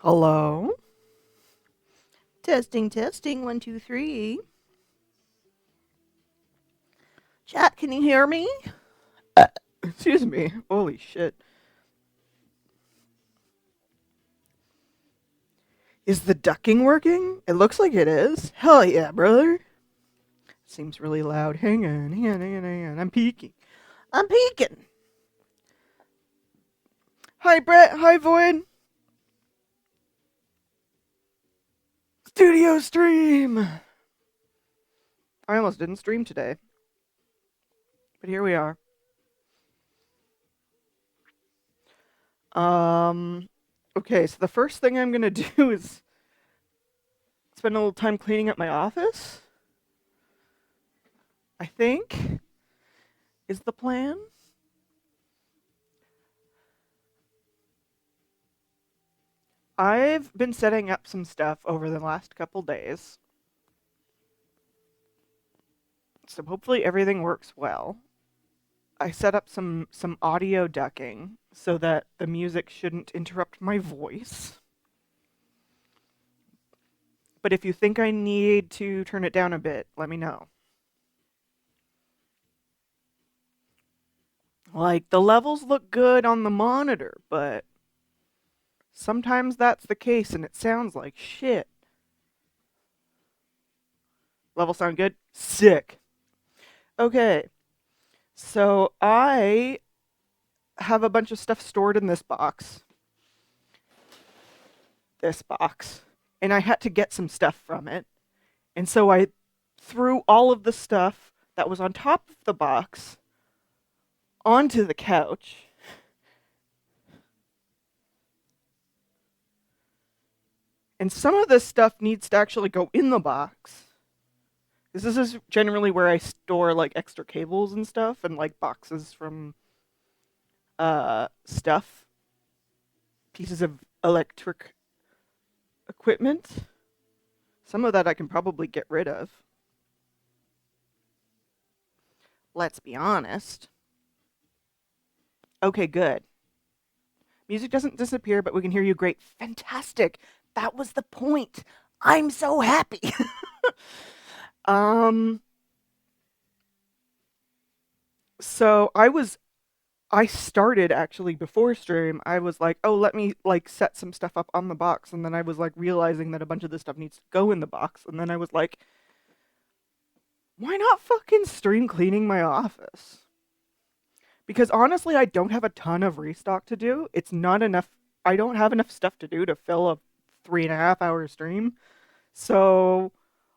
Hello? Testing, testing, 1, 2, 3. Chat, can you hear me? Excuse me. Holy shit. Is the ducking working? It looks like it is. Hell yeah, brother. Seems really loud. Hang on. I'm peeking. I'm peeking. Hi, Brett. Hi, Void. Studio stream. I almost didn't stream today, but here we are. Um, okay, so the first thing I'm gonna do is spend a little time cleaning up my office. I think is the plan. I've been setting up some stuff over the last couple days, so hopefully everything works well. I set up some audio ducking so that the music shouldn't interrupt my voice. But if you think I need to turn it down a bit, let me know. Like, the levels look good on the monitor, but sometimes that's the case and it sounds like shit. Levels sound good? Sick. Okay, so I have a bunch of stuff stored in this box, and I had to get some stuff from it. And so I threw all of the stuff that was on top of the box onto the couch. And some of this stuff needs to actually go in the box. This is generally where I store like extra cables and stuff and like boxes from stuff, pieces of electric equipment. Some of that I can probably get rid of. Let's be honest. Okay, good. Music doesn't disappear, but we can hear you great. Fantastic. That was the point. I'm so happy. um so I started actually before stream. I was like, "Oh, let me like set some stuff up on the box." And then I was like realizing that a bunch of this stuff needs to go in the box. And then I was like, "Why not fucking stream cleaning my office?" Because honestly, I don't have a ton of restock to do. It's not enough. I don't have enough stuff to do to fill a 3.5 hour stream. So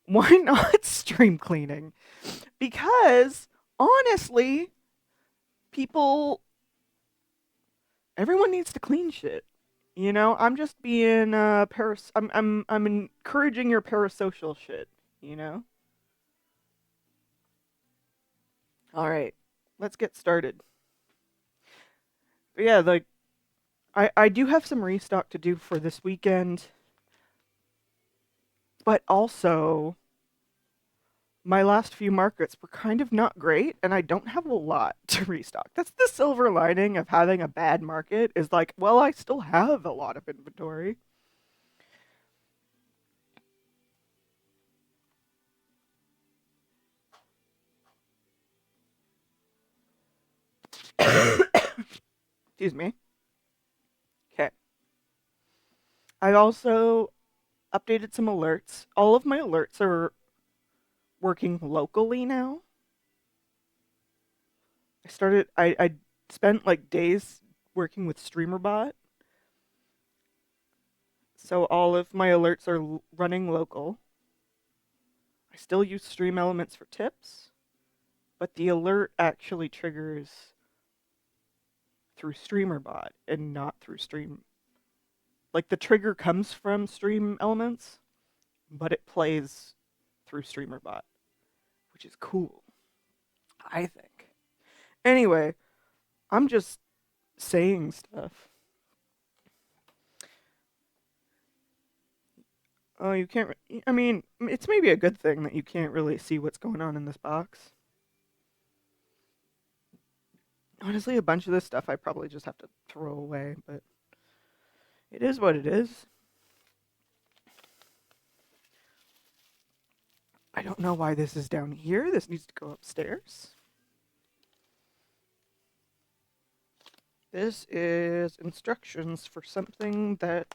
why not stream cleaning? Because honestly, people, everyone needs to clean shit. You know, I'm just being I'm encouraging your parasocial shit. You know. All right, let's get started. But yeah, like I do have some restock to do for this weekend, but also my last few markets were kind of not great and I don't have a lot to restock. That's the silver lining of having a bad market is like, well, I still have a lot of inventory. Excuse me. Okay. I also updated some alerts. All of my alerts are working locally now. I spent like days working with StreamerBot. So all of my alerts are running local. I still use Stream Elements for tips, but the alert actually triggers through StreamerBot and not through Stream. Like the trigger comes from Stream Elements, but it plays through StreamerBot, which is cool, I think. Anyway, I'm just saying stuff. Oh, you can't. I mean, it's maybe a good thing that you can't really see what's going on in this box. Honestly, a bunch of this stuff I probably just have to throw away, but it is what it is. I don't know why this is down here. This needs to go upstairs. This is instructions for something that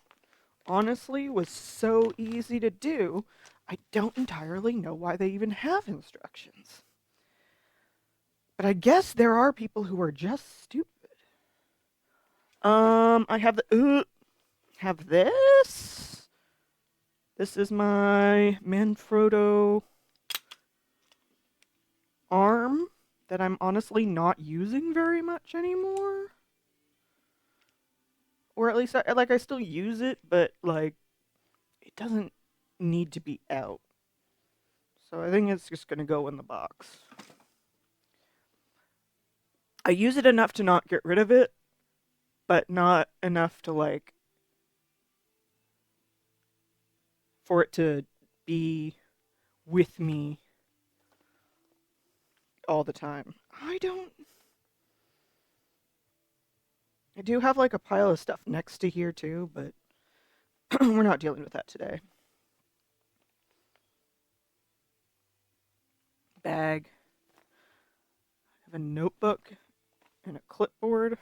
honestly was so easy to do. I don't entirely know why they even have instructions. But I guess there are people who are just stupid. I have this. This is my Manfrotto arm that I'm honestly not using very much anymore. Or at least I still use it, but like it doesn't need to be out. So I think it's just gonna go in the box. I use it enough to not get rid of it, but not enough to like for it to be with me all the time. I do have like a pile of stuff next to here too, but we're not dealing with that today. Bag. I have a notebook and a clipboard.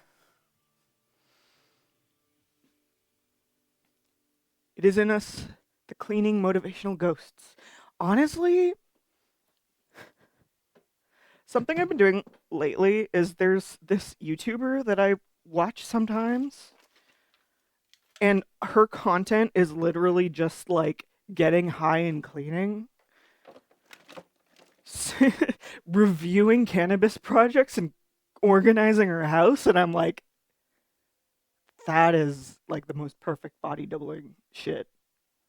It is in us, the cleaning motivational ghosts. Honestly, something I've been doing lately is there's this YouTuber that I watch sometimes, and her content is literally just like getting high and cleaning, reviewing cannabis projects and organizing her house, and I'm like, that is like the most perfect bodybuilding shit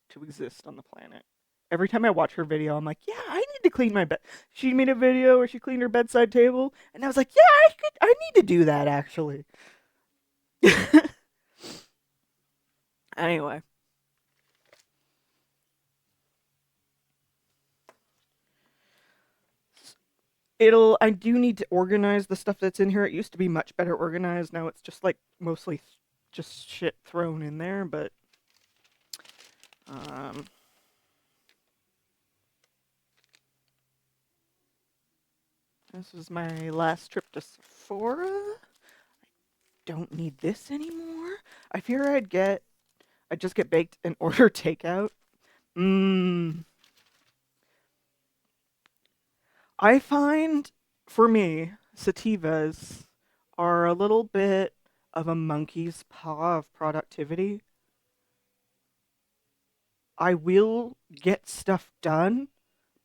to exist on the planet. Every time I watch her video, I'm like, yeah, I need to clean my bed. She made a video where she cleaned her bedside table, and I was like, yeah, I need to do that actually. Anyway, I do need to organize the stuff that's in here. It used to be much better organized. Now it's just like mostly just shit thrown in there, but um this is my last trip to Sephora. Don't need this anymore. I fear I'd just get baked and order takeout. I find, for me, sativas are a little bit of a monkey's paw of productivity. I will get stuff done,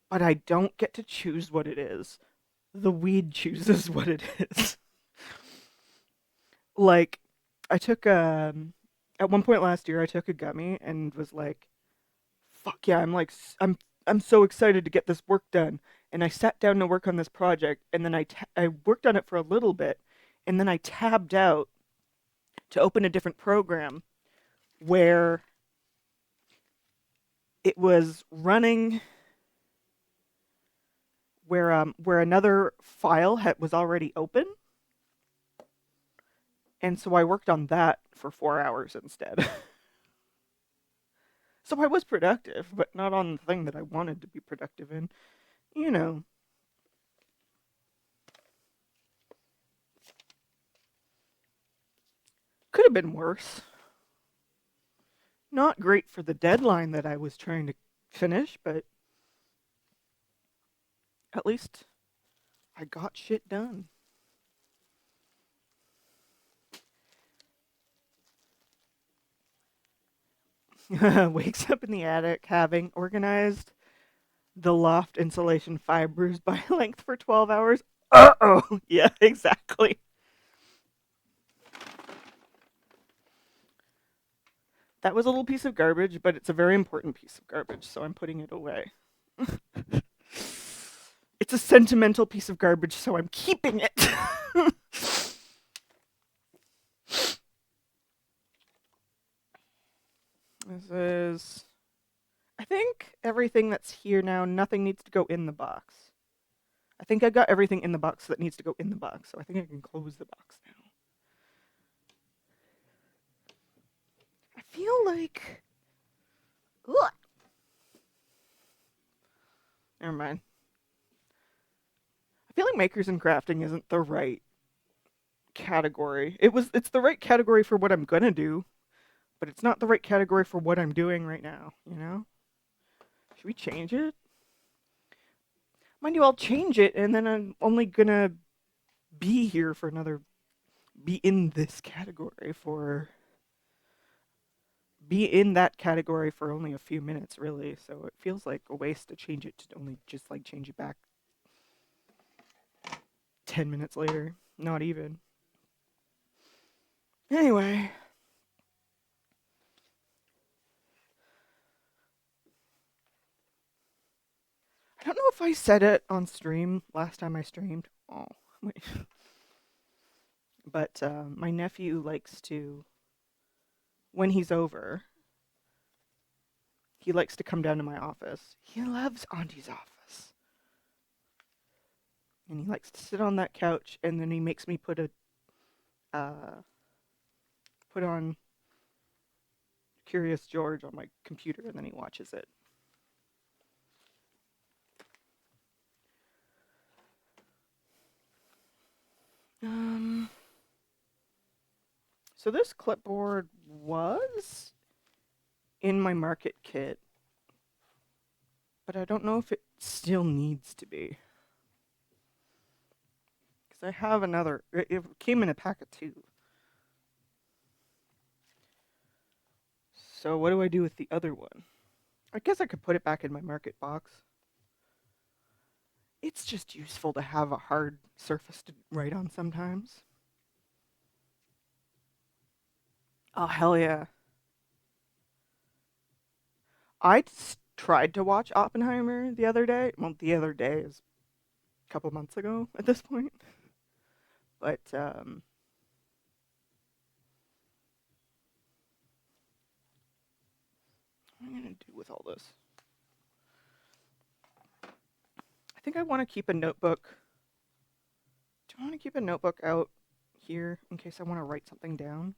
but I don't get to choose what it is. The weed chooses what it is. Like, I took at one point last year, I took a gummy and was like, "Fuck yeah!" I'm so excited to get this work done. And I sat down to work on this project, and then I worked on it for a little bit, and then I tabbed out to open a different program where it was running where another file was already open, and so I worked on that for 4 hours instead. So I was productive, but not on the thing that I wanted to be productive in. You know, could have been worse. Not great for the deadline that I was trying to finish, but at least I got shit done. Wakes up in the attic having organized the loft insulation fibers by length for 12 hours. Uh-oh. Yeah, exactly. That was a little piece of garbage, but it's a very important piece of garbage, so I'm putting it away. It's a sentimental piece of garbage, so I'm keeping it. This is, I think, everything that's here now. Nothing needs to go in the box. I think I got everything in the box that needs to go in the box, so I think I can close the box now. I feel like... Ugh. Never mind. I feel like makers and crafting isn't the right category. It's the right category for what I'm gonna do, but it's not the right category for what I'm doing right now, you know? Should we change it? Mind you, I'll change it and then I'm only gonna be here for another be in this category for be in that category for only a few minutes really. So it feels like a waste to change it to only just like change it back 10 minutes later. Not even. Anyway, I don't know if I said it on stream last time I streamed. Oh, wait. But my nephew likes to, when he's over, he likes to come down to my office. He loves Auntie's office. And he likes to sit on that couch, and then he makes me put on Curious George on my computer, and then he watches it. So this clipboard was in my market kit, but I don't know if it still needs to be. Because I have another, it came in a pack of 2. So what do I do with the other one? I guess I could put it back in my market box. It's just useful to have a hard surface to write on sometimes. Oh, hell yeah. I tried to watch Oppenheimer the other day. Well, the other day is a couple months ago at this point. But, what am I going to do with all this? I think I want to keep a notebook. Do I want to keep a notebook out here in case I want to write something down?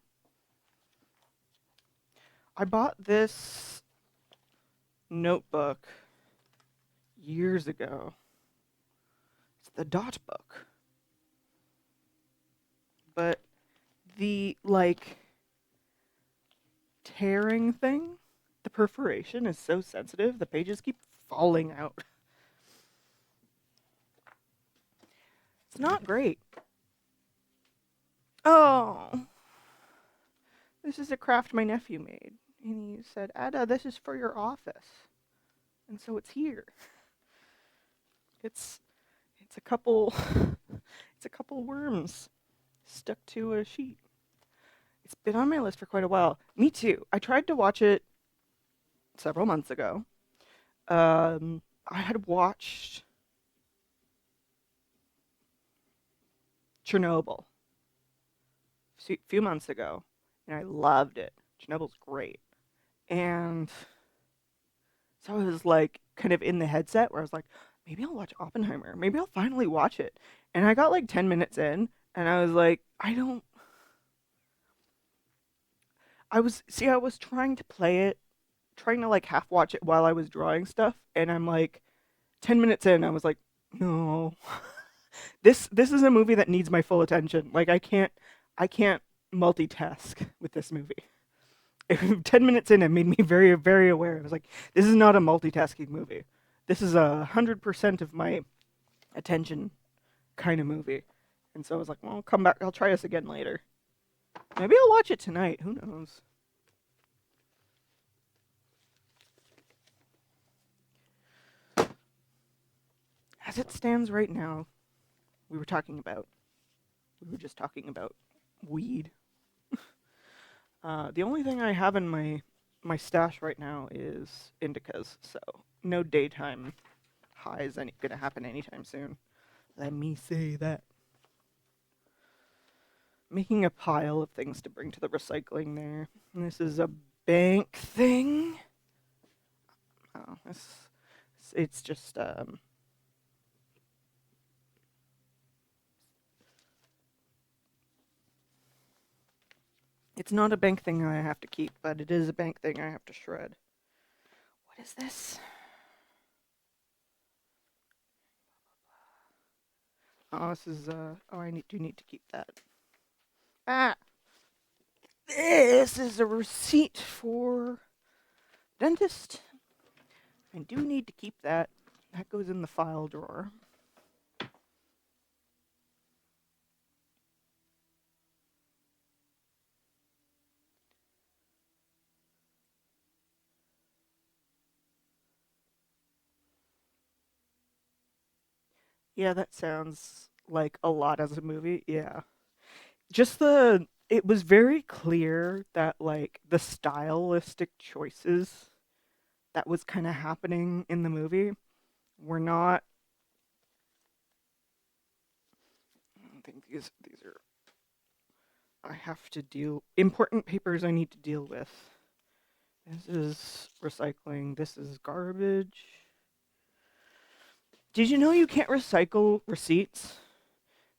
I bought this notebook years ago. It's the Dot book. But the, like, tearing thing, the perforation is so sensitive, the pages keep falling out. It's not great. Oh, this is a craft my nephew made. And he said, Ada, this is for your office. And so it's here. It's a couple it's a couple worms stuck to a sheet. It's been on my list for quite a while. Me too. I tried to watch it several months ago. I had watched Chernobyl a few months ago, and I loved it. Chernobyl's great. And so I was like kind of in the headset where I was like, maybe I'll watch Oppenheimer. Maybe I'll finally watch it. And I got like 10 minutes in, and I was like, I was trying to play it, trying to like half watch it while I was drawing stuff, and I'm like 10 minutes in, I was like, no. This is a movie that needs my full attention. Like I can't multitask with this movie. 10 minutes in, it made me very, very aware. I was like, this is not a multitasking movie. This is 100% of my attention kind of movie. And so I was like, well, I'll come back. I'll try this again later. Maybe I'll watch it tonight. Who knows? As it stands right now, we were just talking about weed. The only thing I have in my stash right now is indicas, so no daytime highs gonna happen anytime soon. Let me say that. Making a pile of things to bring to the recycling there. And this is a bank thing. Oh, it's just it's not a bank thing I have to keep, but it is a bank thing I have to shred. What is this? Oh, this is, oh, do need to keep that. Ah! This is a receipt for dentist. I do need to keep that. That goes in the file drawer. Yeah, that sounds like a lot as a movie. Yeah. It was very clear that, like, the stylistic choices that was kind of happening in the movie were not. I think these are. I have to deal. Important papers I need to deal with. This is recycling. This is garbage. Did you know you can't recycle receipts?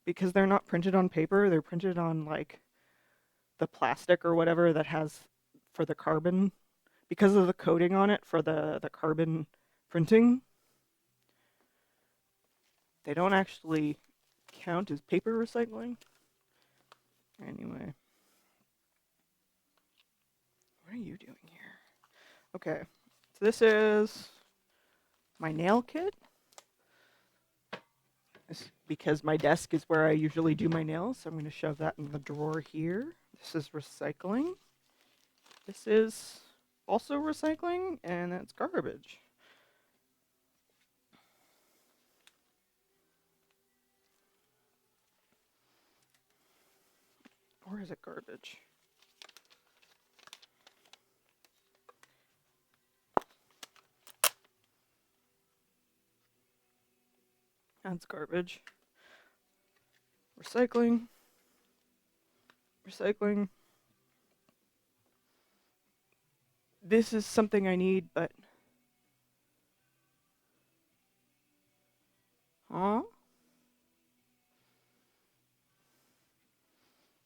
Because they're not printed on paper, they're printed on, like, the plastic or whatever that has for the carbon. Because of the coating on it for the carbon printing, they don't actually count as paper recycling. Anyway, what are you doing here? Okay, so this is my nail kit. Because my desk is where I usually do my nails, so I'm going to shove that in the drawer here. This is recycling. This is also recycling, and that's garbage. Or is it garbage? That's garbage. Recycling. Recycling. This is something I need, but... Huh?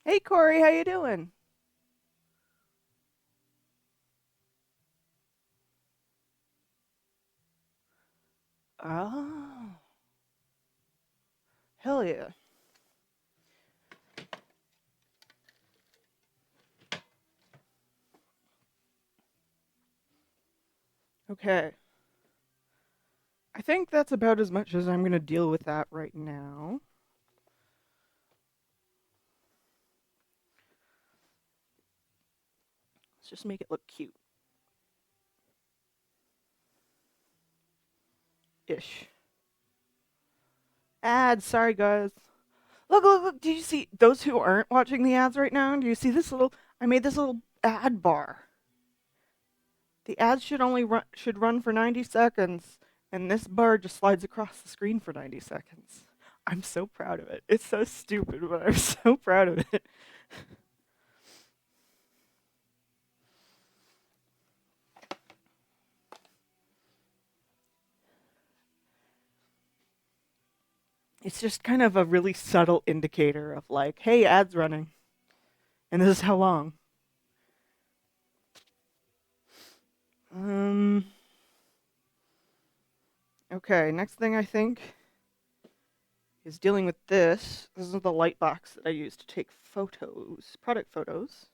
Hey, Corey, how you doing? Oh. Hell yeah. Okay. I think that's about as much as I'm going to deal with that right now. Let's just make it look cute. Ish. Ads, sorry guys. Look, look, look. Do you see those who aren't watching the ads right now? Do you see this little? I made this little ad bar. The ads should run for 90 seconds, and this bar just slides across the screen for 90 seconds. I'm so proud of it. It's so stupid, but I'm so proud of it. It's just kind of a really subtle indicator of, like, hey, ads running, and this is how long. Okay, next thing I think is dealing with this. This is the light box that I use to take photos, product photos.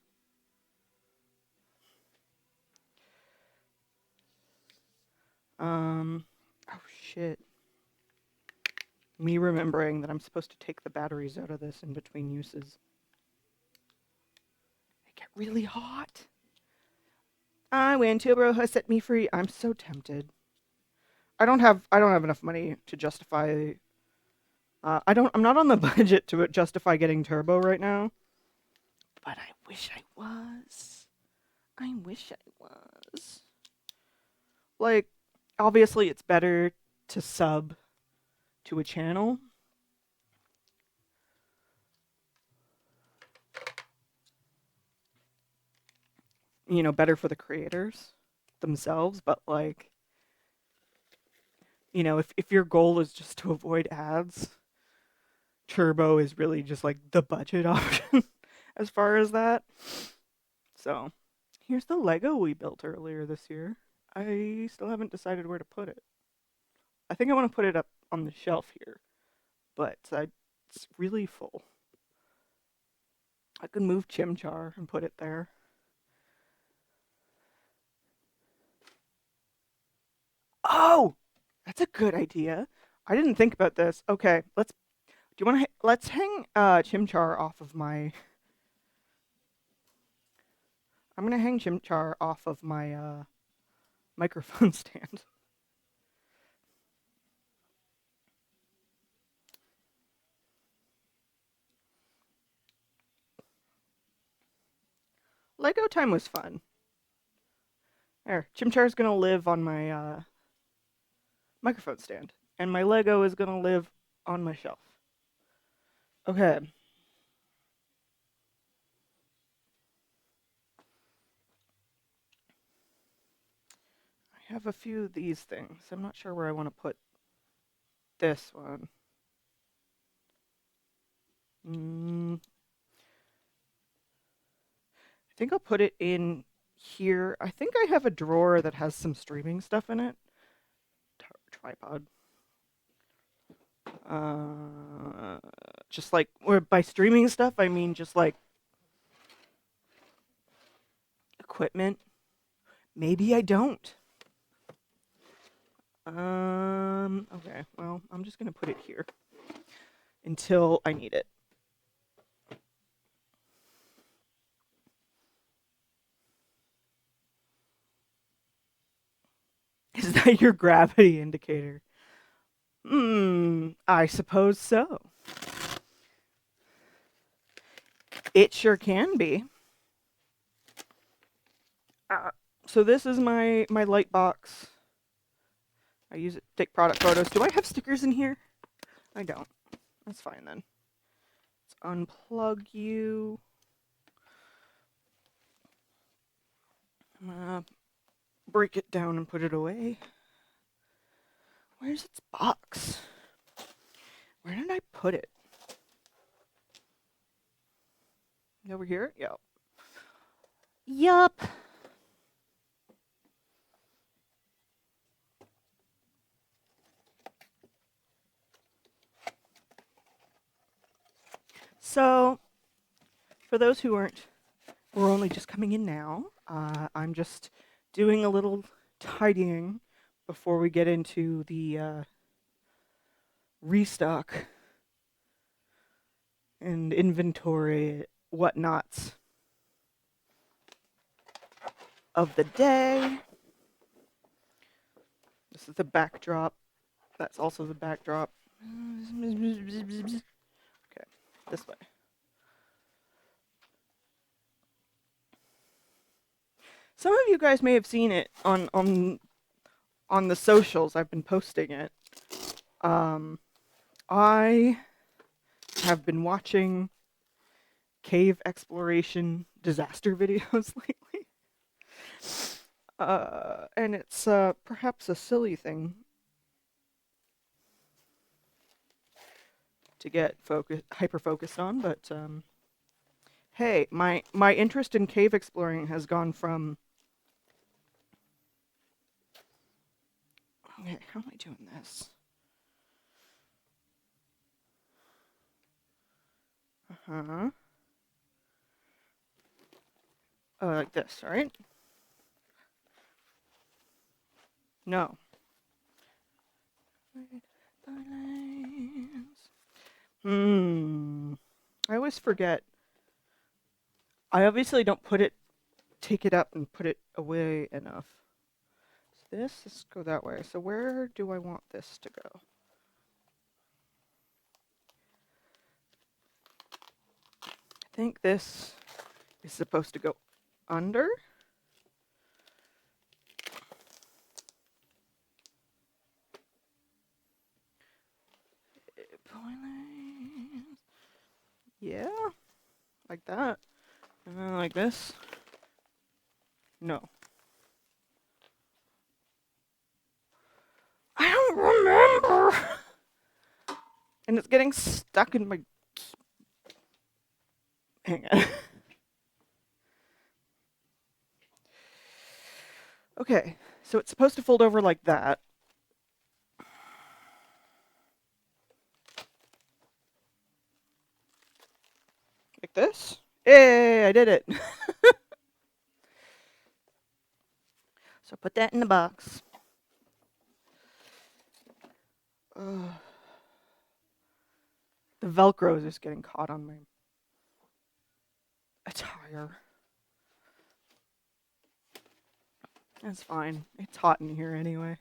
Oh shit. Me remembering that I'm supposed to take the batteries out of this in between uses. They get really hot. I win. Tilbro has set me free. I'm so tempted. I don't have enough money to justify. I'm not on the budget to justify getting turbo right now. But I wish I was. I wish I was. Like, obviously, it's better to sub to a channel. You know, better for the creators themselves, but, like, you know, if your goal is just to avoid ads, turbo is really just like the budget option as far as that. So, here's the Lego we built earlier this year. I still haven't decided where to put it. I think I want to put it up on the shelf here, but I It's really full. I could move Chimchar and put it there. Oh, that's a good idea. I didn't think about this. Okay, let's hang Chimchar off of my. I'm gonna hang Chimchar off of my microphone stand. Lego time was fun. There, Chimchar's gonna live on my microphone stand, and my Lego is gonna live on my shelf. Okay. I have a few of these things. I'm not sure where I want to put this one. I think I'll put it in here. I think I have a drawer that has some streaming stuff in it. Tripod. Just like, or by streaming stuff, I mean just like equipment. Maybe I don't. Okay, well, I'm just gonna put it here until I need it. Is that your gravity indicator? I suppose so. It sure can be. So this is my light box. I use it to take product photos. Do I have stickers in here? I don't. That's fine then. Let's unplug you. I'm gonna break it down and put it away. Where's its box? Where did I put it? Over here? Yep. Yup. So, for those who we're only just coming in now, I'm just doing a little tidying before we get into the restock and inventory whatnots of the day. This is the backdrop. That's also the backdrop. Okay, this way. Some of you guys may have seen it on the socials. I've been posting it. I have been watching cave exploration disaster videos lately. And it's perhaps a silly thing to get hyper focused on, but hey, my interest in cave exploring has gone from. Okay, how am I doing this? Like this, right? No. I always forget. I obviously don't take it up and put it away enough. So let's go that way. So where do I want this to go? I think this is supposed to go under. Yeah, like that. And then like this. No. I don't remember. And it's getting stuck in my. Hang on. Okay, so it's supposed to fold over like that. Like this. Hey, I did it. So put that in the box. Ugh. The Velcro is just getting caught on my attire. That's fine. It's hot in here anyway.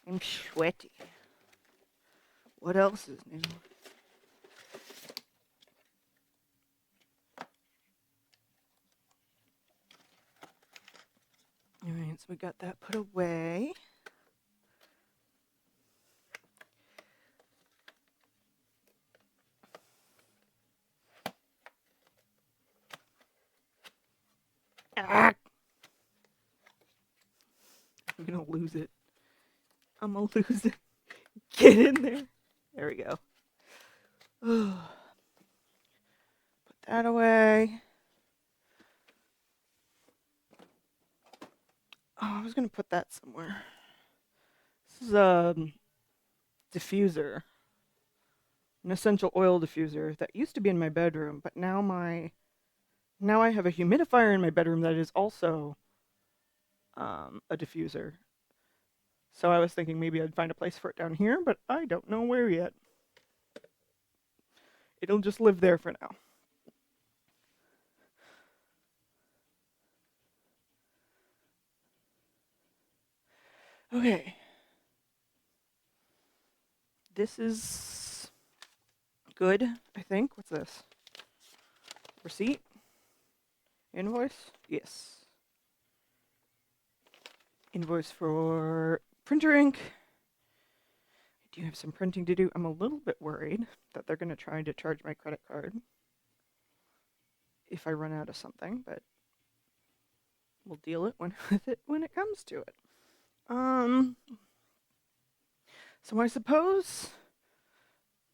I'm sweaty. What else is new? Alright, so we got that put away. Ah! I'm gonna lose it. I'm gonna lose it. Get in there. There we go. Put that away. Oh, I was gonna put that somewhere. This is a diffuser. An essential oil diffuser that used to be in my bedroom, but now I have a humidifier in my bedroom that is also a diffuser. So I was thinking maybe I'd find a place for it down here, but I don't know where yet. It'll just live there for now. Okay. This is good, I think. What's this? Receipt? Invoice? Yes. Invoice for printer ink. I do have some printing to do. I'm a little bit worried that they're going to try to charge my credit card if I run out of something, but we'll deal with it when it comes to it. So I suppose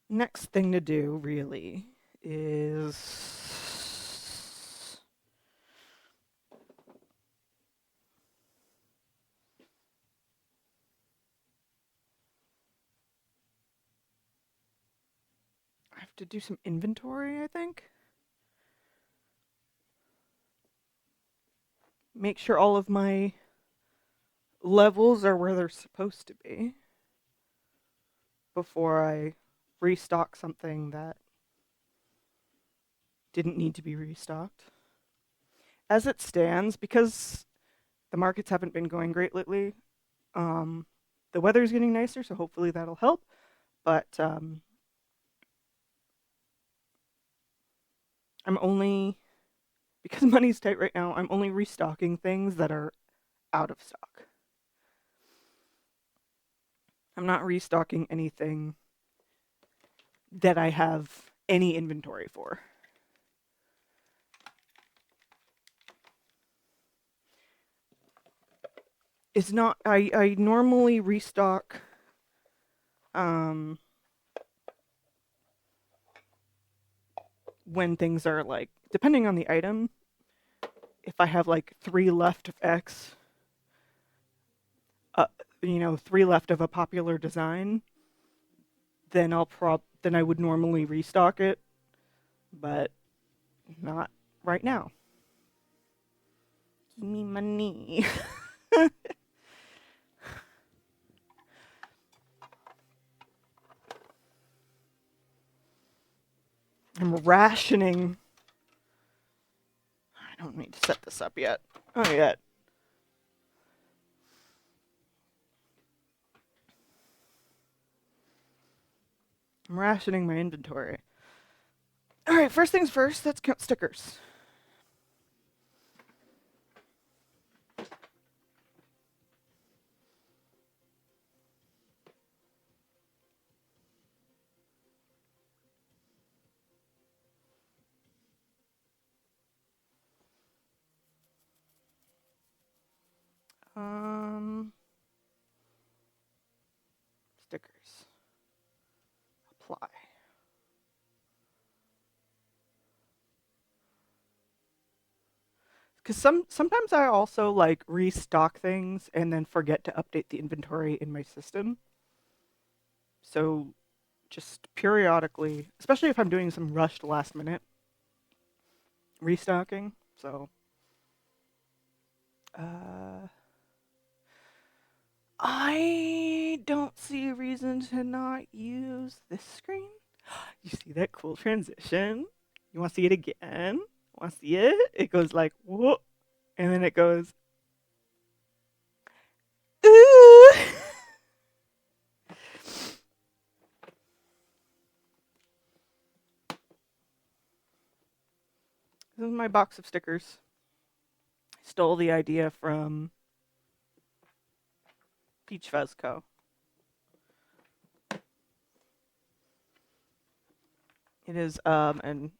next thing to do really is I have to do some inventory, I think. Make sure all of my levels are where they're supposed to be before I restock something that didn't need to be restocked. As it stands, because the markets haven't been going great lately, the weather's getting nicer, so hopefully that'll help. But I'm only, because money's tight right now, I'm only restocking things that are out of stock. I'm not restocking anything that I have any inventory for. It's not, I normally restock when things are like, depending on the item, if I have like 3 left of X, 3 left of a popular design, then then I would normally restock it, but not right now. Give me money. I'm rationing. I don't need to set this up yet. Oh, yet. I'm rationing my inventory. All right, first things first, let's count stickers. Stickers. Apply. Because sometimes I also like restock things and then forget to update the inventory in my system. So just periodically, especially if I'm doing some rushed last minute restocking. So, I don't see a reason to not use this screen. You see that cool transition? You want to see it again? Want to see it? It goes like, whoa, and then it goes, ooh. This is my box of stickers. I stole the idea from Peach Fuzz Co. It is an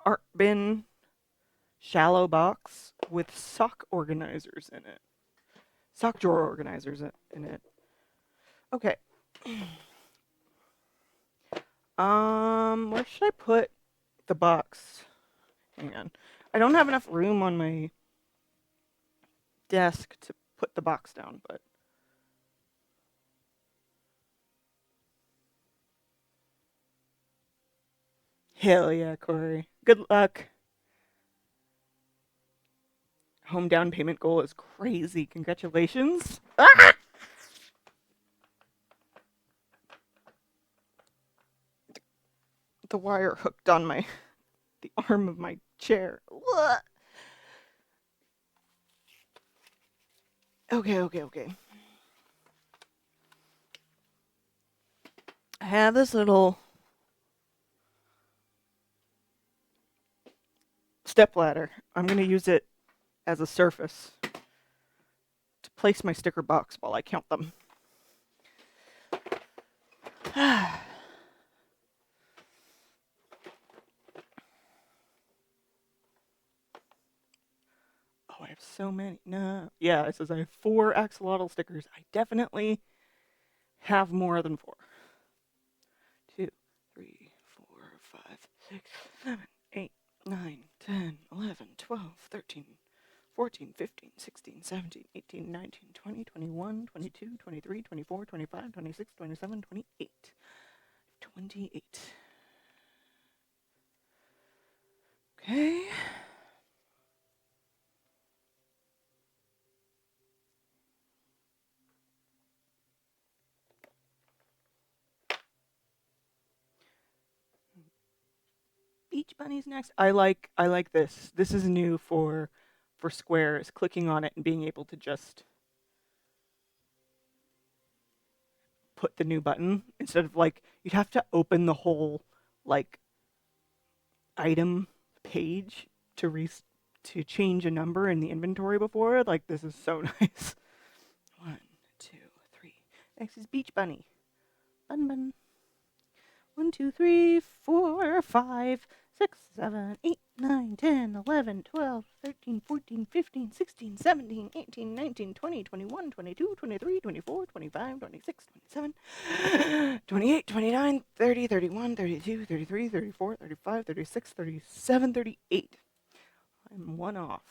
art bin shallow box with sock organizers in it. Sock drawer organizers in it. Okay. Where should I put the box? Hang on. I don't have enough room on my desk to put the box down, but hell yeah, Corey. Good luck. Home down payment goal is crazy. Congratulations. Ah! The wire hooked on the arm of my chair. Okay. I have this little step ladder. I'm going to use it as a surface to place my sticker box while I count them. Oh, I have so many. No. Yeah, it says I have 4 axolotl stickers. I definitely have more than 4. 2, 3, 4, 5, 6, 7, 8, 9, 10, 11, 12, 13, 14, 15, 16, 17, 18, 19, 20, 21, 22, 23, 24, 25, 26, 27, 28. 28. Okay. Beach bunnies next. I like this. This is new for squares. Clicking on it and being able to just put the new button instead of like you'd have to open the whole like item page to change a number in the inventory before. Like this is so nice. 1, 2, 3. Next is beach bunny. Bun. 1, 2, 3, 4, 5, 6, 7, 8, 9, 10, 11, 12, 13, 14, 15, 16, 17, 18, 19, 20, 21, 22, 23, 24, 25, 26, 27, 28, 29, 30, 31, 32, 33, 34, 35, 36, 37, 38. I'm 1 off.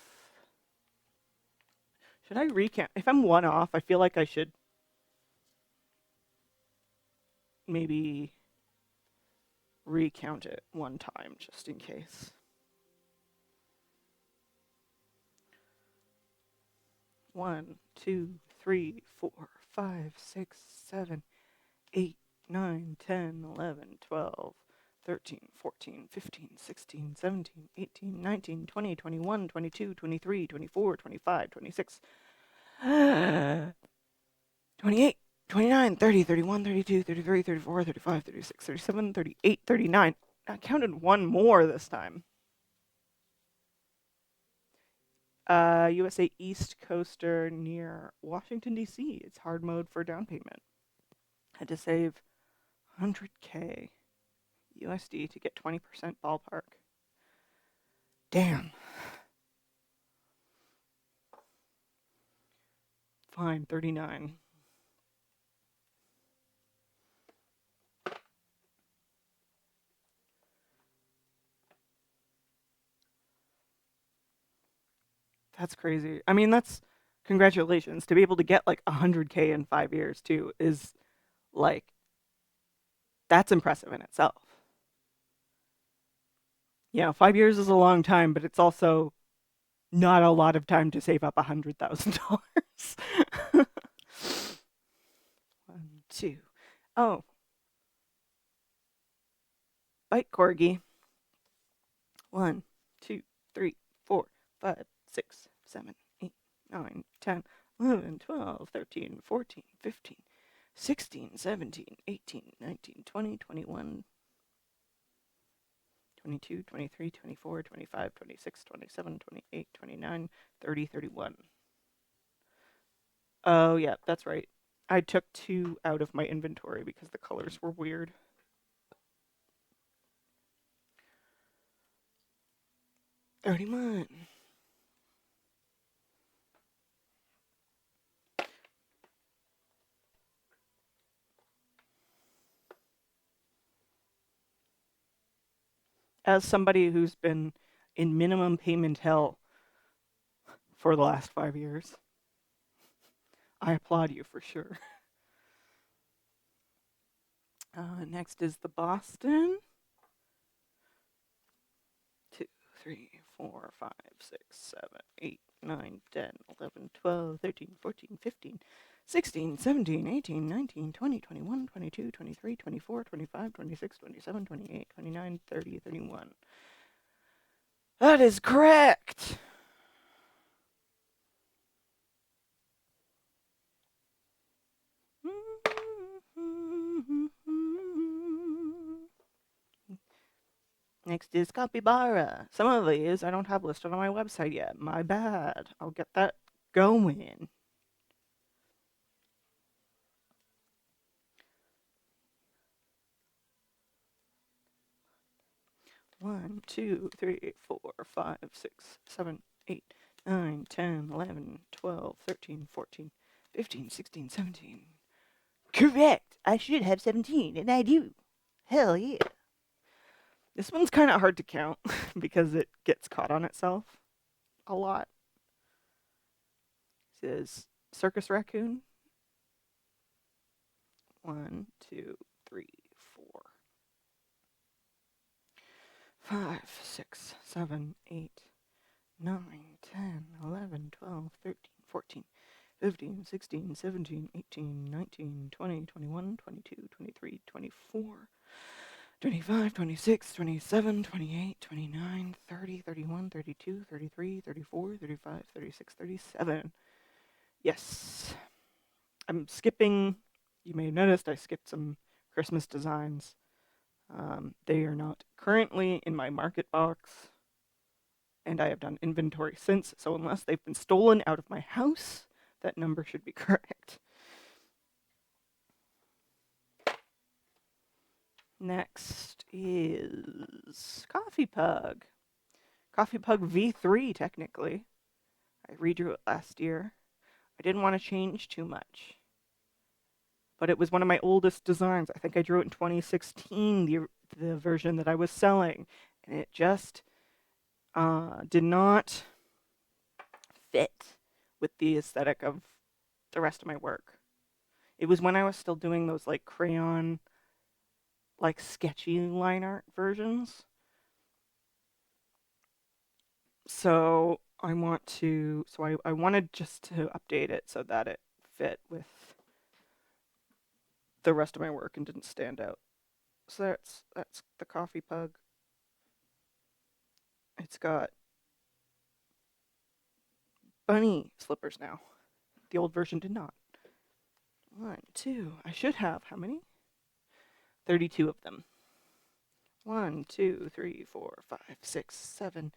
Should I recount? If I'm 1 off, I feel like I should maybe recount it 1 time just in case. 1, 2, 3, 4, 5, 6, 7, 8, 9, 10, 11, 12, 13, 14, 15, 16, 17, 18, 19, 20, 21, 22, 23, 24, 25, 26, 28, 29, 30, 31, 32, 33, 34, 35, 36, 37, 38, 39. I counted 1 more this time. USA East Coaster near Washington, D.C. It's hard mode for down payment. Had to save 100K USD to get 20% ballpark. Damn. Fine, 39. That's crazy. I mean, that's congratulations. To be able to get like 100K in 5 years too is like That's impressive in itself. 5 years is a long time, but it's also not a lot of time to save up $100,000. One, two. Oh, bite corgi. 1, 2, 3, 4, 5, 6, 7, 8, 9, 10, 11, 12, 13, 14, 15, 16, 17, 18, 19, 20, 21, 22, 23, 24, 25, 26, 27, 28, 29, 30, 31. Oh, yeah, that's right. I took 2 out of my inventory because the colors were weird. 31. As somebody who's been in minimum payment hell for the last 5 years, I applaud you for sure. Next is the Boston. 2, 3, 4, 5, 6, 7, 8, 9, 10, 11, 12, 13, 14, 15, 16, 17, 18, 19, 20, 21, 22, 23, 24, 25, 26, 27, 28, 29, 30, 31. That is correct! Next is Capybara. Some of these I don't have listed on my website yet. My bad. I'll get that going. One, 2, 3, 4, 5, 6, 7, 8, 9, 10, 11, 12, 13, 14, 15, 16, 17. Correct! I should have 17, and I do. Hell yeah. This one's kind of hard to count because it gets caught on itself a lot. It says circus raccoon. 1, 2, 3, 4, 5, 6, 7, 8, 9, 10, 11, 12, 13, 14, 15, 16, 17, 18, 19, 20, 21, 22, 23, 24, 25, 26, 27, 28, 29, 30, 31, 32, 33, 34, 35, 36, 37. Yes. I'm skipping, you may have noticed I skipped some Christmas designs. They are not currently in my market box, and I have done inventory since, so unless they've been stolen out of my house, that number should be correct. Next is Coffee Pug. Coffee Pug V3, technically. I redrew it last year. I didn't want to change too much, but it was one of my oldest designs. I think I drew it in 2016, the version that I was selling, and it just did not fit with the aesthetic of the rest of my work. It was when I was still doing those like crayon, like sketchy line art versions. So I wanted just to update it so that it fit with the rest of my work and didn't stand out. So that's the Coffee Pug. It's got bunny slippers now. The old version did not. 1, 2. I should have how many? 32 of them. 1, 2, 3, 4, 5, 6, 7,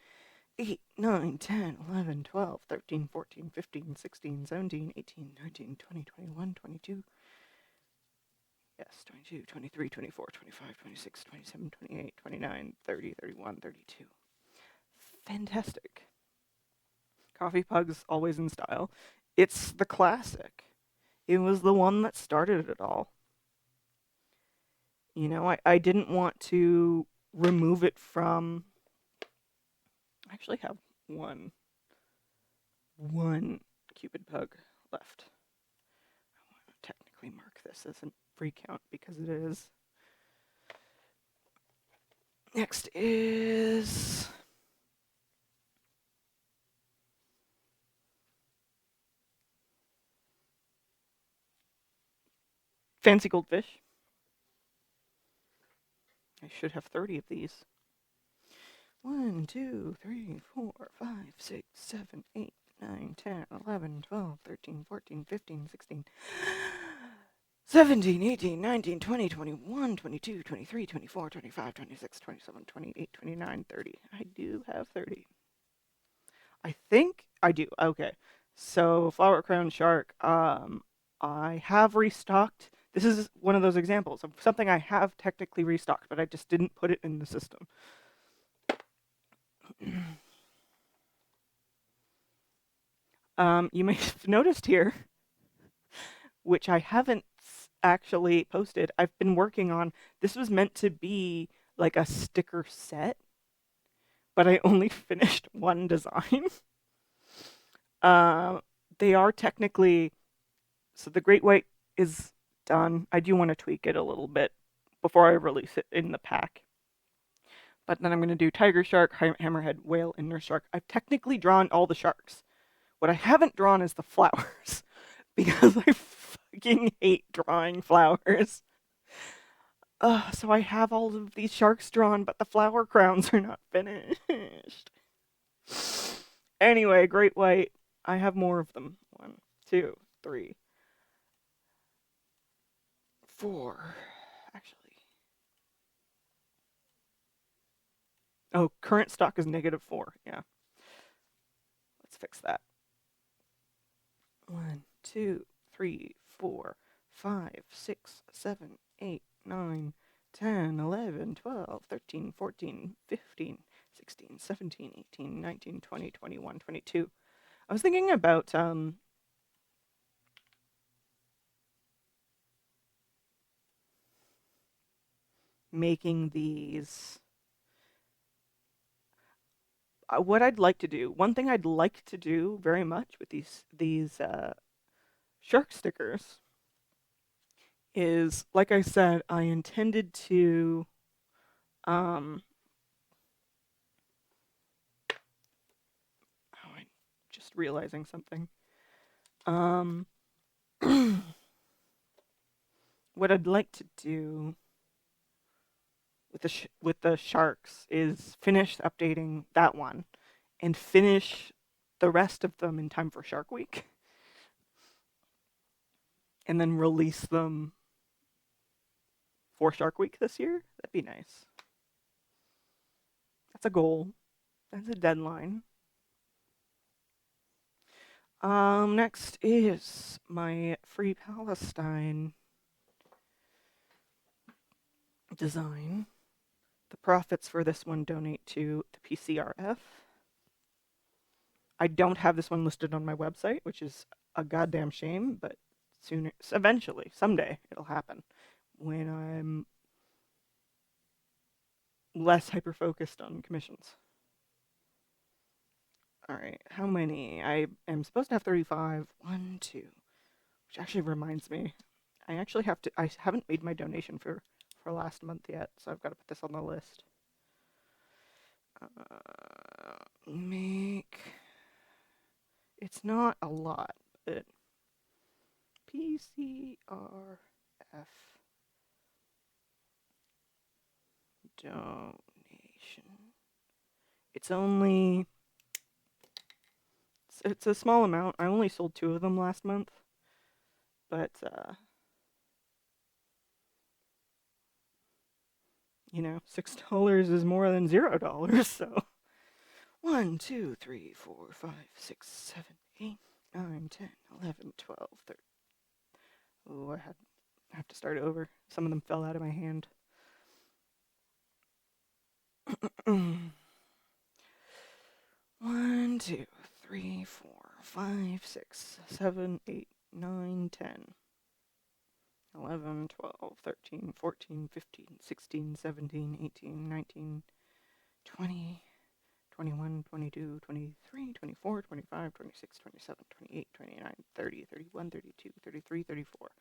8, 9, 10, 11, 12, 13, 14, 15, 16, 17, 18, 19, 20, 21, 22. Yes, 22, 23, 24, 25, 26, 27, 28, 29, 30, 31, 32. Fantastic. Coffee Pug's always in style. It's the classic. It was the one that started it all. I didn't want to remove it from. I actually have one Cupid Pug left. I want to technically mark this as a free count because it is. Next is fancy goldfish. I should have 30 of these. 1, 2, 3, 4, 5, 6, 7, 8, 9, 10, 11, 12, 13, 14, 15, 16, 17, 18, 19, 20, 21, 22, 23, 24, 25, 26, 27, 28, 29, 30. I do have 30. I think I do. Okay. So flower crown shark, I have restocked. This is one of those examples of something I have technically restocked, but I just didn't put it in the system. You may have noticed here, which I haven't actually posted. I've been working on. This was meant to be like a sticker set, but I only finished one design. Uh, they are technically, so the great white is done. I do want to tweak it a little bit before I release it in the pack. But then I'm going to do tiger shark, hammerhead, whale, and nurse shark. I've technically drawn all the sharks. What I haven't drawn is the flowers because I fucking hate drawing flowers. So I have all of these sharks drawn, but the flower crowns are not finished. Anyway, great white. I have more of them. 1, 2, 3, 4. Actually. Oh, current stock is -4. Yeah. Let's fix that. 1, 2, 3, 4, 5, 6, 7, 8, 9, 10, 11, 12, 13, 14, 15, 16, 17, 18, 19, 20, 21, 22. I was thinking about making these. What I'd like to do. One thing I'd like to do very much with these shark stickers is, like I said, I intended to um. Oh, I'm just realizing something. Um. What I'd like to do with the sharks is finish updating that one and finish the rest of them in time for Shark Week, and then release them for Shark Week this year. That'd be nice. That's a goal. That's a deadline. Next is my Free Palestine design. The profits for this one donate to the PCRF. I don't have this one listed on my website, which is a goddamn shame, but sooner, eventually, someday, it'll happen when I'm less hyper focused on commissions. All right, how many? I am supposed to have 35. 1, 2. Which actually reminds me, I actually have to. I haven't made my donation for last month yet, so I've got to put this on the list. Make. It's not a lot, but PCRF donation. It's only. It's a small amount. I only sold 2 of them last month, but $6 is more than $0. So 1, 2, 3, 4, 5, 6, 7, 8, 9, 10, 11, 12, 13. Oh, I have to start over. Some of them fell out of my hand. 1, 2, 3, 4, 5, 6, 7, 8, 9, 10, 11, 12, 13, 14, 15, 16, 17, 18, 19, 20, 21, 22, 23, 24, 25, 26, 27, 28, 29, 30, 31, 32, 33, 34.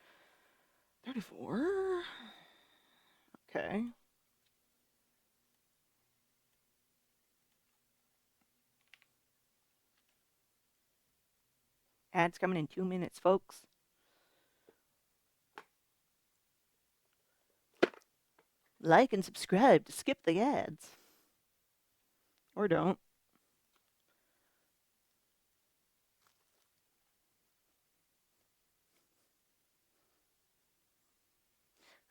34? Okay. Ads coming in 2 minutes, folks. Like and subscribe to skip the ads. Or don't.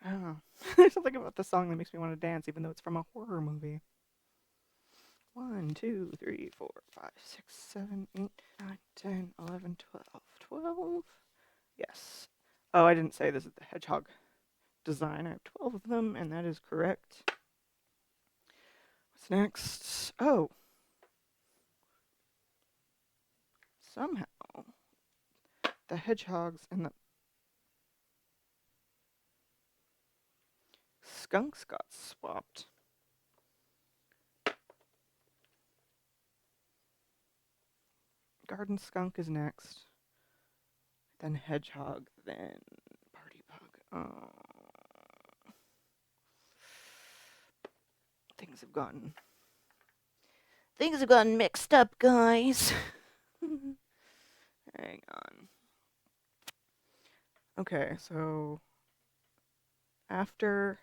I don't know. There's something about the song that makes me want to dance, even though it's from a horror movie. 1, 2, 3, 4, 5, 6, 7, 8, 9, 10, 11, 12. 12? Yes. Oh, I didn't say this is the hedgehog design. I have 12 of them, and that is correct. What's next? Oh. Somehow, the hedgehogs and the skunks got swapped. Garden skunk is next. Then hedgehog, then party pug. Things have gotten mixed up, guys. Hang on. Okay, so after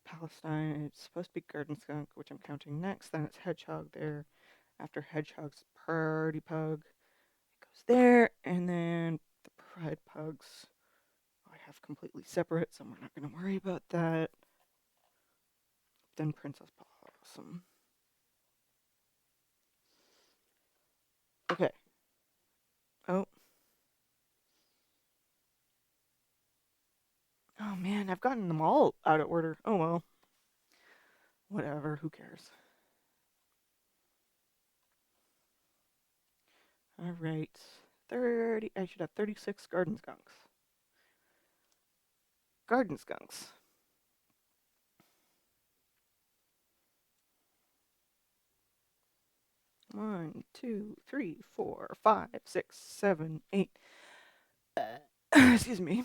Palestine, it's supposed to be garden skunk, which I'm counting next. Then it's hedgehog there. After hedgehog's party pug, it goes there, and then the pride pugs I have completely separate, so we're not going to worry about that. Then Princess Possum. Okay. Oh. Oh man, I've gotten them all out of order. Oh well. Whatever, who cares? Alright. 30. I should have 36 garden skunks. Garden skunks. One, two, three, 4, 5, 6, 7, 8. Excuse me.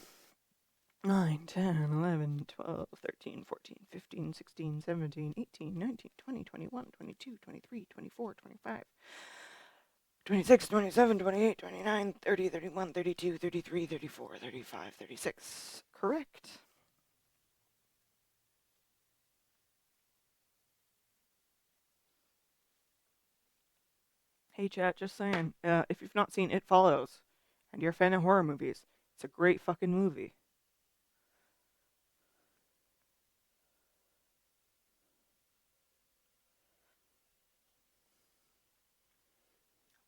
9, 10, 11, 12, 13, 14, 15, 16, 17, 18, 19, 20, 21, 22, 23, 24, 25, 26, 27, 28, 29, 30, 31, 32, 33, 34, 35, 36. Correct. Hey chat, just saying, if you've not seen It Follows and you're a fan of horror movies, it's a great fucking movie.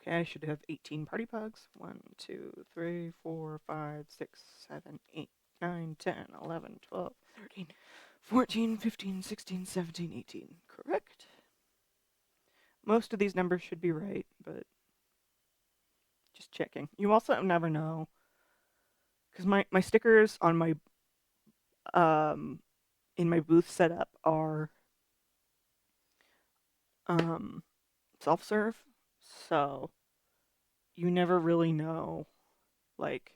Okay, I should have 18 party pugs. 1, 2, 3, 4, 5, 6, 7, 8, 9, 10, 11, 12, 13, 14, 15, 16, 17, 18. Correct. Most of these numbers should be right, but just checking. You also never know. Because my stickers on my in my booth setup are self-serve, so you never really know. Like,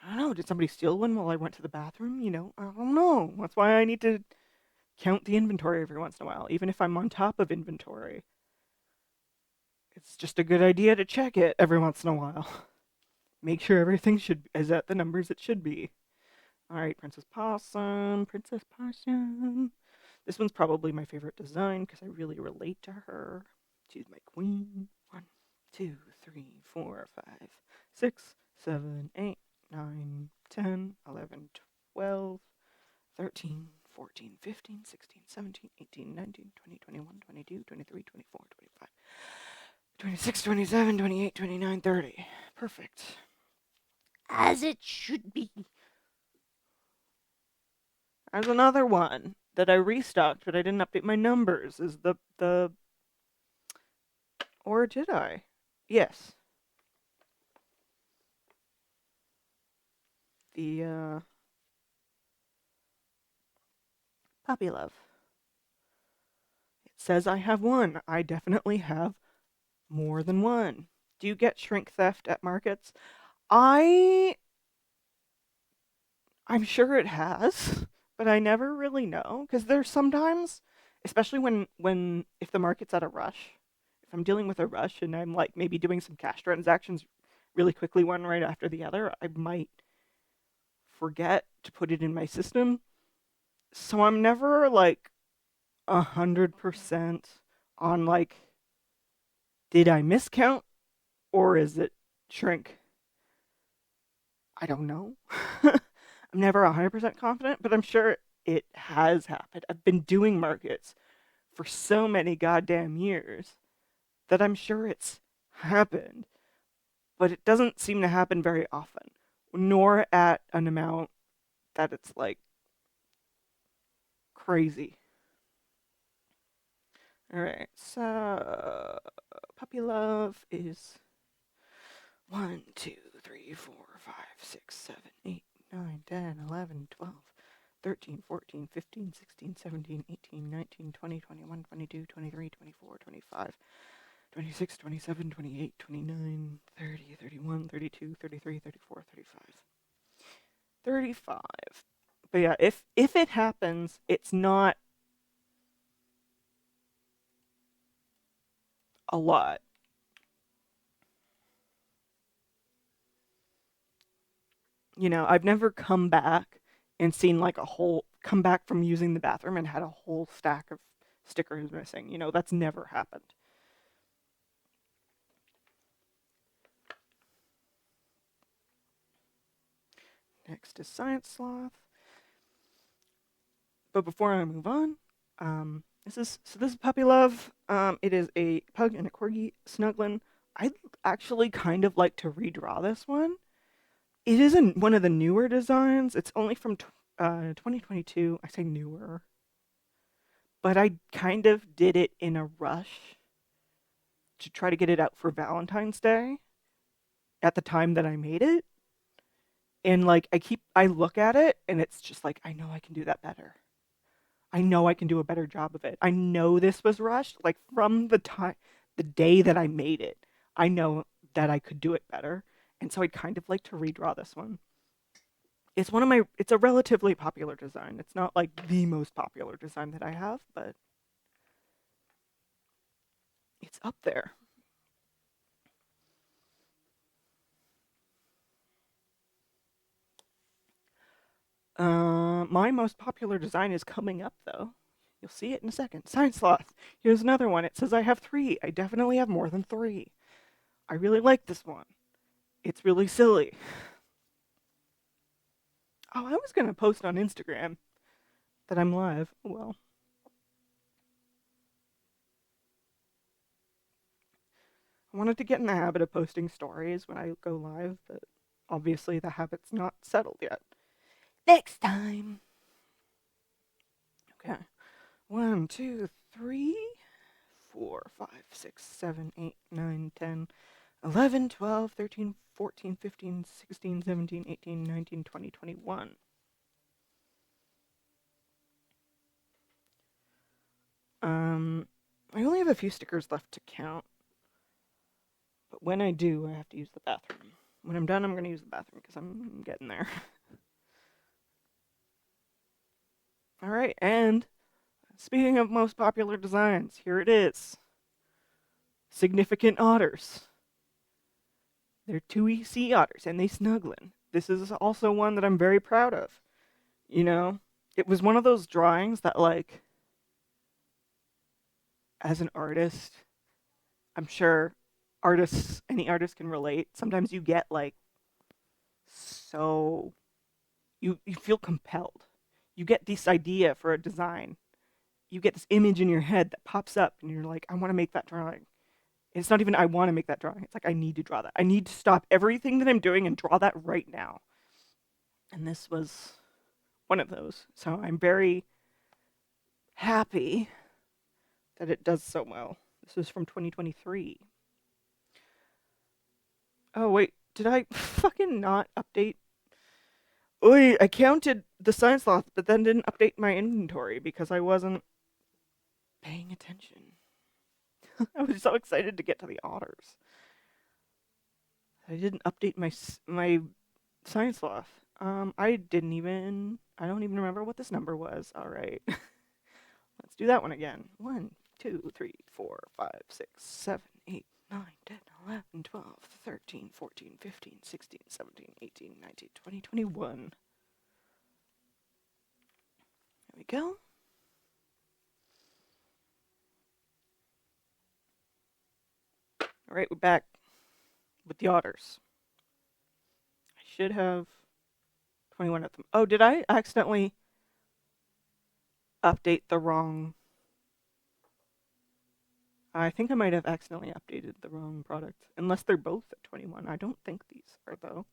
I don't know, did somebody steal one while I went to the bathroom? I don't know. That's why I need to count the inventory every once in a while, even if I'm on top of inventory. It's just a good idea to check it every once in a while. Make sure everything is at the numbers it should be. All right, Princess Possum, Princess Possum. This one's probably my favorite design because I really relate to her. She's my queen. 1, 2, 3, 4, 5, 6, 7, 8, 9, 10, 11, 12, 13, 14, 15, 16, 17, 18, 19, 20, 21, 22, 23, 24, 25, 26, 27, 28, 29, 30. Perfect. As it should be. There's another one that I restocked, but I didn't update my numbers. Is the or did I? Yes. The puppy love. It says I have one. I definitely have more than one. Do you get shrink theft at markets? I'm sure it has, but I never really know because there's sometimes, especially when if the market's at a rush, if I'm dealing with a rush and I'm like maybe doing some cash transactions really quickly, one right after the other, I might forget to put it in my system. So I'm never like 100% on like, did I miscount or is it shrink? I don't know. I'm never 100% confident, but I'm sure it has happened. I've been doing markets for so many goddamn years that I'm sure it's happened, but it doesn't seem to happen very often, nor at an amount that it's like crazy. All right, so puppy love is 1, 2, 3, 4, 5, 6, 7, 8, 9, 10, 11, 12, 13, 14, 15, 16, 17, 18, 19, 20, 21, 22, 23, 24, 25, 26, 27, 28, 29, 30, 31, 32, 33, 34, 35. 35. But yeah, if it happens, it's not a lot. You know, I've never come back and seen like a whole come back from using the bathroom and had a whole stack of stickers missing. You know, that's never happened. Next is Science Sloth. But before I move on, this is Puppy Love. It is a pug and a corgi snuggling. I'd actually kind of like to redraw this one. It isn't one of the newer designs. It's only from 2022. I say newer, but I kind of did it in a rush to try to get it out for Valentine's Day at the time that I made it. And like I look at it and it's just like I know I can do that better. I know I can do a better job of it. I know this was rushed like from the day that I made it. I know that I could do it better. And so I'd kind of like to redraw this one. It's a relatively popular design. It's not like the most popular design that I have, but it's up there. My most popular design is coming up though. You'll see it in a second. Science Sloth. Here's another one. It says I have 3. I definitely have more than 3. I really like this one. It's really silly. Oh, I was gonna post on Instagram that I'm live. Well, I wanted to get in the habit of posting stories when I go live, but obviously the habit's not settled yet. Next time. Okay. 1, 2, 3, 4, 5, 6, 7, 8, 9, 10, 11, 12, 13, 14, 15, 16, 17, 18, 19, 20, 21. I only have a few stickers left to count. But when I do, I have to use the bathroom. When I'm done, I'm going to use the bathroom because I'm getting there. All right, and speaking of most popular designs, here it is. Significant otters. They're 2 sea otters, and they snuggling. This is also one that I'm very proud of. You know, it was one of those drawings that, like, as an artist, I'm sure any artist can relate. Sometimes you get, like, so, you feel compelled. You get this idea for a design. You get this image in your head that pops up, and you're like, I want to make that drawing. It's not even I want to make that drawing. It's like I need to draw that. I need to stop everything that I'm doing and draw that right now. And this was one of those. So I'm very happy that it does so well. This is from 2023. Oh wait, did I fucking not update? Oh, I counted the science loss, but then didn't update my inventory because I wasn't paying attention. I was so excited to get to the otters. I didn't update my science loss. I didn't even. I don't even remember what this number was. All right, let's do that one again. 1, 2, 3, 4, 5, 6, 7, 8, 9, 10, 11, 12, 13, 14, 15, 16, 17, 18, 19, 20, 21. There we go. All right, we're back with the otters. I should have 21 of them. Oh, did I accidentally update the wrong... I think I might have accidentally updated the wrong product. Unless they're both at 21. I don't think these are, though.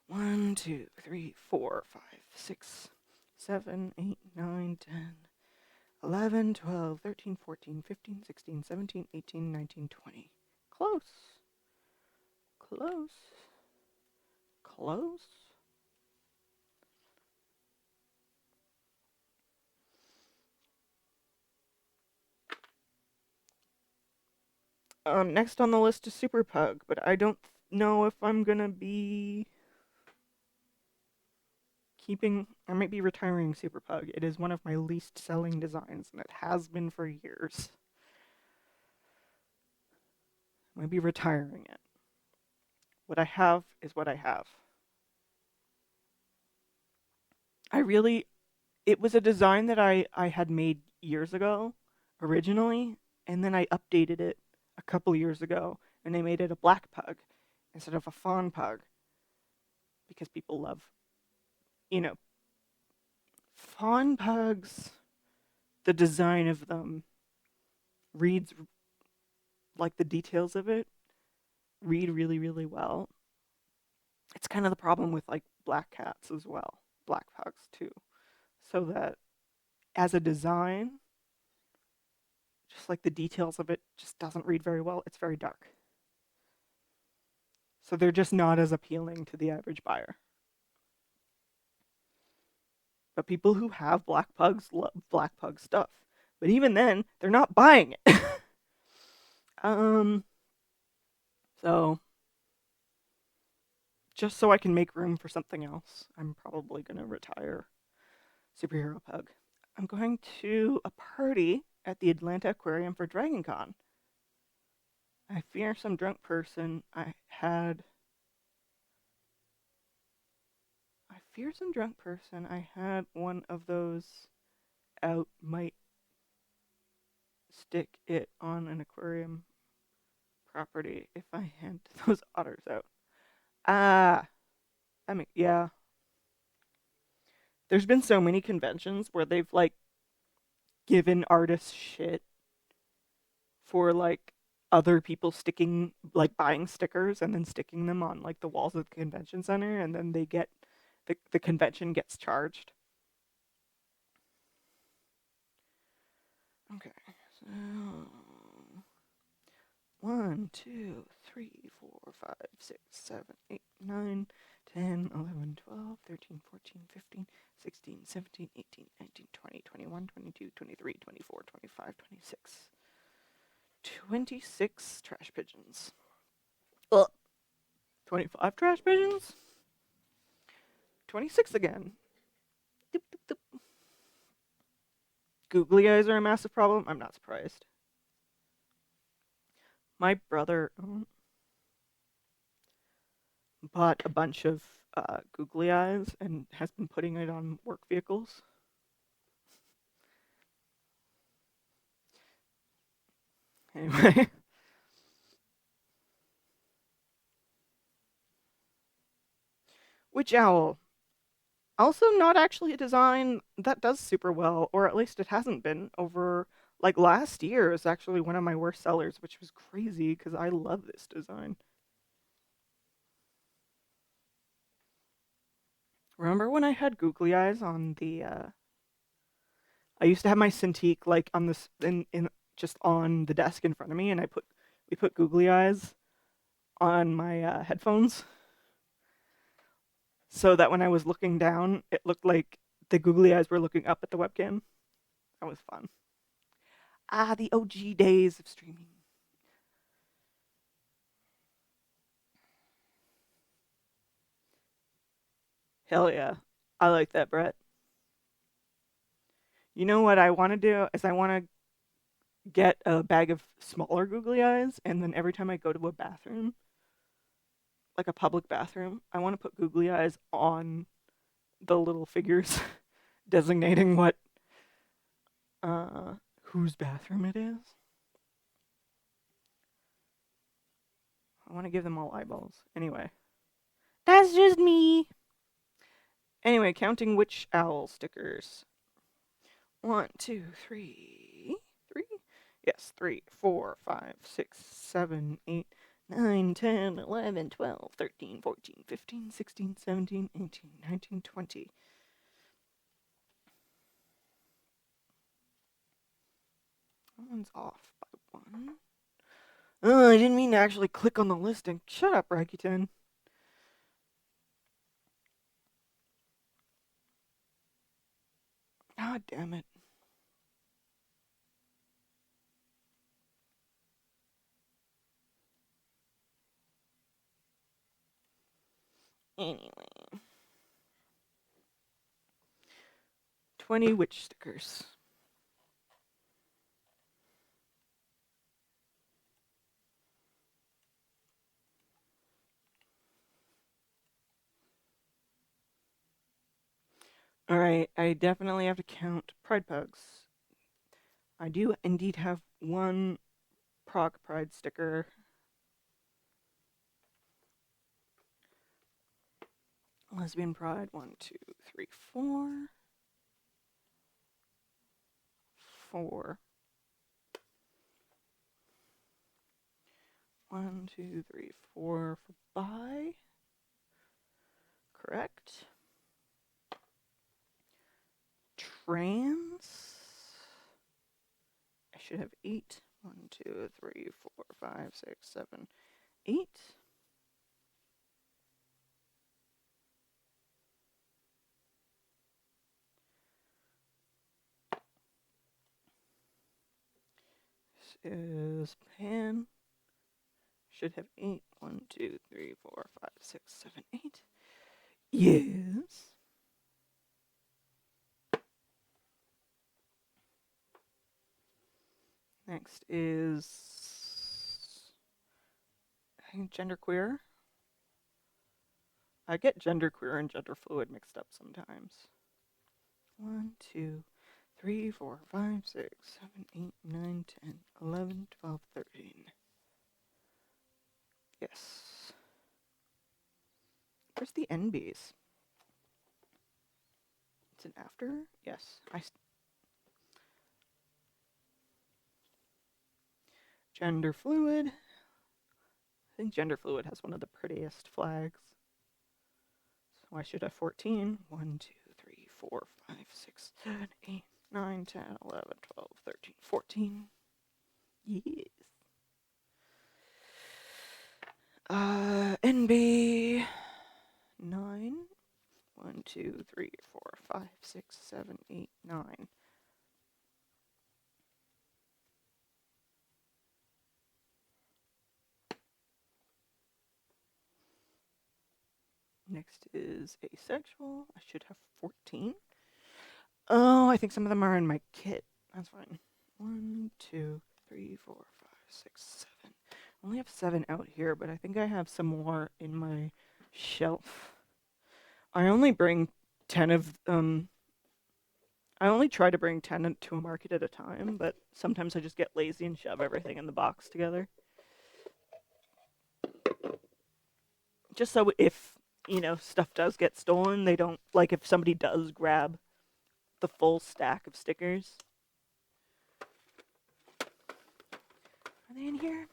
1, 2, 3, 4, 5, 6, 7, 8, 9, 10, 11, 12, 13, 14, 15, 16, 17, 18, 19, 20. Close. Close. Close. Next on the list is Super Pug, but I don't know if I'm gonna be keeping... I might be retiring Super Pug. It is one of my least selling designs, and it has been for years. I might be retiring it. What I have is what I have. It was a design that I had made years ago, originally, and then I updated it a couple years ago, and I made it a black pug instead of a fawn pug, because people love, fawn pugs, the design of them reads, like the details of it, read really, really well. It's kind of the problem with like black cats as well, black pugs too. So that as a design, just like the details of it just doesn't read very well. It's very dark. So they're just not as appealing to the average buyer. But people who have black pugs love black pug stuff. But even then, they're not buying it. So just so I can make room for something else, I'm probably going to retire Superhero Pug. I'm going to a party at the Atlanta Aquarium for Dragon Con. I fear some drunk person. I had one of those out, might stick it on an aquarium property if I hand those otters out. Yeah. There's been so many conventions where they've like given artists shit for like other people buying stickers and then sticking them on like the walls of the convention center, and then they get the convention gets charged. Okay, so 1, 2, 3, 4, 5, 6, 7, 8, 9, 10, 11, 12, 13, 14, 15, 16, 17, 18, 19, 20, 21, 22, 23, 24, 25, 26. 26 trash pigeons. Ugh. 25 trash pigeons? 26 again. Doop, doop, doop. Googly eyes are a massive problem. I'm not surprised. My brother bought a bunch of googly eyes and has been putting it on work vehicles. Anyway. Witch owl. Also not actually a design that does super well, or at least it hasn't been over... Like last year is actually one of my worst sellers, which was crazy because I love this design. Remember when I had googly eyes on the I used to have my Cintiq like on this in just on the desk in front of me, and we put googly eyes on my headphones so that when I was looking down, it looked like the googly eyes were looking up at the webcam. That was fun. The OG days of streaming. Hell yeah. I like that, Brett. You know what I want to do is I want to get a bag of smaller googly eyes, and then every time I go to a bathroom, like a public bathroom, I want to put googly eyes on the little figures designating what uh whose bathroom it is. I want to give them all eyeballs. Anyway, that's just me. Anyway, counting witch owl stickers. 1, 2, 3, 3. Yes, 3, 4, 5, 6, 7, 8, 9, 10, 11, 12, 13, 14, 15, 16, 17, 18, 19, 20. That one's off by 1. Oh, I didn't mean to actually click on the listing. Shut up, Rakuten. God damn it. Anyway. 20 witch stickers. Alright, I definitely have to count Pride Pugs. I do indeed have one Prague Pride sticker. Lesbian Pride, 1, 2, 3, 4. 4. 1, 2, 3, 4 for bi. Correct. Trans. I should have 8. 1, 2, 3, 4, 5, 6, 7, 8. This is pan. Should have 8. 1, 2, 3, 4, 5, 6, 7, 8. Yes. Next is, I think, genderqueer. I get genderqueer and gender fluid mixed up sometimes. 1, 2, 3, 4, 5, 6, 7, 8, 9, 10, 11, 12, 13. Yes. Where's the NBs? It's an after? Yes. Gender fluid. I think gender fluid has one of the prettiest flags. So I should have 14. 1, 2, 3, 4, 5, 6, 7, 8, 9, 10, 11, 12, 13, 14. Yes. NB 9. 1, 2, 3, 4, 5, 6, 7, 8, 9. Next is asexual. I should have 14. Oh, I think some of them are in my kit. That's fine. 1, 2, 3, 4, 5, 6, 7. I only have 7 out here, but I think I have some more in my shelf. I only bring 10 of I only try to bring 10 to a market at a time, but sometimes I just get lazy and shove everything in the box together. Just so if, stuff does get stolen, they don't, like, if somebody does grab the full stack of stickers. Are they in here?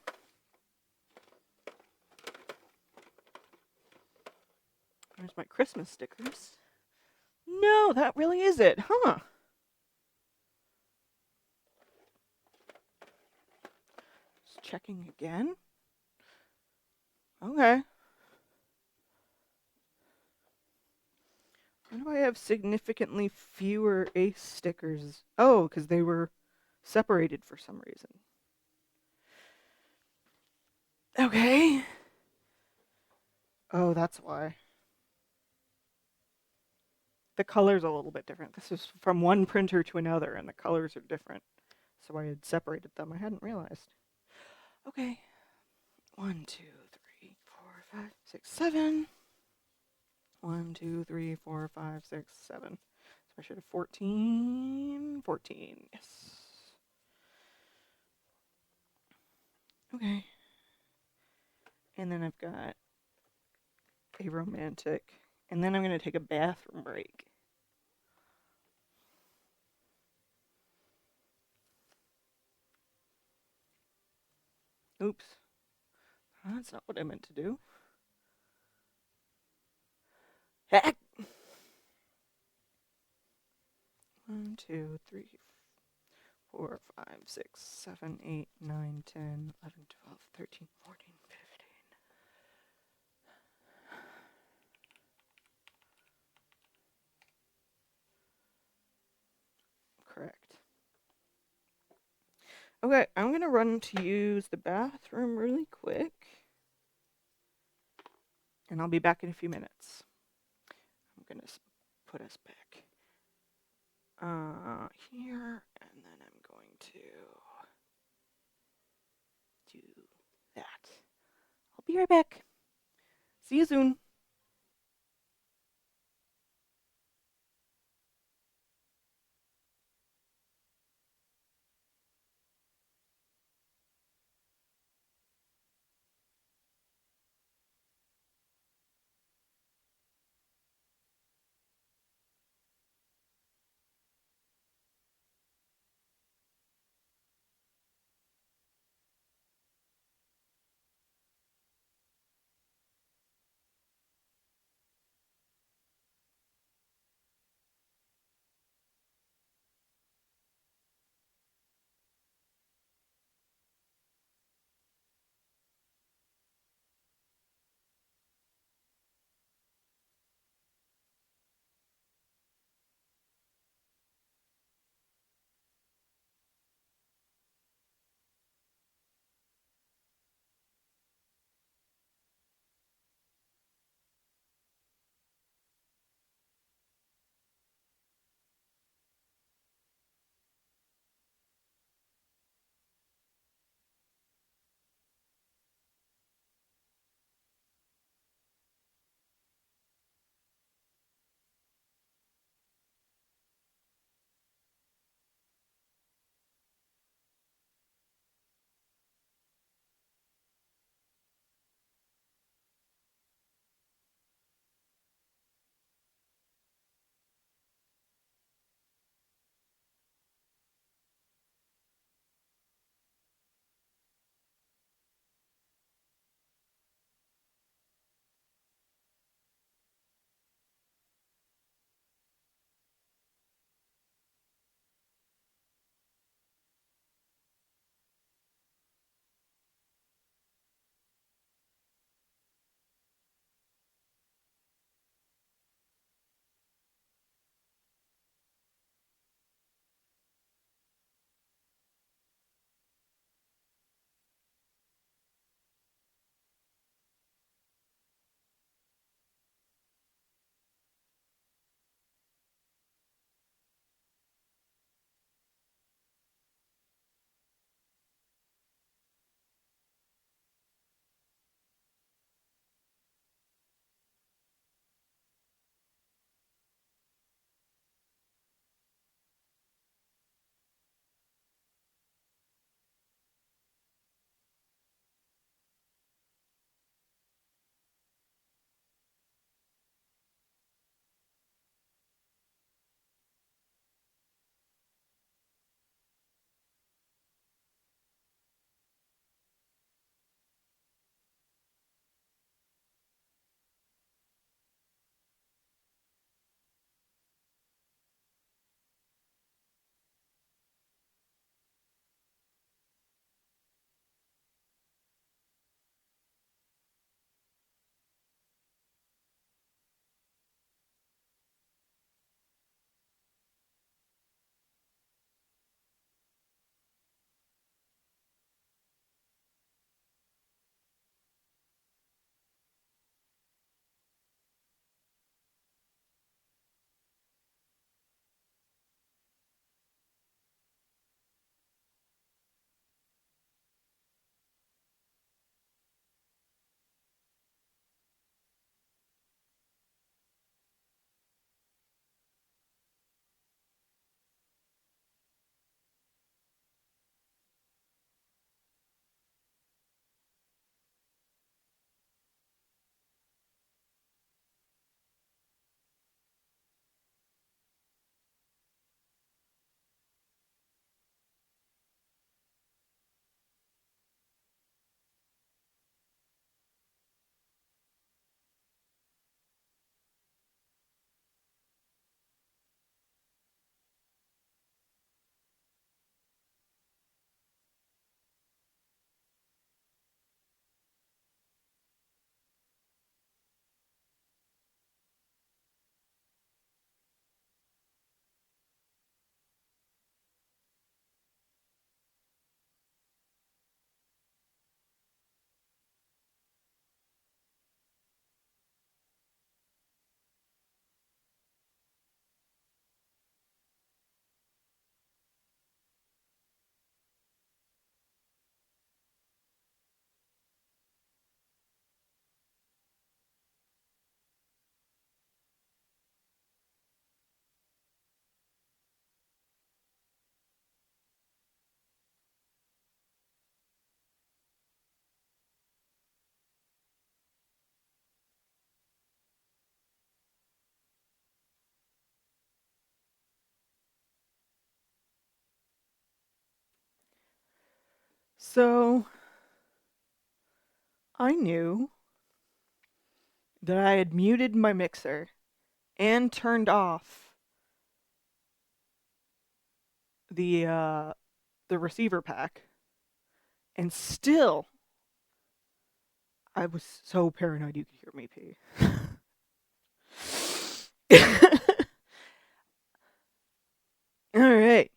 There's my Christmas stickers. No, that really is it, huh? Just checking again. Okay. Why do I have significantly fewer ace stickers? Oh, because they were separated for some reason. Okay. Oh, that's why. The color's a little bit different. This is from one printer to another, and the colors are different. So I had separated them. I hadn't realized. Okay. 1, 2, 3, 4, 5, 6, 7. 1, 2, 3, 4, 5, 6, 7. So I should have 14. 14. Yes. Okay. And then I've got a romantic. And then I'm going to take a bathroom break. Oops. That's not what I meant to do. Heck! 1, 2, 3, 4, 5, 6, 7, 8, 9, 10, 11, 12, 13, 14, 15. Correct. Okay, I'm going to run to use the bathroom really quick. And I'll be back in a few minutes. I'm going to put us back here. And then I'm going to do that. I'll be right back. See you soon. So I knew that I had muted my mixer and turned off the the receiver pack, and still I was so paranoid you could hear me pee. All right,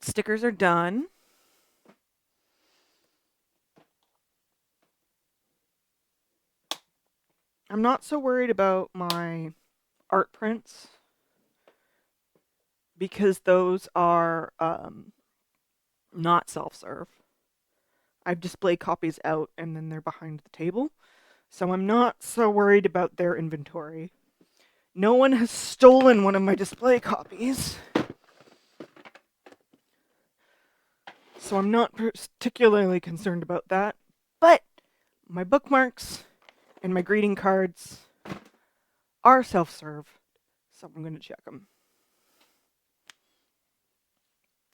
stickers are done. I'm not so worried about my art prints because those are not self-serve. I've displayed copies out and then they're behind the table, so I'm not so worried about their inventory. No one has stolen one of my display copies, so I'm not particularly concerned about that. But my bookmarks and my greeting cards are self-serve, so I'm going to check them.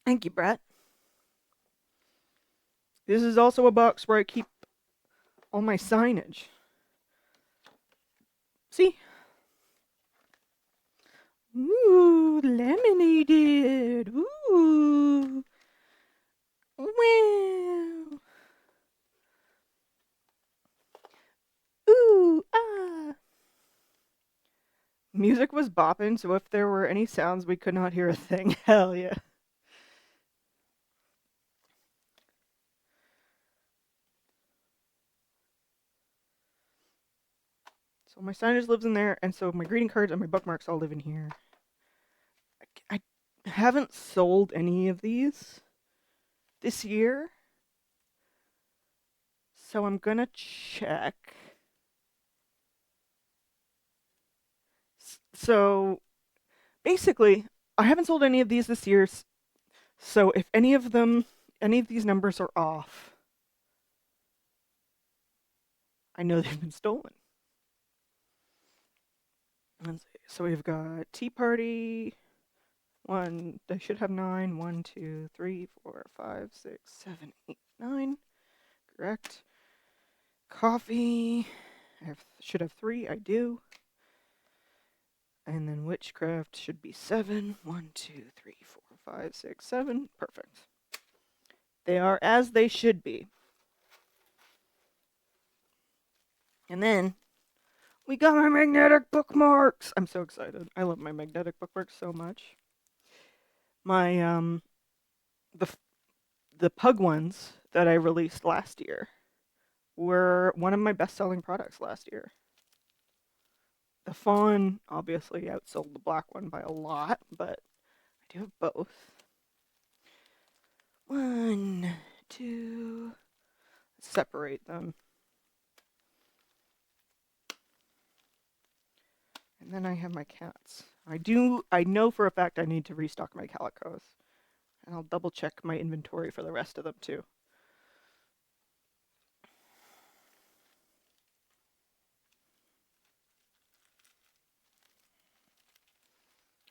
Thank you, Brett. This is also a box where I keep all my signage. See? Ooh, laminated. Ooh. Wow. Ooh, ah. Music was bopping, so if there were any sounds, we could not hear a thing. Hell yeah. So my signage lives in there, and so my greeting cards and my bookmarks all live in here. I haven't sold any of these this year, so I'm gonna check. So basically, I haven't sold any of these this year, so if any of these numbers are off, I know they've been stolen. Let's see. So we've got Tea Party. They should have 9. 1, 2, 3, 4, 5, 6, 7, 8, 9. Correct. Coffee. Should have 3. I do. And then Witchcraft should be 7. 1, 2, 3, 4, 5, 6, 7. Perfect. They are as they should be. And then we got my magnetic bookmarks. I'm so excited. I love my magnetic bookmarks so much. My the pug ones that I released last year were one of my best-selling products last year. The fawn obviously outsold the black one by a lot, but I do have both. 1, 2. Separate them. And then I have my cats. I know for a fact I need to restock my calicos. And I'll double check my inventory for the rest of them too.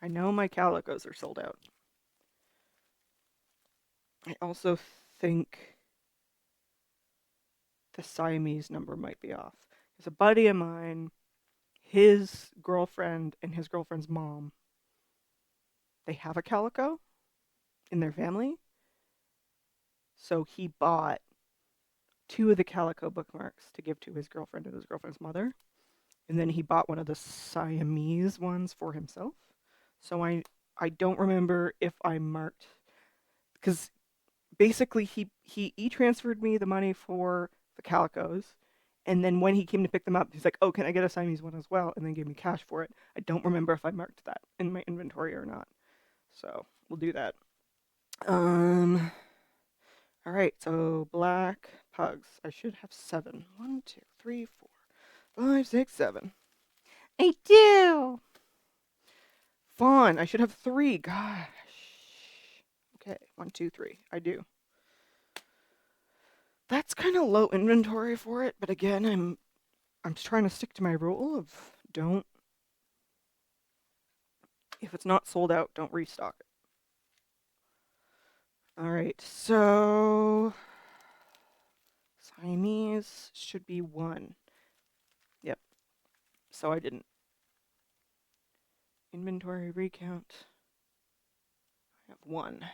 I know my calicos are sold out. I also think the Siamese number might be off. There's a buddy of mine, his girlfriend and his girlfriend's mom, they have a calico in their family. So he bought 2 of the calico bookmarks to give to his girlfriend and his girlfriend's mother. And then he bought one of the Siamese ones for himself. So I don't remember if I marked, because basically he e-transferred me the money for the calicos, and then when he came to pick them up, he's like, "Oh, can I get a Siamese one as well?" And then gave me cash for it. I don't remember if I marked that in my inventory or not. So we'll do that. All right. So black pugs. I should have 7. 1, 2, 3, 4, 5, 6, 7. I do. Fawn. I should have 3. Gosh. Okay. 1, 2, 3. I do. That's kind of low inventory for it, but again, I'm trying to stick to my rule of don't, if it's not sold out, don't restock it. All right, so Siamese should be 1. Yep, so I didn't. Inventory recount. I have 1.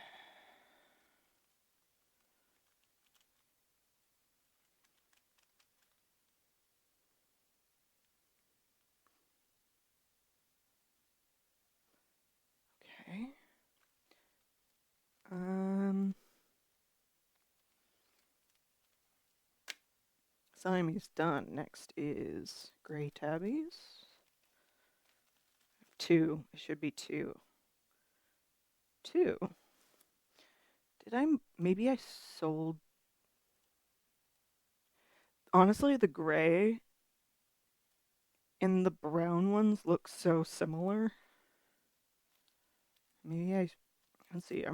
Okay. Siamese done. Next is gray tabbies. 2. It should be 2. 2. Maybe I sold. Honestly, the gray and the brown ones look so similar. Let's see,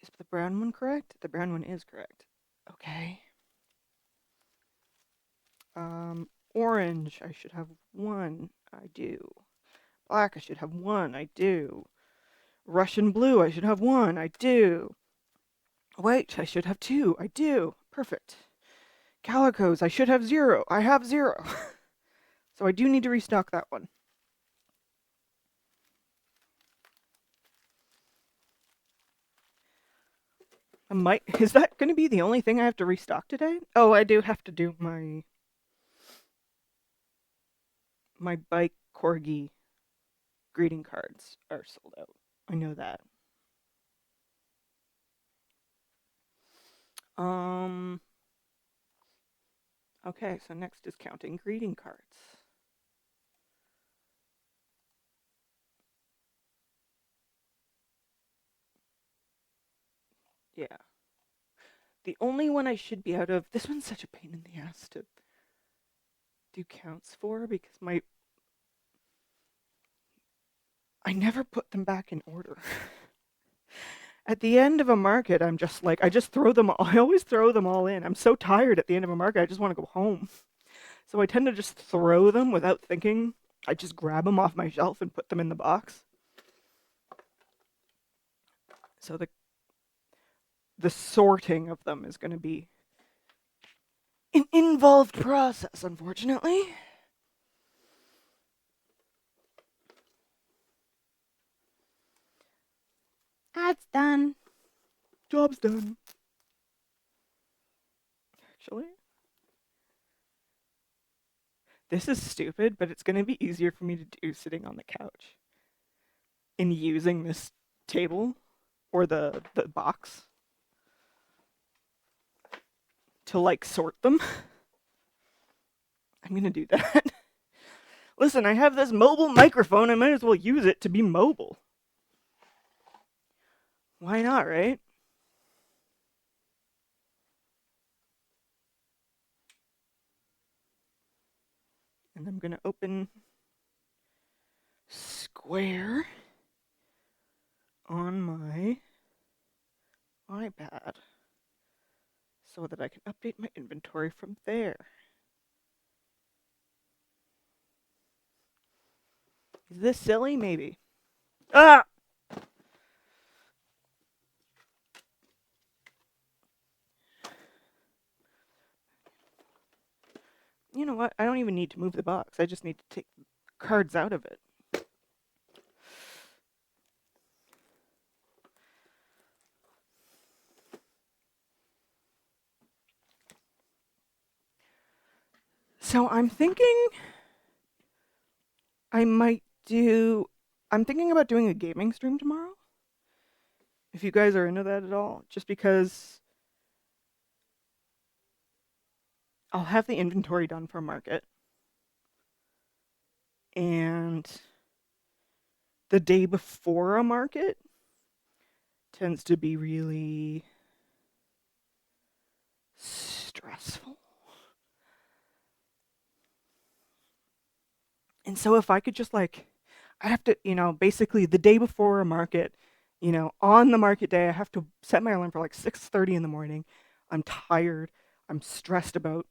is the brown one correct? The brown one is correct. Okay. Orange, I should have 1. I do. Black, I should have 1. I do. Russian blue, I should have 1. I do. White, I should have 2. I do. Perfect. Calicos, I should have 0. I have 0. So I do need to restock that one. Is that going to be the only thing I have to restock today? Oh, I do have to do my bike corgi greeting cards are sold out. I know that. Okay, so next is counting greeting cards. Yeah. The only one I should be out of, this one's such a pain in the ass to do counts for because I never put them back in order. At the end of a market, I'm just like, I always throw them all in. I'm so tired at the end of a market, I just want to go home. So I tend to just throw them without thinking. I just grab them off my shelf and put them in the box. So the sorting of them is going to be an involved process, unfortunately. That's done. Job's done. Actually, this is stupid, but it's going to be easier for me to do sitting on the couch and using this table or the box to like sort them. I'm going to do that. Listen, I have this mobile microphone. I might as well use it to be mobile. Why not, right? And I'm going to open Square on my iPad so that I can update my inventory from there. Is this silly? Maybe. Ah! You know what? I don't even need to move the box. I just need to take cards out of it. So I'm thinking I'm thinking about doing a gaming stream tomorrow. If you guys are into that at all, just because I'll have the inventory done for market. And the day before a market tends to be really stressful. And so if I could just I have to, basically the day before a market, on the market day, I have to set my alarm for 6:30 in the morning. I'm tired. I'm stressed about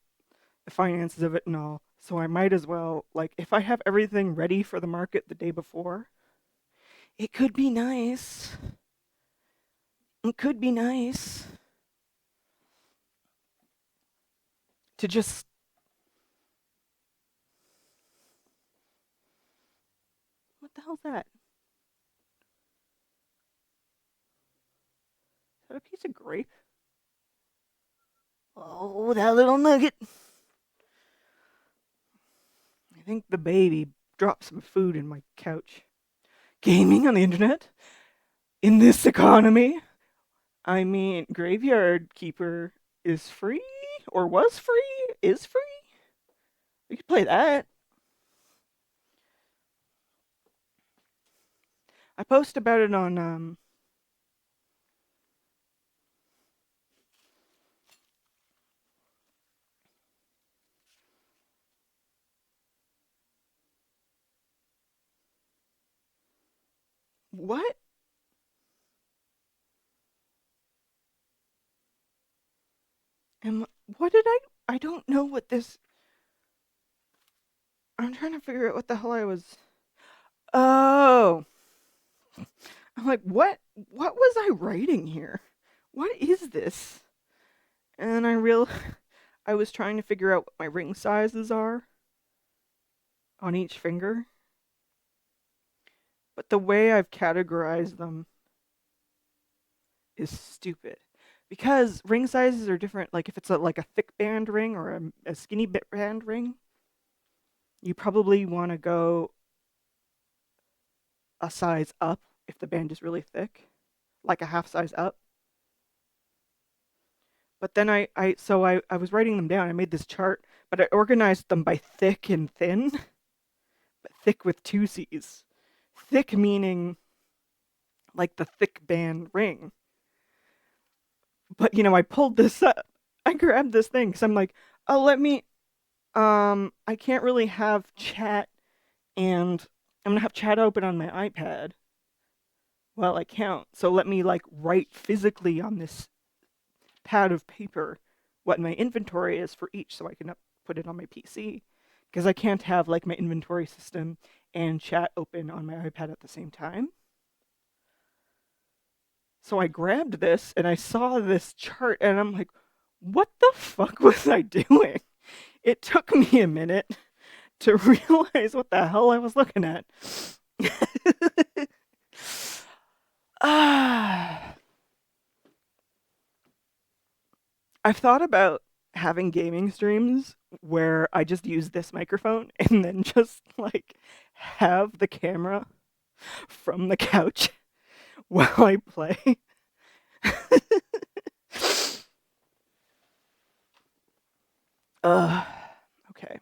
the finances of it and all. So I might as well, if I have everything ready for the market the day before, it could be nice It could be nice to just. What the hell's that? Is that a piece of grape? Oh, that little nugget. I think the baby dropped some food in my couch. Gaming on the internet? In this economy? I mean, Graveyard Keeper is free? Or was free? Is free? We could play that. I post about it on what? Am what did I don't know what this. I'm trying to figure out what the hell I was. Oh, I'm like, what was I writing here? What is this? And I was trying to figure out what my ring sizes are on each finger. But the way I've categorized them is stupid. Because ring sizes are different. Like if it's like a thick band ring or a skinny band ring, you probably want to go a size up if the band is really thick, like a half size up. But then I was writing them down. I made this chart, but I organized them by thick and thin, but thick with two C's. Thick meaning like the thick band ring. But I pulled this up. I grabbed this thing because I'm like, oh, let me. I can't really have chat, and I'm gonna have chat open on my iPad while I count. So let me like write physically on this pad of paper what my inventory is for each, so I can put it on my PC because I can't have like my inventory system and chat open on my iPad at the same time. So I grabbed this and I saw this chart and I'm like, what the fuck was I doing? It took me a minute to realize what the hell I was looking at. Ah, I've thought about having gaming streams where I just use this microphone and then just like have the camera from the couch while I play. uh, okay.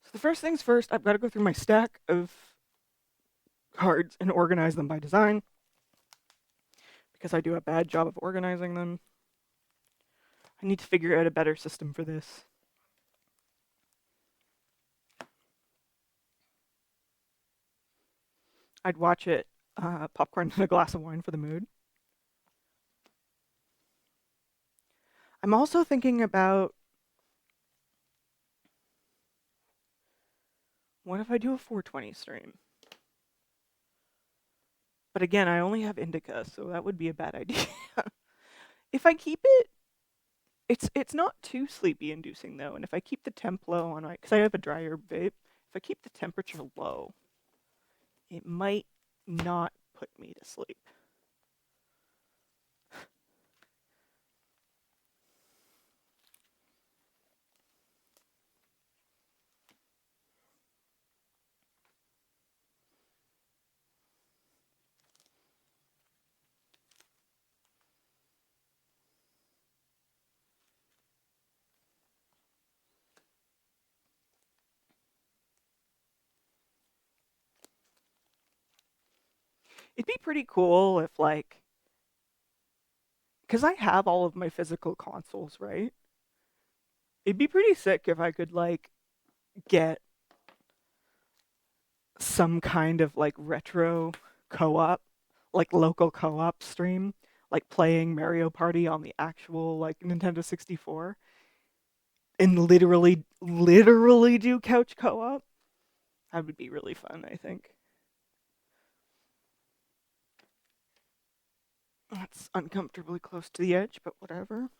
So the first things first, I've got to go through my stack of cards and organize them by design because I do a bad job of organizing them. I need to figure out a better system for this. I'd watch it, popcorn and a glass of wine for the mood. I'm also thinking about what if I do a 420 stream? But again, I only have indica, so that would be a bad idea. If I keep it, it's not too sleepy inducing though, and if I keep the temp low on because I have a dry herb vape, if I keep the temperature low, it might not put me to sleep. It'd be pretty cool if like, because I have all of my physical consoles, right? It'd be pretty sick if I could like get some kind of like retro co-op, like local co-op stream like playing Mario Party on the actual like Nintendo 64 and literally do couch co-op. That would be really fun, I think. That's uncomfortably close to the edge, but whatever.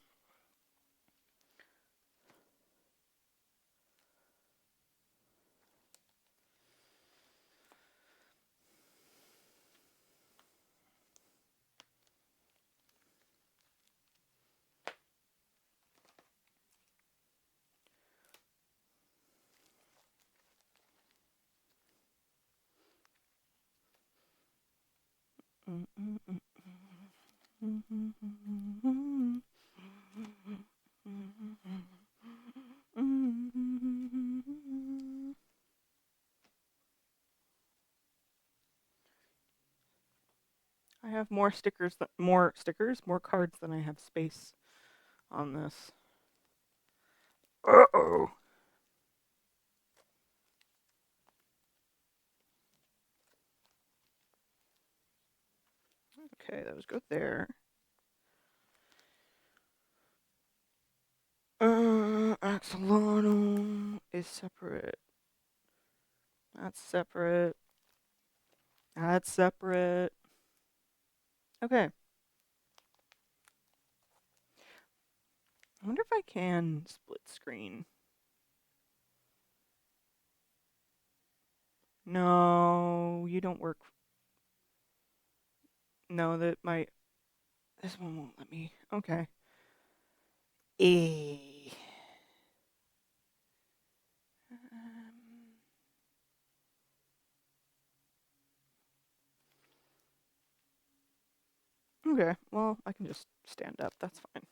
I have more cards than I have space on this. Uh-oh. Okay, that was good there. Axolotl is separate. That's separate. That's separate. Okay. I wonder if I can split screen. No, you don't work. No, this one won't let me. Okay. Eh. Okay, well, I can just stand up. That's fine.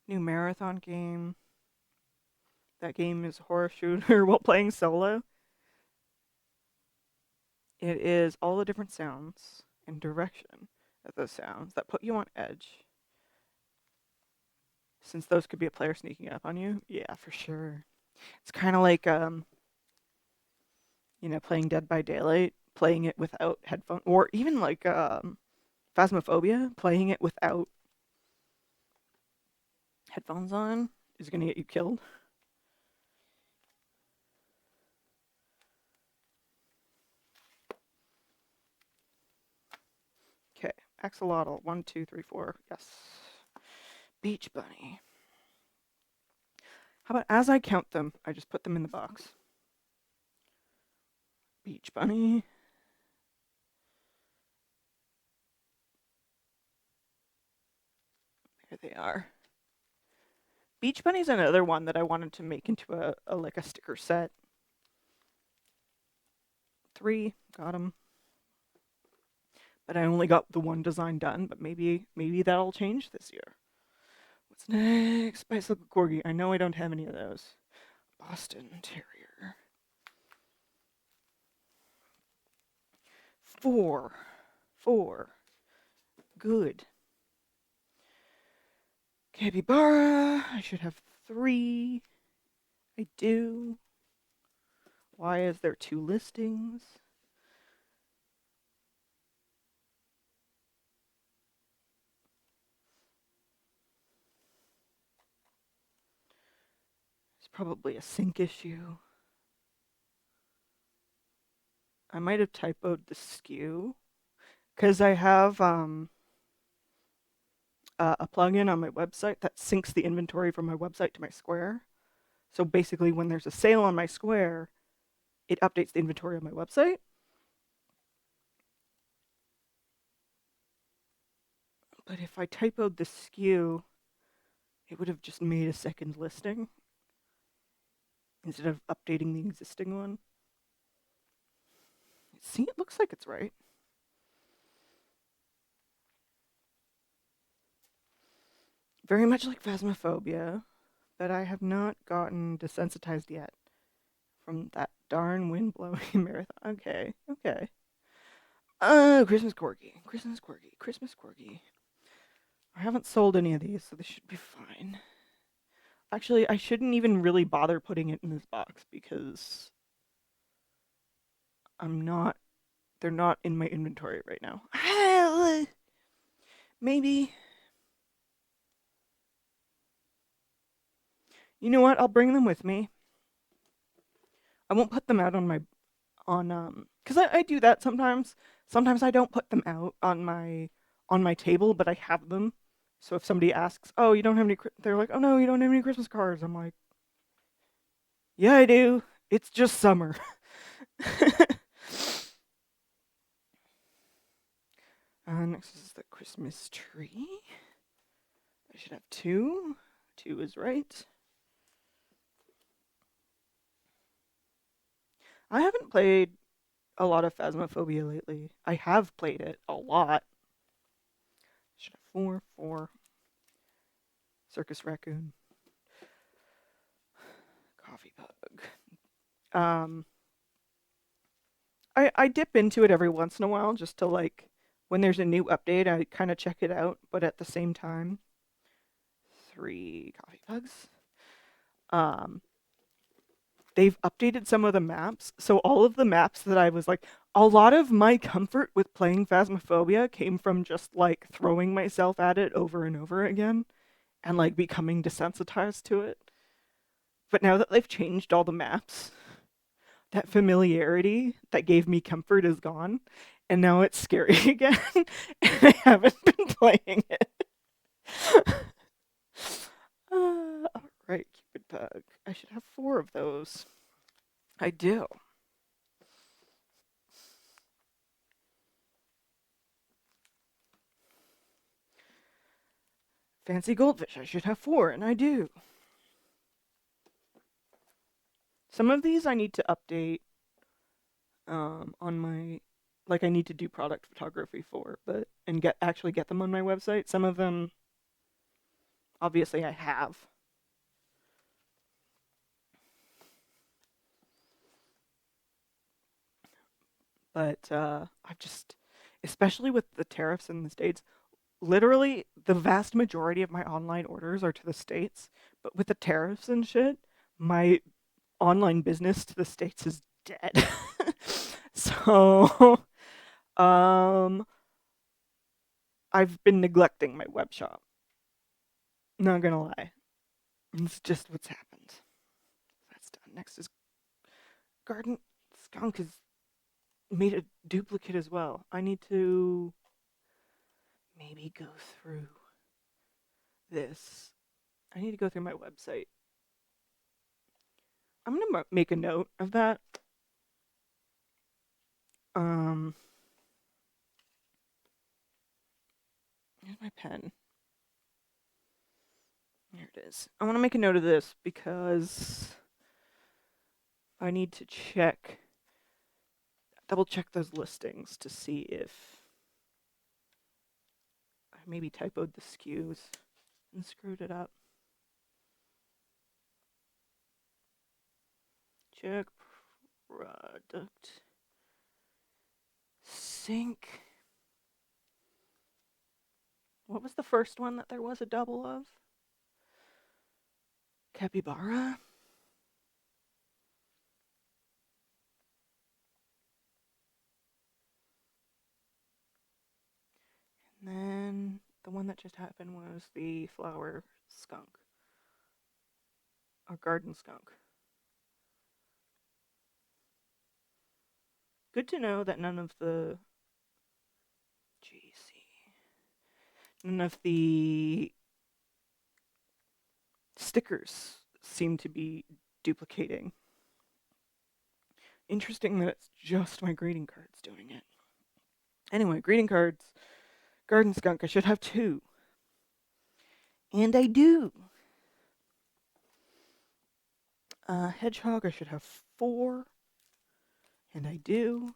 New marathon game. That game is a horror shooter while playing solo. It is all the different sounds and direction of those sounds that put you on edge. Since those could be a player sneaking up on you. Yeah, for sure. It's kind of like playing Dead by Daylight, playing it without headphones, or even like Phasmophobia, playing it without headphones on is going to get you killed. Okay, axolotl, 1, 2, 3, 4. Yes. Beach bunny. How about as I count them, I just put them in the box? Beach bunny. There they are. Beach bunny's another one that I wanted to make into a sticker set. 3, got them. But I only got the one design done, but maybe that'll change this year. What's next? Bicycle Corgi. I know I don't have any of those. Boston Terrier. 4. Good. Capybara. I should have 3. I do. Why is there 2 listings? It's probably a sync issue. I might have typoed the SKU because I have a plugin on my website that syncs the inventory from my website to my Square. So basically, when there's a sale on my Square, it updates the inventory on my website. But if I typoed the SKU, it would have just made a second listing instead of updating the existing one. See, it looks like it's right. Very much like Phasmophobia, but I have not gotten desensitized yet from that darn wind-blowing marathon. Okay. Christmas Corgi. I haven't sold any of these, so this should be fine. Actually, I shouldn't even really bother putting it in this box because I'm not They're not in my inventory right now. Maybe. You know what? I'll bring them with me. I won't put them out on my because I do that sometimes. Sometimes I don't put them out on my table, but I have them. So if somebody asks, "Oh, you don't have any," they're like, "Oh no, you don't have any Christmas cards." I'm like, "Yeah, I do. It's just summer." Next is the Christmas tree. I should have two. Two is right. I haven't played a lot of Phasmophobia lately. I have played it a lot. Should have four, four. Circus raccoon. Coffee pug. Um, I dip into it every once in a while just to like when there's a new update, I kind of check it out. But at the same time, three coffee pugs. Um, they've updated some of the maps, so all of the maps that I was like, a lot of my comfort with playing Phasmophobia came from just like throwing myself at it over and over again, and like becoming desensitized to it. But now that they've changed all the maps, that familiarity that gave me comfort is gone, and now it's scary again, and I haven't been playing it. All right, Cupid Bug. I should have four of those. I do. Fancy Goldfish. I should have four, and I do. Some of these I need to update on my like I need to do product photography for, but and get them on my website. Some of them obviously I have. But I've just especially with the tariffs in the States, literally the vast majority of my online orders are to the States, but with the tariffs and shit, my online business to the States is dead. So um I've been neglecting my web shop. Not gonna lie. It's just what's happened. That's done. Next is Garden Skunk has made a duplicate as well. I need to maybe go through this. I need to go through my website. I'm gonna make a note of that. Um, here's my pen. Here it is. I want to make a note of this because I need to double check those listings to see if I maybe typoed the SKUs and screwed it up. Check product sync. What was the first one that there was a double of? Capybara? And then the one that just happened was the flower skunk. Or garden skunk. Good to know that none of the stickers seem to be duplicating. Interesting that it's just my greeting cards doing it. Anyway, greeting cards, garden skunk, I should have two. And I do. Hedgehog, I should have four. And I do.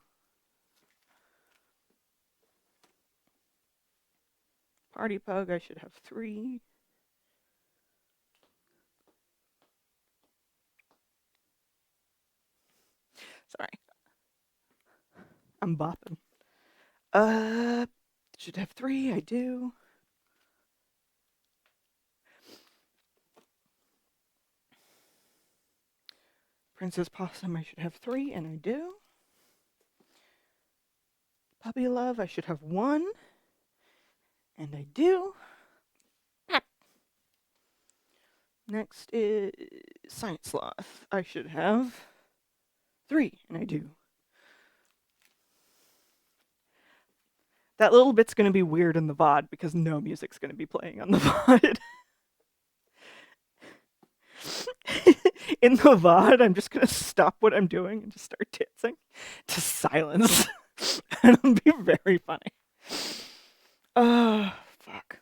Party pug, I should have three. Sorry. I'm bopping. Should have three, I do. Princess Possum, I should have three, and I do. Puppy Love, I should have one. And I do. Next is Science Sloth. I should have 3, and I do. That little bit's going to be weird in the VOD because no music's going to be playing on the VOD. In the VOD, I'm just going to stop what I'm doing and just start dancing to silence. And it'll be very funny. Fuck.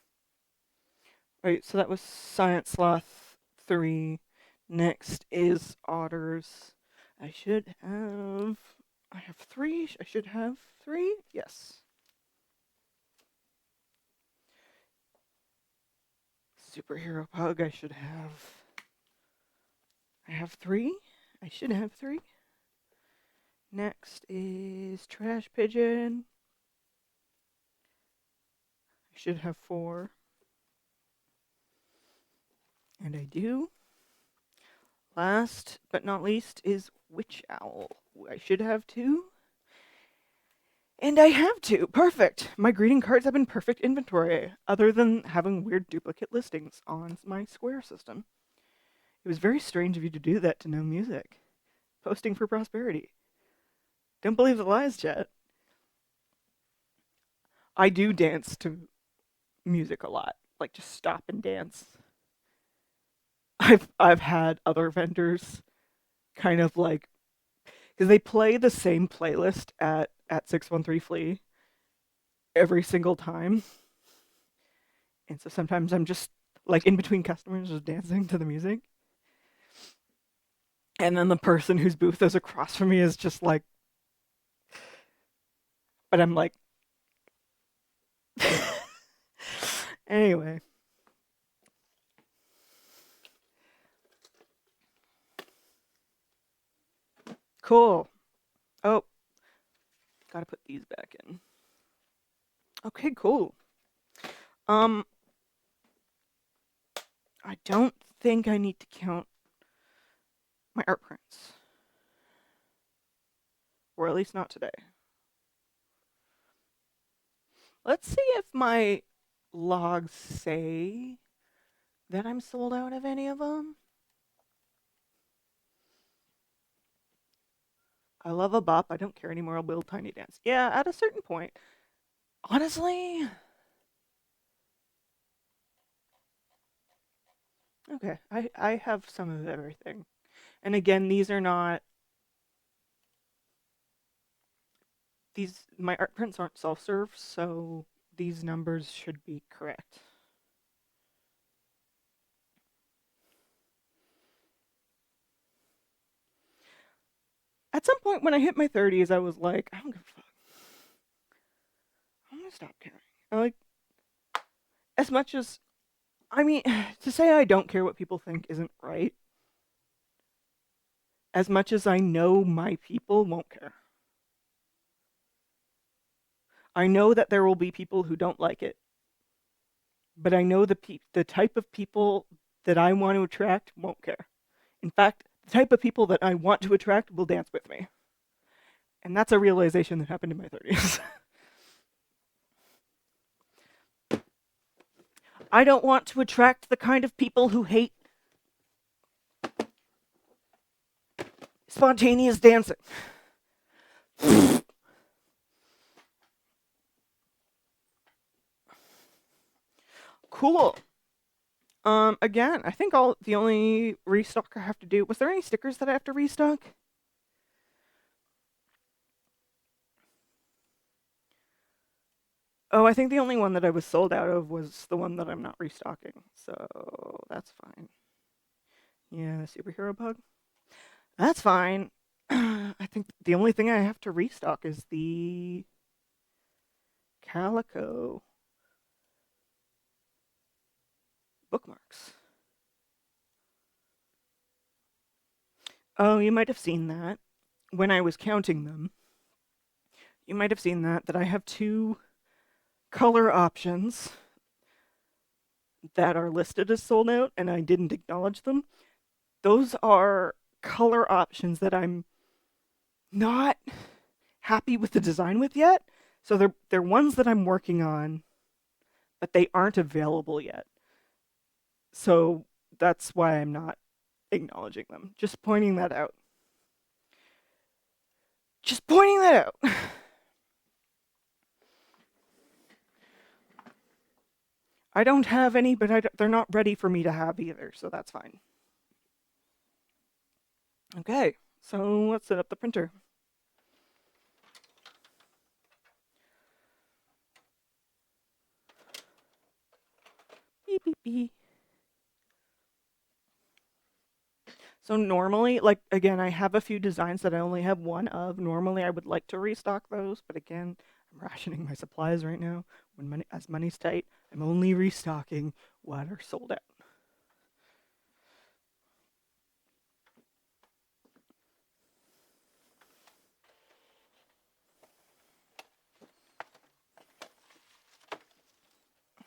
Right, so that was Science Sloth 3. Next is Otters. I have 3. I should have 3. Yes. Superhero Pug. I have 3. I should have 3. Next is Trash Pigeon. I should have 4. And I do. Last but not least is Witch Owl. I should have 2. And I have 2. Perfect. My greeting cards have been perfect inventory, other than having weird duplicate listings on my Square system. It was very strange of you to do that to no music. Posting for prosperity. Don't believe the lies, chat. I do dance to music a lot. Like, just stop and dance. I've had other vendors kind of like, because they play the same playlist at 613 Flea every single time. And so sometimes I'm just like in between customers just dancing to the music. And then the person whose booth is across from me is just like, but I'm like, anyway. Cool. Oh, gotta put these back in. Okay, cool. I don't think I need to count my art prints. Or at least not today. Let's see if my logs say that I'm sold out of any of them. I love a bop. I don't care anymore. I'll build Tiny Dance. Yeah, at a certain point. Honestly. Okay, I have some of everything. And again, these are not... my art prints aren't self-serve, so these numbers should be correct. At some point when I hit my 30s, I was like, I don't give a fuck. I'm gonna stop caring. Like, as much as, I mean, to say I don't care what people think isn't right. As much as I know my people won't care. I know that there will be people who don't like it. But I know the type of people that I want to attract won't care. In fact, the type of people that I want to attract will dance with me. And that's a realization that happened in my 30s. I don't want to attract the kind of people who hate spontaneous dancing. Cool. Again, I think the only restock I have to do... Was there any stickers that I have to restock? Oh, I think the only one that I was sold out of was the one that I'm not restocking. So, that's fine. Yeah, Superhero Pug. That's fine. I think the only thing I have to restock is the Calico bookmarks. Oh, you might have seen that when I was counting them. You might have seen that I have 2 color options that are listed as sold out, and I didn't acknowledge them. Those are color options that I'm not happy with the design with yet. So they're ones that I'm working on, but they aren't available yet. So that's why I'm not acknowledging them. Just pointing that out. Just pointing that out. I don't have any, but they're not ready for me to have either, so that's fine. Okay, so let's set up the printer. Beep, beep, beep. So normally, like, again, I have a few designs that I only have one of. Normally, I would like to restock those, but again, I'm rationing my supplies right now. As money's tight, I'm only restocking what are sold out.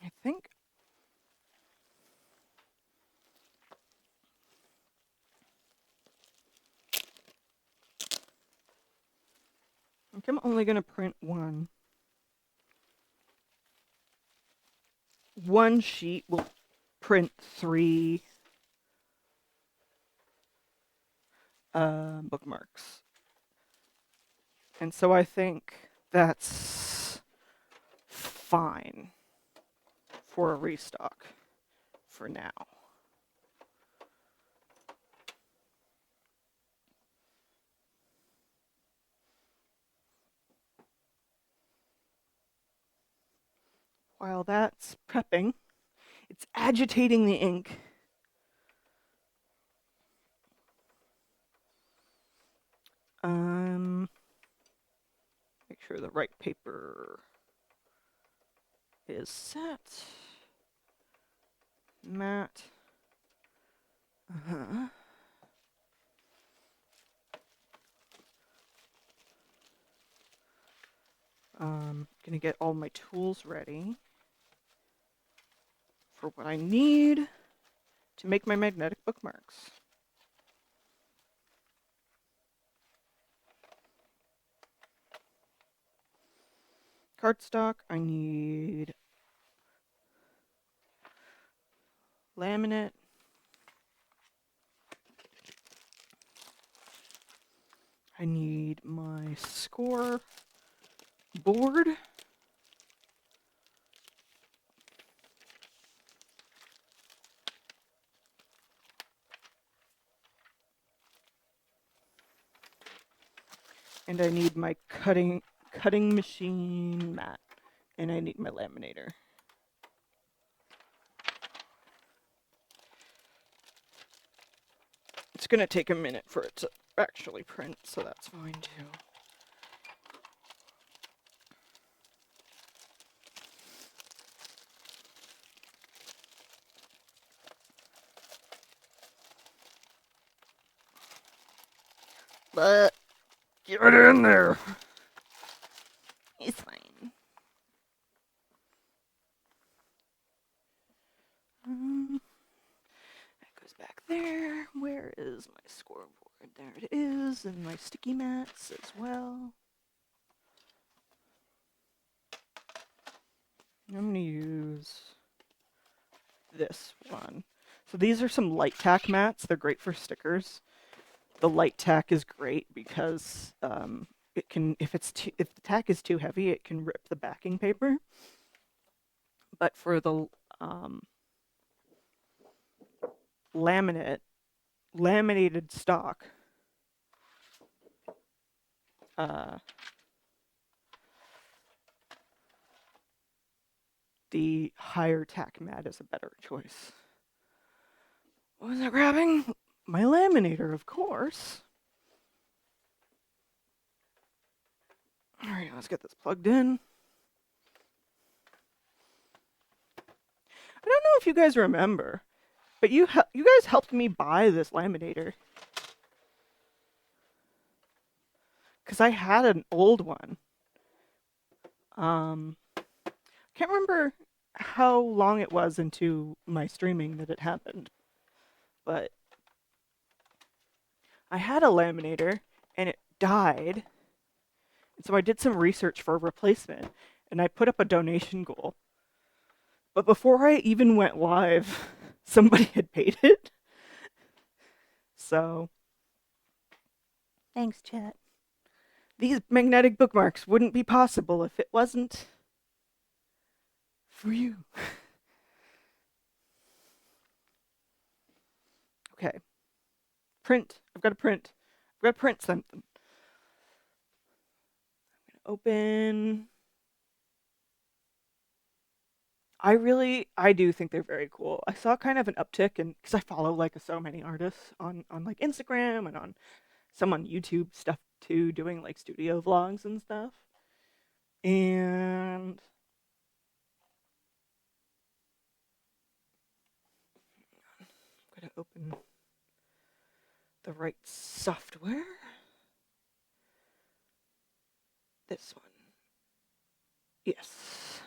I think I'm only going to print one. One sheet will print 3 bookmarks. And so I think that's fine for a restock for now. While that's prepping, it's agitating the ink. Make sure the right paper is set. Matte. Gonna get all my tools ready for what I need to make my magnetic bookmarks. Cardstock, I need laminate. I need my score board. And I need my cutting machine mat. And I need my laminator. It's going to take a minute for it to actually print, so that's fine too. But get it in there. It's fine. That goes back there. Where is my scoreboard? There it is, and my sticky mats as well. I'm gonna use this one. So these are some light tack mats. They're great for stickers. The light tack is great because it can, if the tack is too heavy, it can rip the backing paper. But for the laminated stock, the higher tack mat is a better choice. What was I grabbing? My laminator, of course. All right, let's get this plugged in. I don't know if you guys remember, but you guys helped me buy this laminator. Because I had an old one. Can't remember how long it was into my streaming that it happened, but I had a laminator and it died, And so I did some research for a replacement, and I put up a donation goal. But before I even went live, somebody had paid it. So, thanks, chat. These magnetic bookmarks wouldn't be possible if it wasn't for you. Okay. Print. I've got to print. I've got to print something. I'm going to open. I do think they're very cool. I saw kind of an uptick in, because I follow like so many artists on like Instagram and on some on YouTube stuff too, doing like studio vlogs and stuff. And I'm going to open the right software. This one. Yes.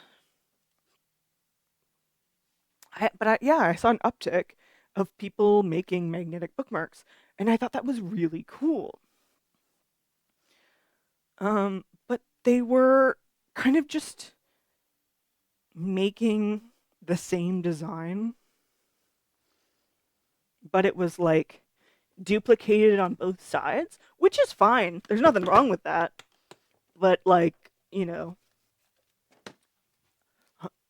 I saw an uptick of people making magnetic bookmarks, and I thought that was really cool. But they were kind of just making the same design, but it was like duplicated on both sides, which is fine. There's nothing wrong with that. But like,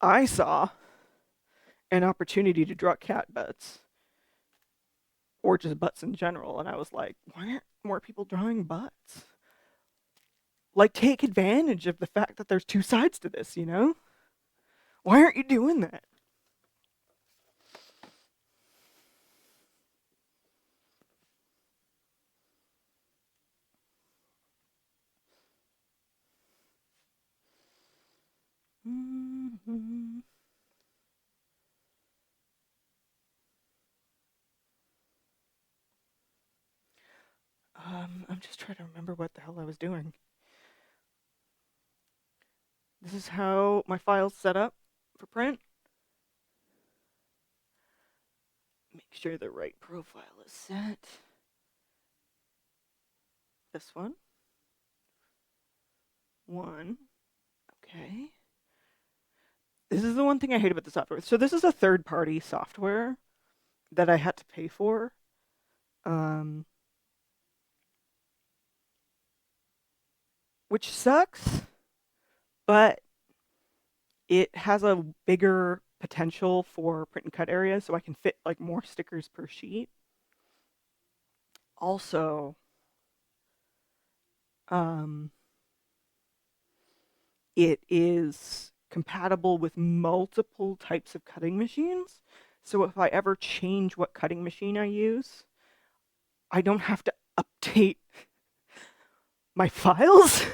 I saw an opportunity to draw cat butts or just butts in general, and I was like, why aren't more people drawing butts? Like, take advantage of the fact that there's two sides to this, Why aren't you doing that? Mm-hmm. I'm just trying to remember what the hell I was doing. This is how my file's set up for print. Make sure the right profile is set. This one. Okay. This is the one thing I hate about the software. So this is a third-party software that I had to pay for. Which sucks, but it has a bigger potential for print and cut areas, so I can fit like more stickers per sheet. Also, it is compatible with multiple types of cutting machines. So if I ever change what cutting machine I use, I don't have to update my files,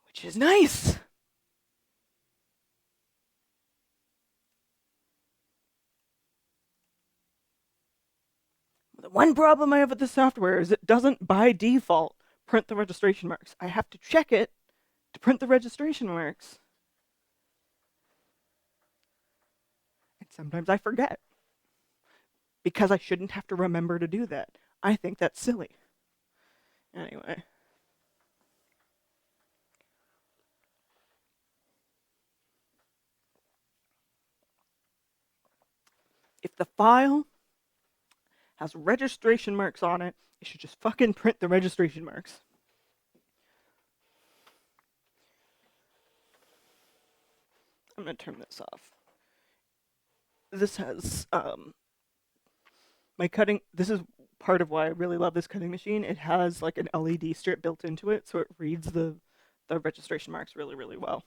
which is nice. The one problem I have with the software is it doesn't by default print the registration marks. I have to check it to print the registration marks. And sometimes I forget because I shouldn't have to remember to do that. I think that's silly. Anyway. If the file has registration marks on it, it should just fucking print the registration marks. I'm gonna turn this off. This has my cutting. This is part of why I really love this cutting machine. It has like an LED strip built into it, so it reads the registration marks really, really well.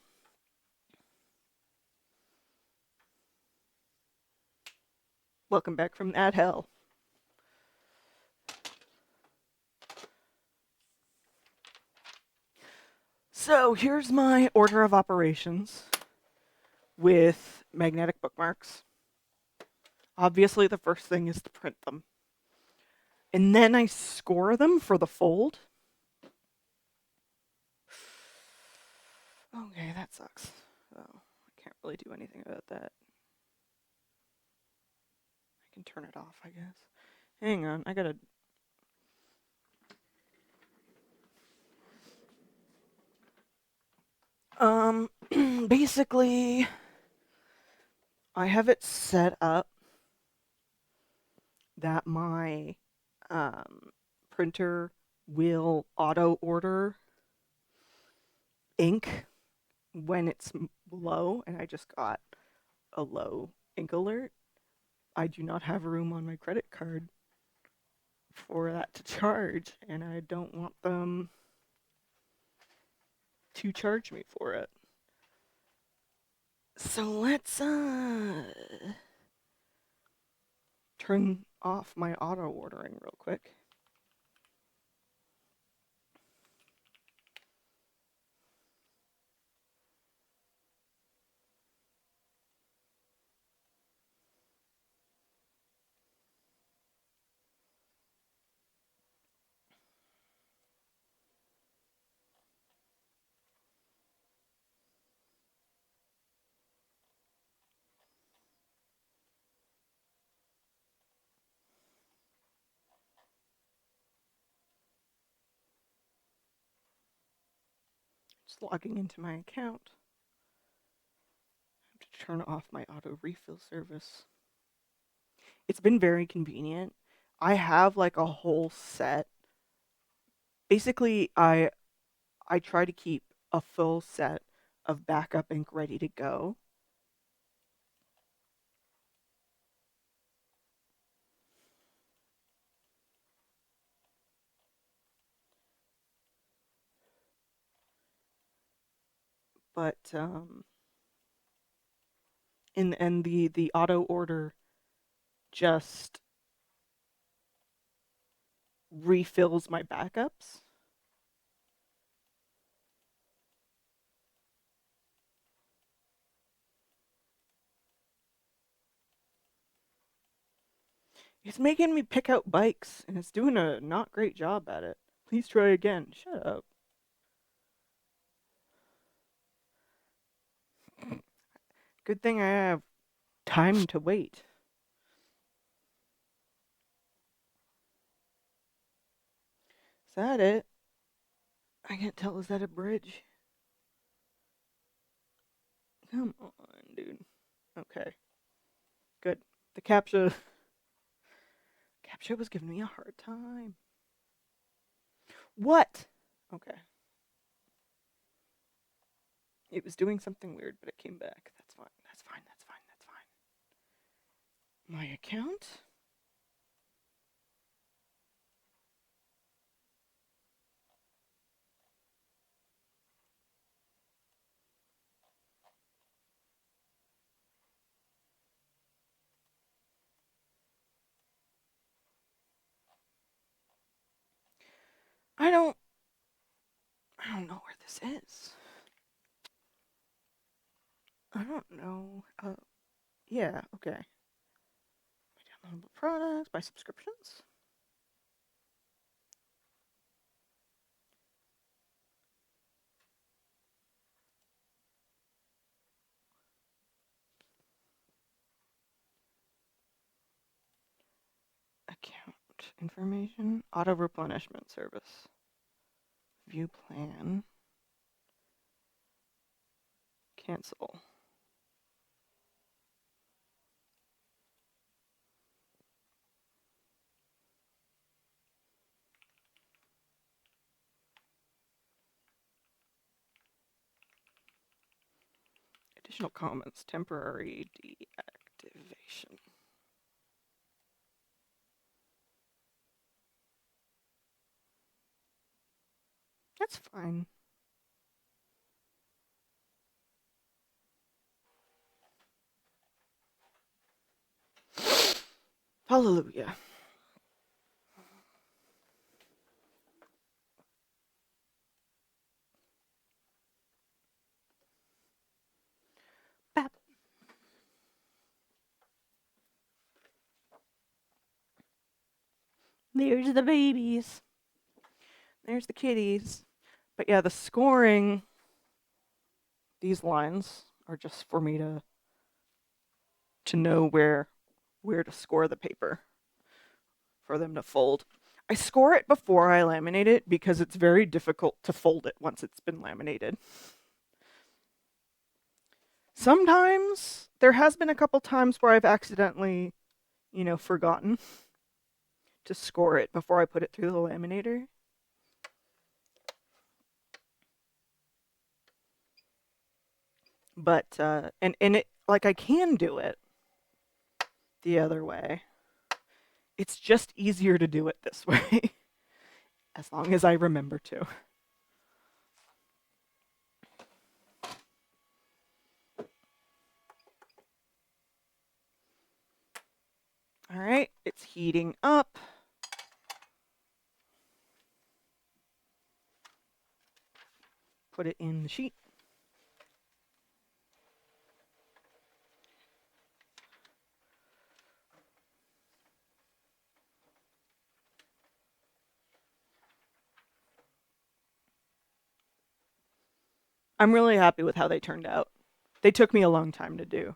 Welcome back from ad hell. So here's my order of operations with magnetic bookmarks. Obviously, the first thing is to print them. And then I score them for the fold. Okay, that sucks. Oh, I can't really do anything about that. I can turn it off, I guess. Hang on, I gotta Basically, I have it set up that my printer will auto order ink when it's low, and I just got a low ink alert. I do not have room on my credit card for that to charge, and I don't want them to charge me for it. So let's turn off my auto ordering real quick. Just logging into my account. I have to turn off my auto refill service. It's been very convenient. I have like a whole set. Basically, I try to keep a full set of backup ink ready to go. But and the auto order just refills my backups. It's making me pick out bikes, and it's doing a not great job at it. Please try again. Shut up. Good thing I have time to wait. Is that it? I can't tell. Is that a bridge? Come on, dude. Okay. Good. The captcha was giving me a hard time. What? Okay. It was doing something weird, but it came back. That's fine. That's fine. That's fine. That's fine. My account? I don't know where this is. I don't know. Yeah, okay. My downloadable products, my subscriptions. Account information, auto replenishment service. View plan. Cancel. Additional comments, temporary deactivation. That's fine. Hallelujah. Bap. There's the babies. There's the kitties. But yeah, the scoring, these lines are just for me to know where to score the paper for them to fold. I score it before I laminate it because it's very difficult to fold it once it's been laminated. Sometimes there has been a couple times where I've accidentally, forgotten to score it before I put it through the laminator. But and it, like, I can do it the other way. It's just easier to do it this way as long as I remember to. All right, it's heating up. Put it in the sheet. I'm really happy with how they turned out. They took me a long time to do.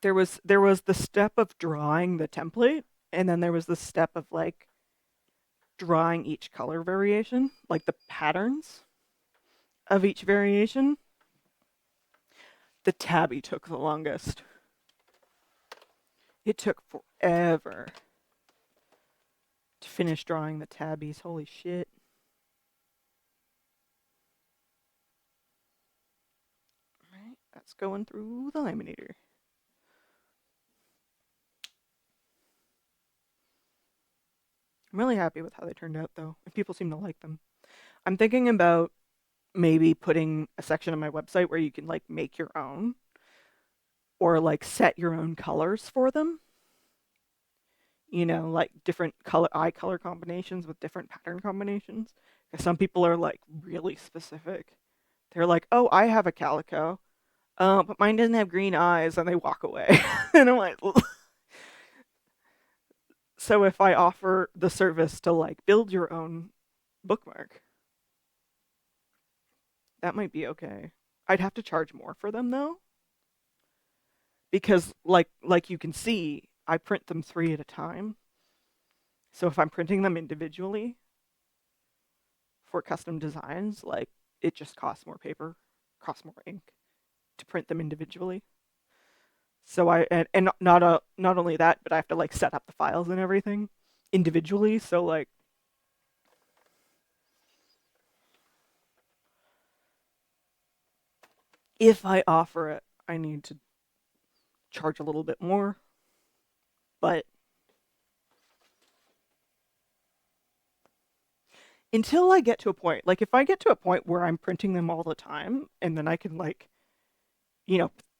There was the step of drawing the template, and then there was the step of like drawing each color variation, like the patterns of each variation. The tabby took the longest. It took forever to finish drawing the tabbies. Holy shit. All right, that's going through the laminator. I'm really happy with how they turned out, though, if people seem to like them. I'm thinking about maybe putting a section on my website where you can like make your own or like set your own colors for them. Like different eye color combinations with different pattern combinations. Because some people are like really specific. They're like, "Oh, I have a calico, but mine doesn't have green eyes," and they walk away. And I'm like, so if I offer the service to like build your own bookmark, that might be okay. I'd have to charge more for them though, because like you can see, I print them 3 at a time. So if I'm printing them individually for custom designs, like it just costs more paper, costs more ink to print them individually. So and not only that, but I have to like set up the files and everything individually. So like if I offer it, I need to charge a little bit more. But until I get to a point, like if I get to a point where I'm printing them all the time and then I can like,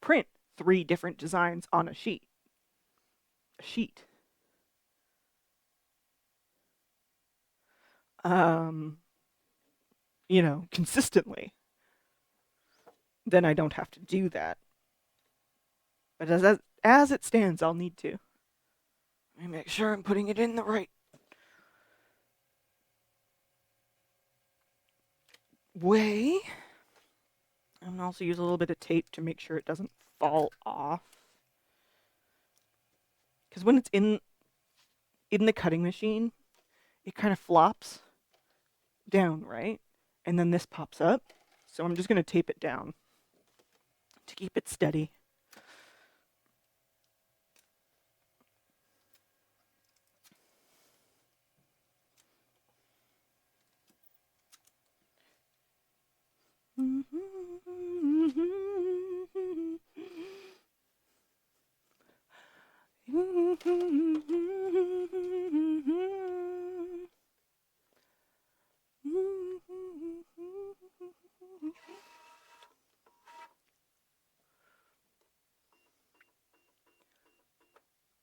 print 3 different designs on a sheet. Um, consistently, then I don't have to do that. But as it stands, I'll need to. Let me make sure I'm putting it in the right way. I'm gonna also use a little bit of tape to make sure it doesn't fall off. Because when it's in the cutting machine, it kind of flops down, right? And then this pops up. So I'm just gonna tape it down to keep it steady.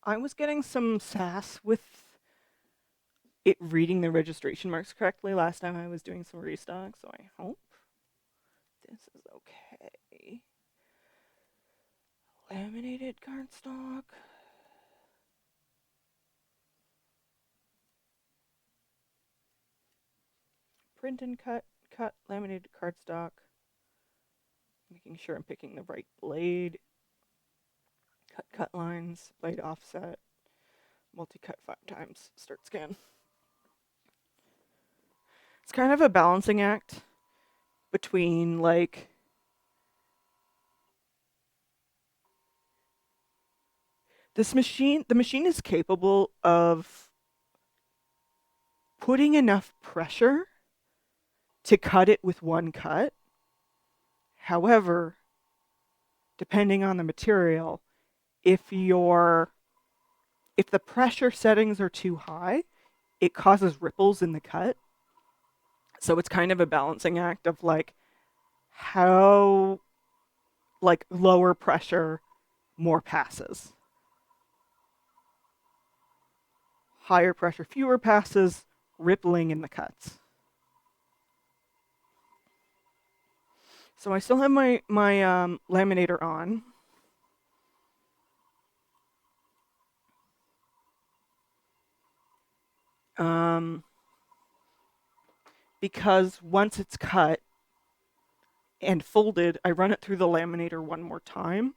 I was getting some sass with it reading the registration marks correctly last time I was doing some restock, so I hope this is okay. Laminated cardstock. Print and cut laminated cardstock. Making sure I'm picking the right blade. Cut lines, blade offset, multi-cut 5 times, start scan. It's kind of a balancing act between like the machine is capable of putting enough pressure to cut it with one cut. However, depending on the material, if your if the pressure settings are too high, it causes ripples in the cut. So it's kind of a balancing act of like how like lower pressure, more passes. Higher pressure, fewer passes, rippling in the cuts. So I still have my laminator on. Um, because once it's cut and folded, I run it through the laminator one more time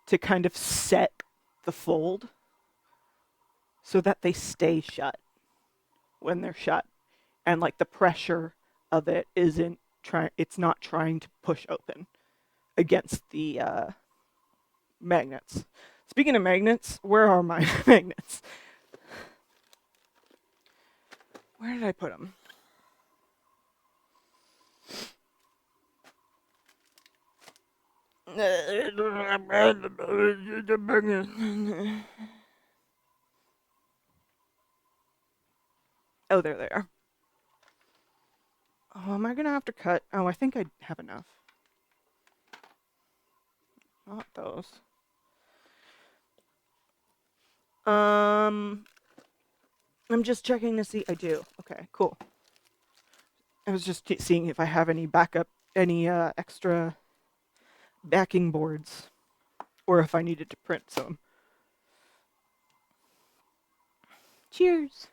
to kind of set the fold so that they stay shut when they're shut. And like the pressure of it isn't trying, it's not trying to push open against the magnets. Speaking of magnets, where are my magnets? Where did I put them? Oh, there they are. Oh, am I gonna have to cut? Oh, I think I have enough. Not those. I'm just checking to see. I do. Okay, cool. I was just seeing if I have any backup, any extra backing boards, or if I needed to print some. Cheers.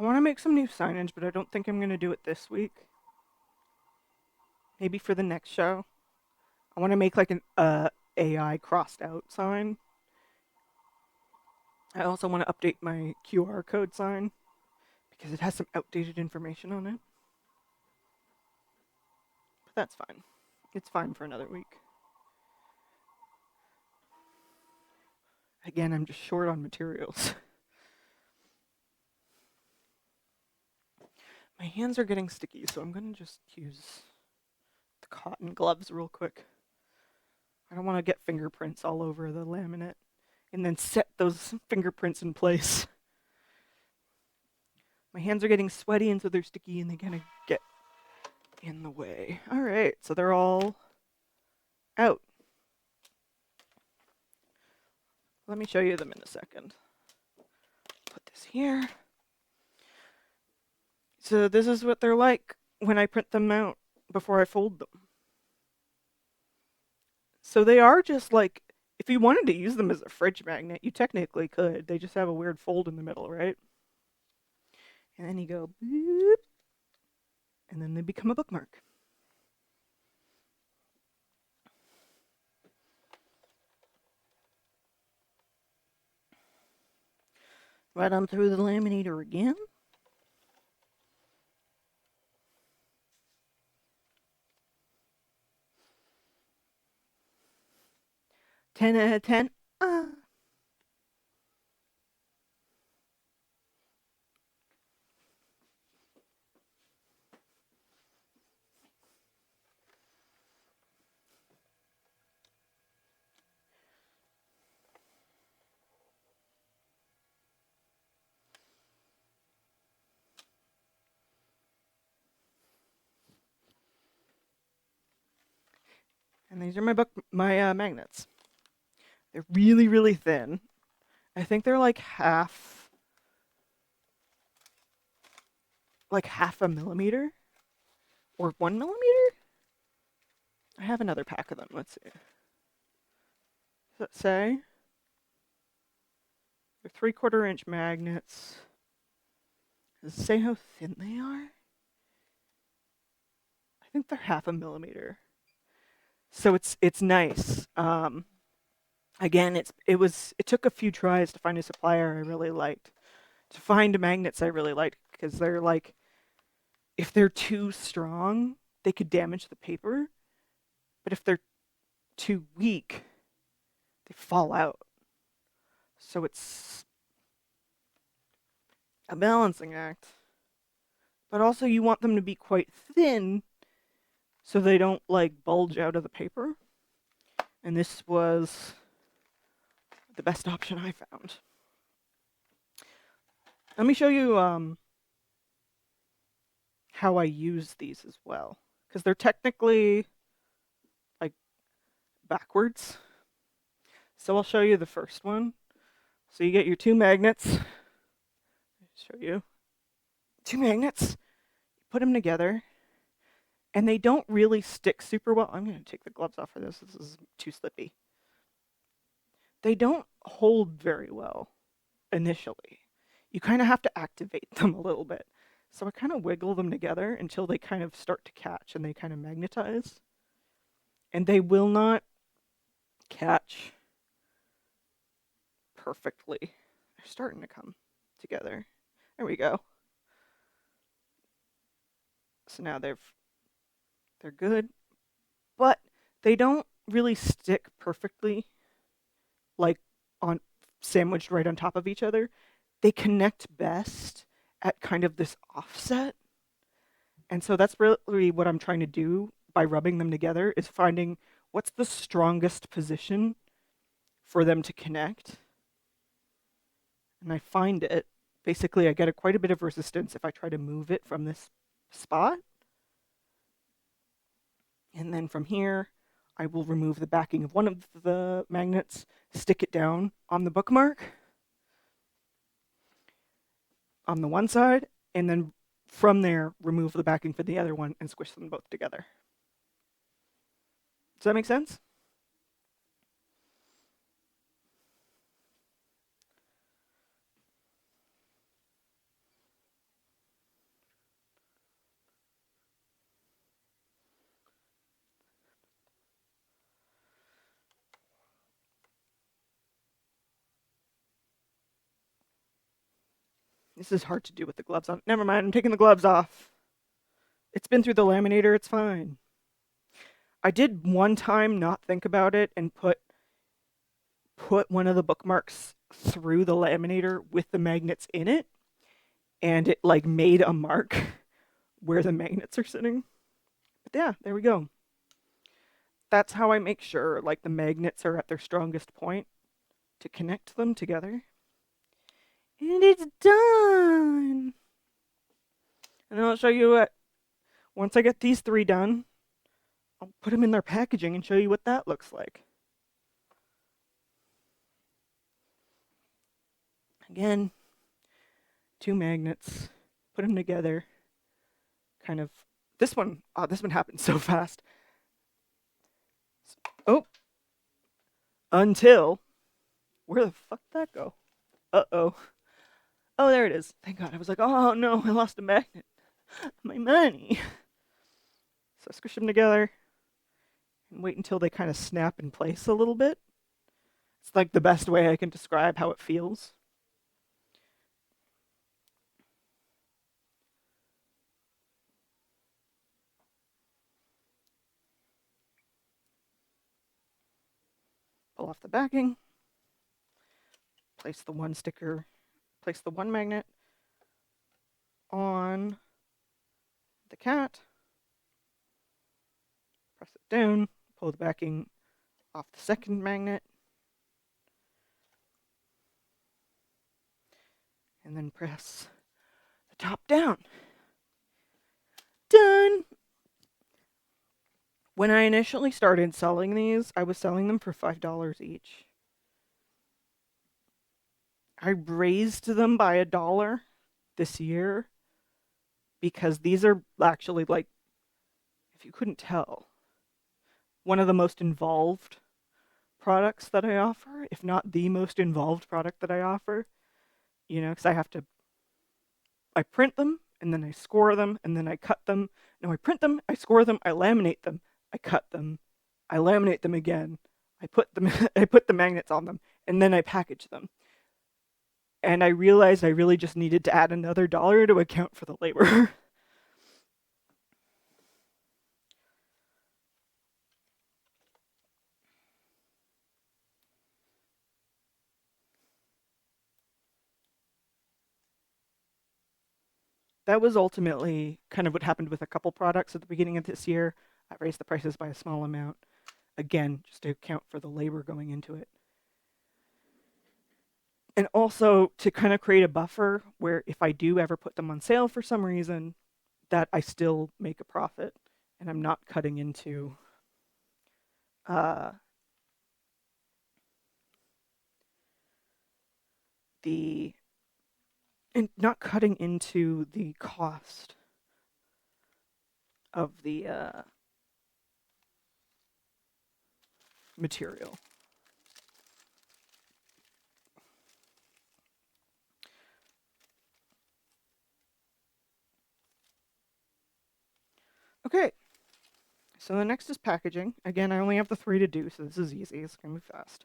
I want to make some new signage, but I don't think I'm going to do it this week. Maybe for the next show. I want to make like an AI crossed out sign. I also want to update my QR code sign because it has some outdated information on it. But that's fine. It's fine for another week. Again, I'm just short on materials. My hands are getting sticky, so I'm going to just use the cotton gloves real quick. I don't want to get fingerprints all over the laminate and then set those fingerprints in place. My hands are getting sweaty and so they're sticky and they're going to get in the way. All right, so they're all out. Let me show you them in a second. Put this here. So this is what they're like when I print them out before I fold them. So they are just like, if you wanted to use them as a fridge magnet, you technically could. They just have a weird fold in the middle, right? And then you go, boop, and then they become a bookmark. Right on through the laminator again. Ten out of 10. And these are my magnets. They're really, really thin. I think they're like half a millimeter or 1 millimeter. I have another pack of them. Let's see. Does that say? They're 3/4 inch magnets. Does it say how thin they are? I think they're 0.5 millimeter. So it's nice. Again, it took a few tries to find a supplier I really liked. To find magnets I really liked because they're like, if they're too strong, they could damage the paper. But if they're too weak, they fall out. So it's a balancing act. But also you want them to be quite thin so they don't like bulge out of the paper. And this was the best option I found. Let me show you how I use these as well. Because they're technically like backwards. So I'll show you the first one. So you get your two magnets. Show you. Two magnets. Put them together. And they don't really stick super well. I'm going to take the gloves off for this. This is too slippy. They don't hold very well initially. You kind of have to activate them a little bit. So I kind of wiggle them together until they kind of start to catch and they kind of magnetize. And they will not catch perfectly. They're starting to come together. There we go. So now they're good, but they don't really stick perfectly, like on sandwiched right on top of each other. They connect best at kind of this offset. And so that's really what I'm trying to do by rubbing them together, is finding what's the strongest position for them to connect. And I find it. Basically, I get quite a bit of resistance if I try to move it from this spot. And then from here, I will remove the backing of one of the magnets, stick it down on the bookmark on the one side, and then from there, remove the backing for the other one and squish them both together. Does that make sense? This is hard to do with the gloves on. Never mind, I'm taking the gloves off. It's been through the laminator, it's fine. I did one time not think about it and put one of the bookmarks through the laminator with the magnets in it, and it like made a mark where the magnets are sitting. But yeah, there we go. That's how I make sure like the magnets are at their strongest point to connect them together. And it's done. And then I'll show you what, once I get these three done, I'll put them in their packaging and show you what that looks like. Again, two magnets, put them together, kind of, this one happened so fast. Oh, until, where the fuck did that go? Uh-oh. Oh, there it is. Thank God. I was like, oh no, I lost a magnet. My money. So squish them together and wait until they kind of snap in place a little bit. It's like the best way I can describe how it feels. Pull off the backing. Place the one magnet on the cat. Press it down, pull the backing off the second magnet. And then press the top down. Done! When I initially started selling these, I was selling them for $5 each. I raised them by $1 this year because these are actually, like, if you couldn't tell, one of the most involved products that I offer, if not the most involved product that I offer, you know, because I print them, and then I score them, and then I cut them. No, I print them, I score them, I laminate them, I cut them, I laminate them again. I put the magnets on them, and then I package them. And I realized I really just needed to add another dollar to account for the labor. That was ultimately kind of what happened with a couple products at the beginning of this year. I raised the prices by a small amount, again, just to account for the labor going into it. And also to kind of create a buffer where if I do ever put them on sale for some reason, that I still make a profit and I'm not cutting into uh, the and not cutting into the cost of the material. Okay, so the next is packaging. Again, I only have the 3 to do, so this is easy. It's going to be fast.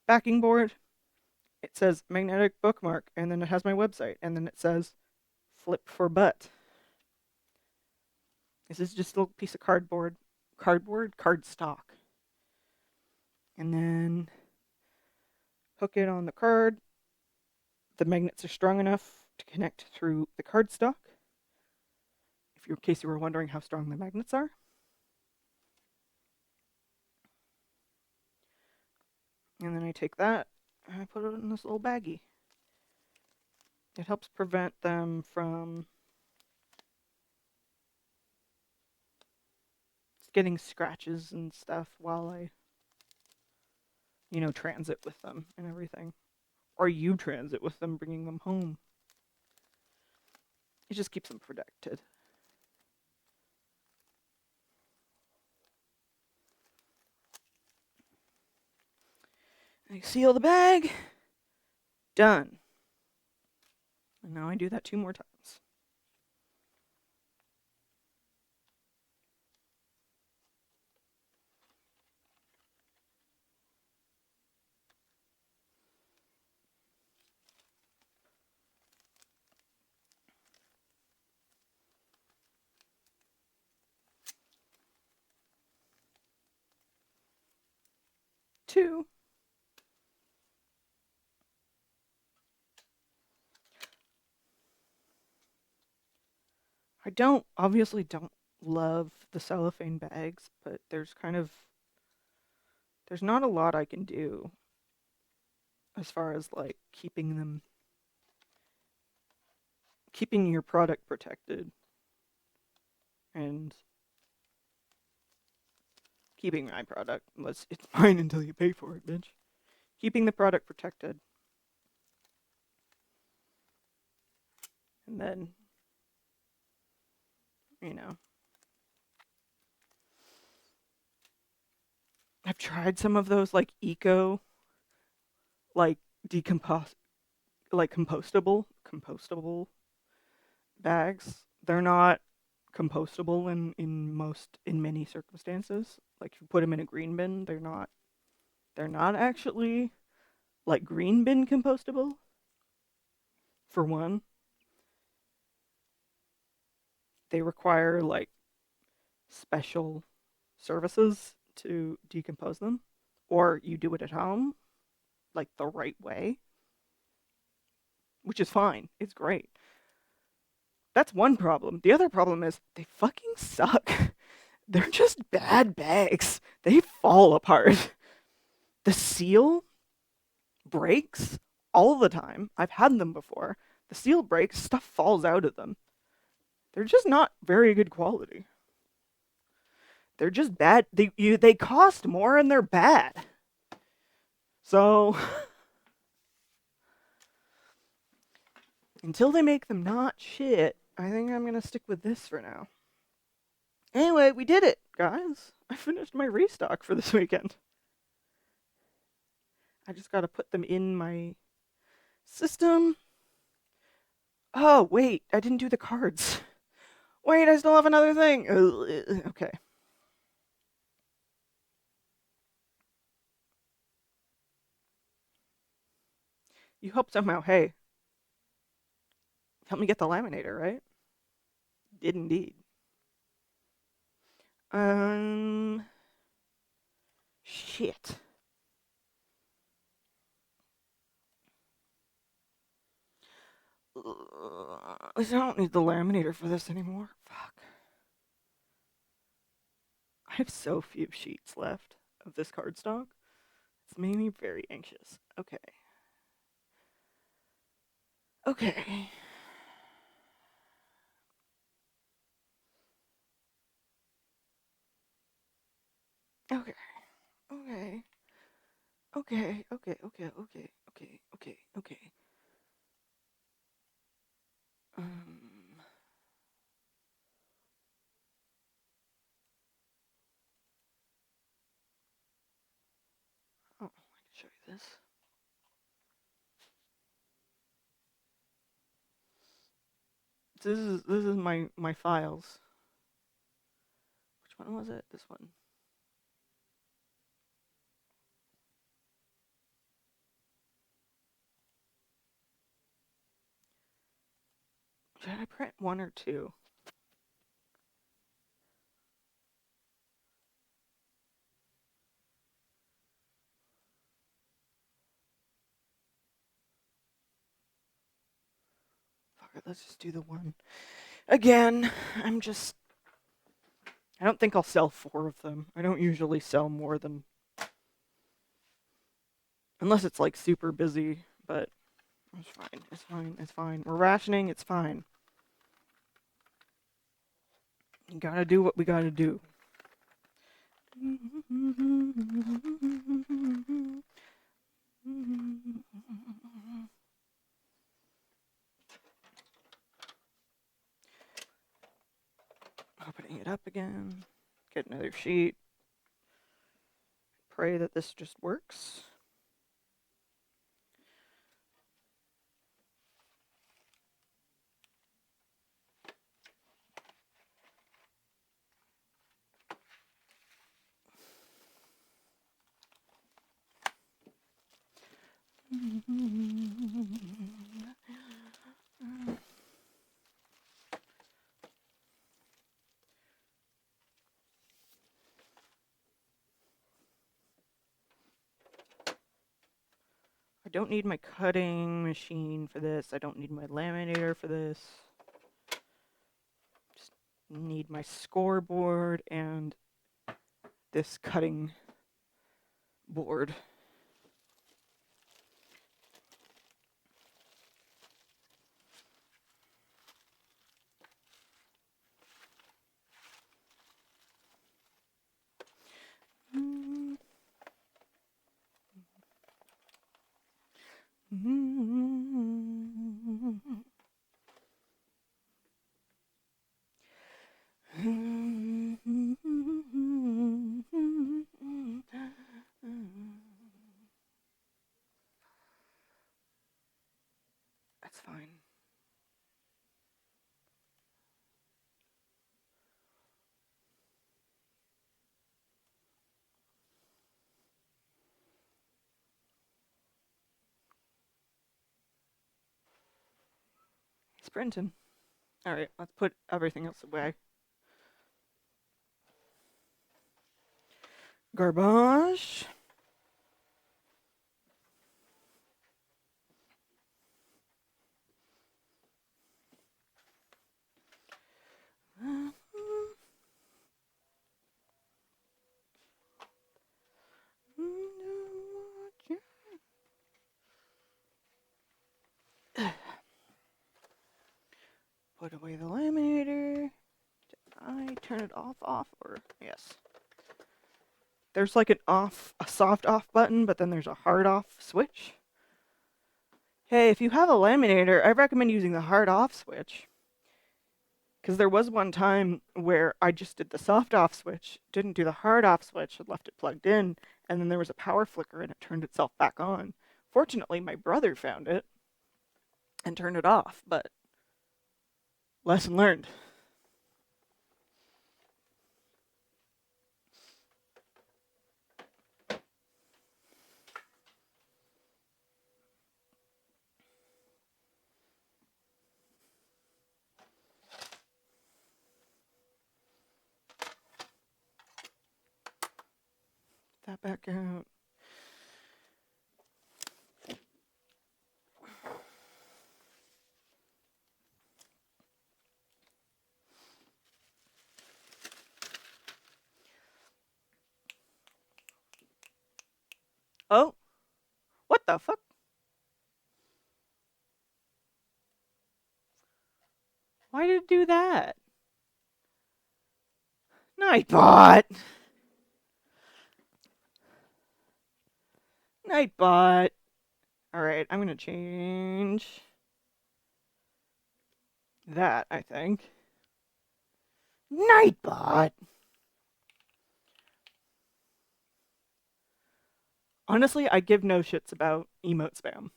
Backing board. It says magnetic bookmark, and then it has my website, and then it says flip for butt. This is just a little piece of cardstock. And then hook it on the card. The magnets are strong enough to connect through the cardstock. In case you were wondering how strong the magnets are. And then I take that and I put it in this little baggie. It helps prevent them from getting scratches and stuff while I, transit with them and everything. Or you transit with them, bringing them home. It just keeps them protected. I seal the bag. Done. And now I do that 2 more times. Two. I obviously don't love the cellophane bags, but there's not a lot I can do as far as like keeping your product protected and keeping my product, unless it's mine until you pay for it, bitch. Keeping the product protected. And then, I've tried some of those like eco, like compostable bags. They're not compostable in many circumstances. Like if you put them in a green bin, they're not actually like green bin compostable. For one, they require like special services to decompose them, or you do it at home like the right way, which is fine. It's great. That's one problem. The other problem is they fucking suck. They're just bad bags. They fall apart. The seal breaks all the time. I've had them before. The seal breaks, stuff falls out of them. They're just not very good quality. They're just bad. They cost more and they're bad. So until they make them not shit, I think I'm gonna stick with this for now. Anyway, we did it, guys. I finished my restock for this weekend. I just gotta put them in my system. Oh, wait, I didn't do the cards. Wait, I still have another thing. Okay. You helped somehow. Hey, help me get the laminator, right? Did indeed. Um, shit. I don't need the laminator for this anymore. Fuck. I have so few sheets left of this cardstock. It's made me very anxious. Okay. Okay. Okay. Okay. Okay. Okay. Okay. Okay. Okay. Okay. Okay. Um. Oh, I can show you this. This is my files. Which one was it? This one. Should I print one or two? Fuck it, let's just do the one. Again, I don't think I'll sell 4 of them. I don't usually sell more than, unless it's like super busy, but it's fine. It's fine. It's fine. We're rationing. It's fine. You gotta do what we gotta do. Opening it up again. Get another sheet. Pray that this just works. I don't need my cutting machine for this. I don't need my laminator for this. Just need my scoreboard and this cutting board. That's fine. It's printing. All right, let's put everything else away. Garbage. Put away the laminator. Did I turn it off, or yes? There's like a soft off button, but then there's a hard off switch. Hey, if you have a laminator, I recommend using the hard off switch. Because there was one time where I just did the soft off switch, didn't do the hard off switch, and left it plugged in, and then there was a power flicker and it turned itself back on. Fortunately, my brother found it and turned it off, but Lesson learned. That back out. Oh, what the fuck? Why did it do that? Nightbot! Nightbot! Alright, I'm gonna change that, I think. Nightbot! Honestly, I give no shits about emote spam.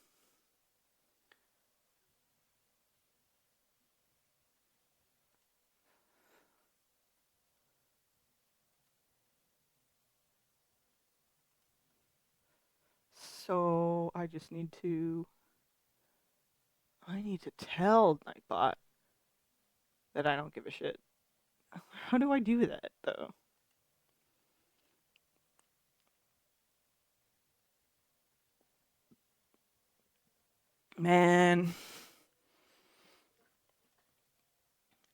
So I just need to... I need to tell Nightbot that I don't give a shit. How do I do that, though? Man.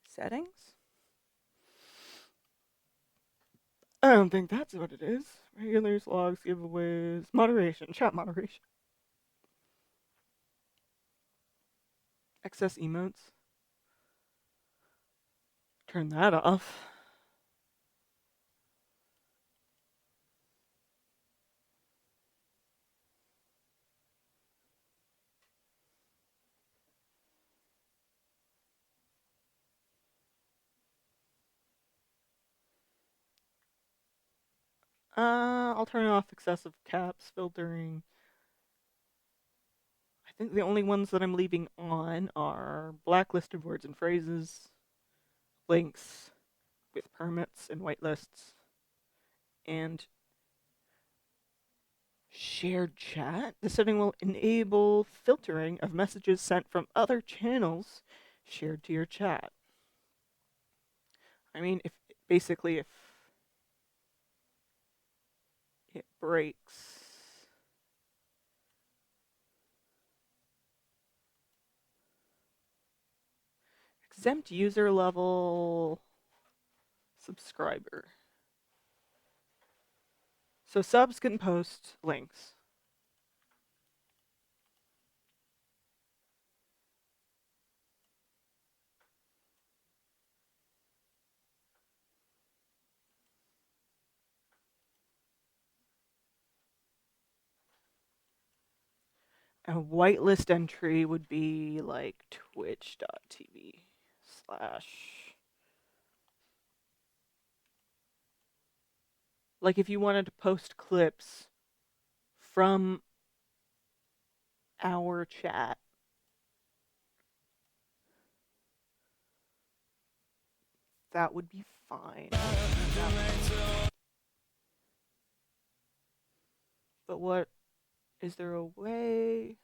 Settings? I don't think that's what it is. Regulars, logs, giveaways, moderation, chat moderation. Excess emotes. Turn that off. I'll turn off excessive caps, filtering. I think the only ones that I'm leaving on are blacklisted words and phrases, links with permits and whitelists, and shared chat. The setting will enable filtering of messages sent from other channels shared to your chat. I mean, if basically if it breaks, exempt user level subscriber. So subs can post links. A whitelist entry would be like twitch.tv/. Like if you wanted to post clips from our chat, that would be fine. But what, is there a way?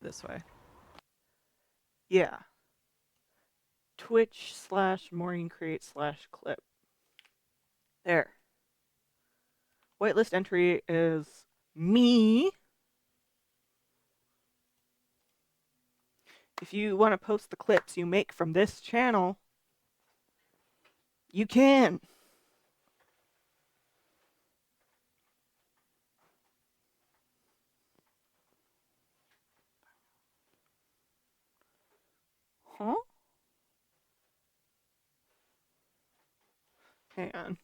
This way. Yeah. Twitch/Maureen Creates/clip. There. Whitelist entry is me. If you want to post the clips you make from this channel, you can. Huh? Hang on.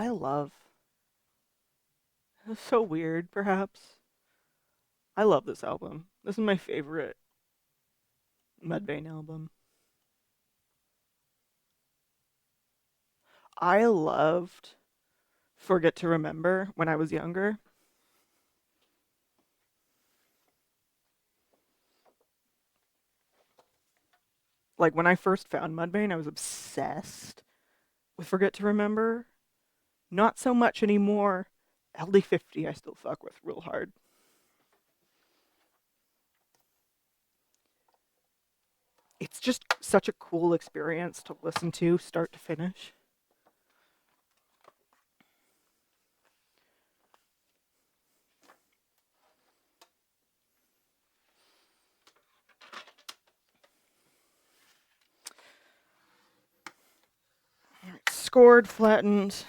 I love. It's so weird, perhaps. I love this album. This is my favorite Mudvayne album. I loved Forget to Remember when I was younger. Like when I first found Mudvayne, I was obsessed with Forget to Remember. Not so much anymore. LD50 I still fuck with real hard. It's just such a cool experience to listen to start to finish. All right, scored, flattened.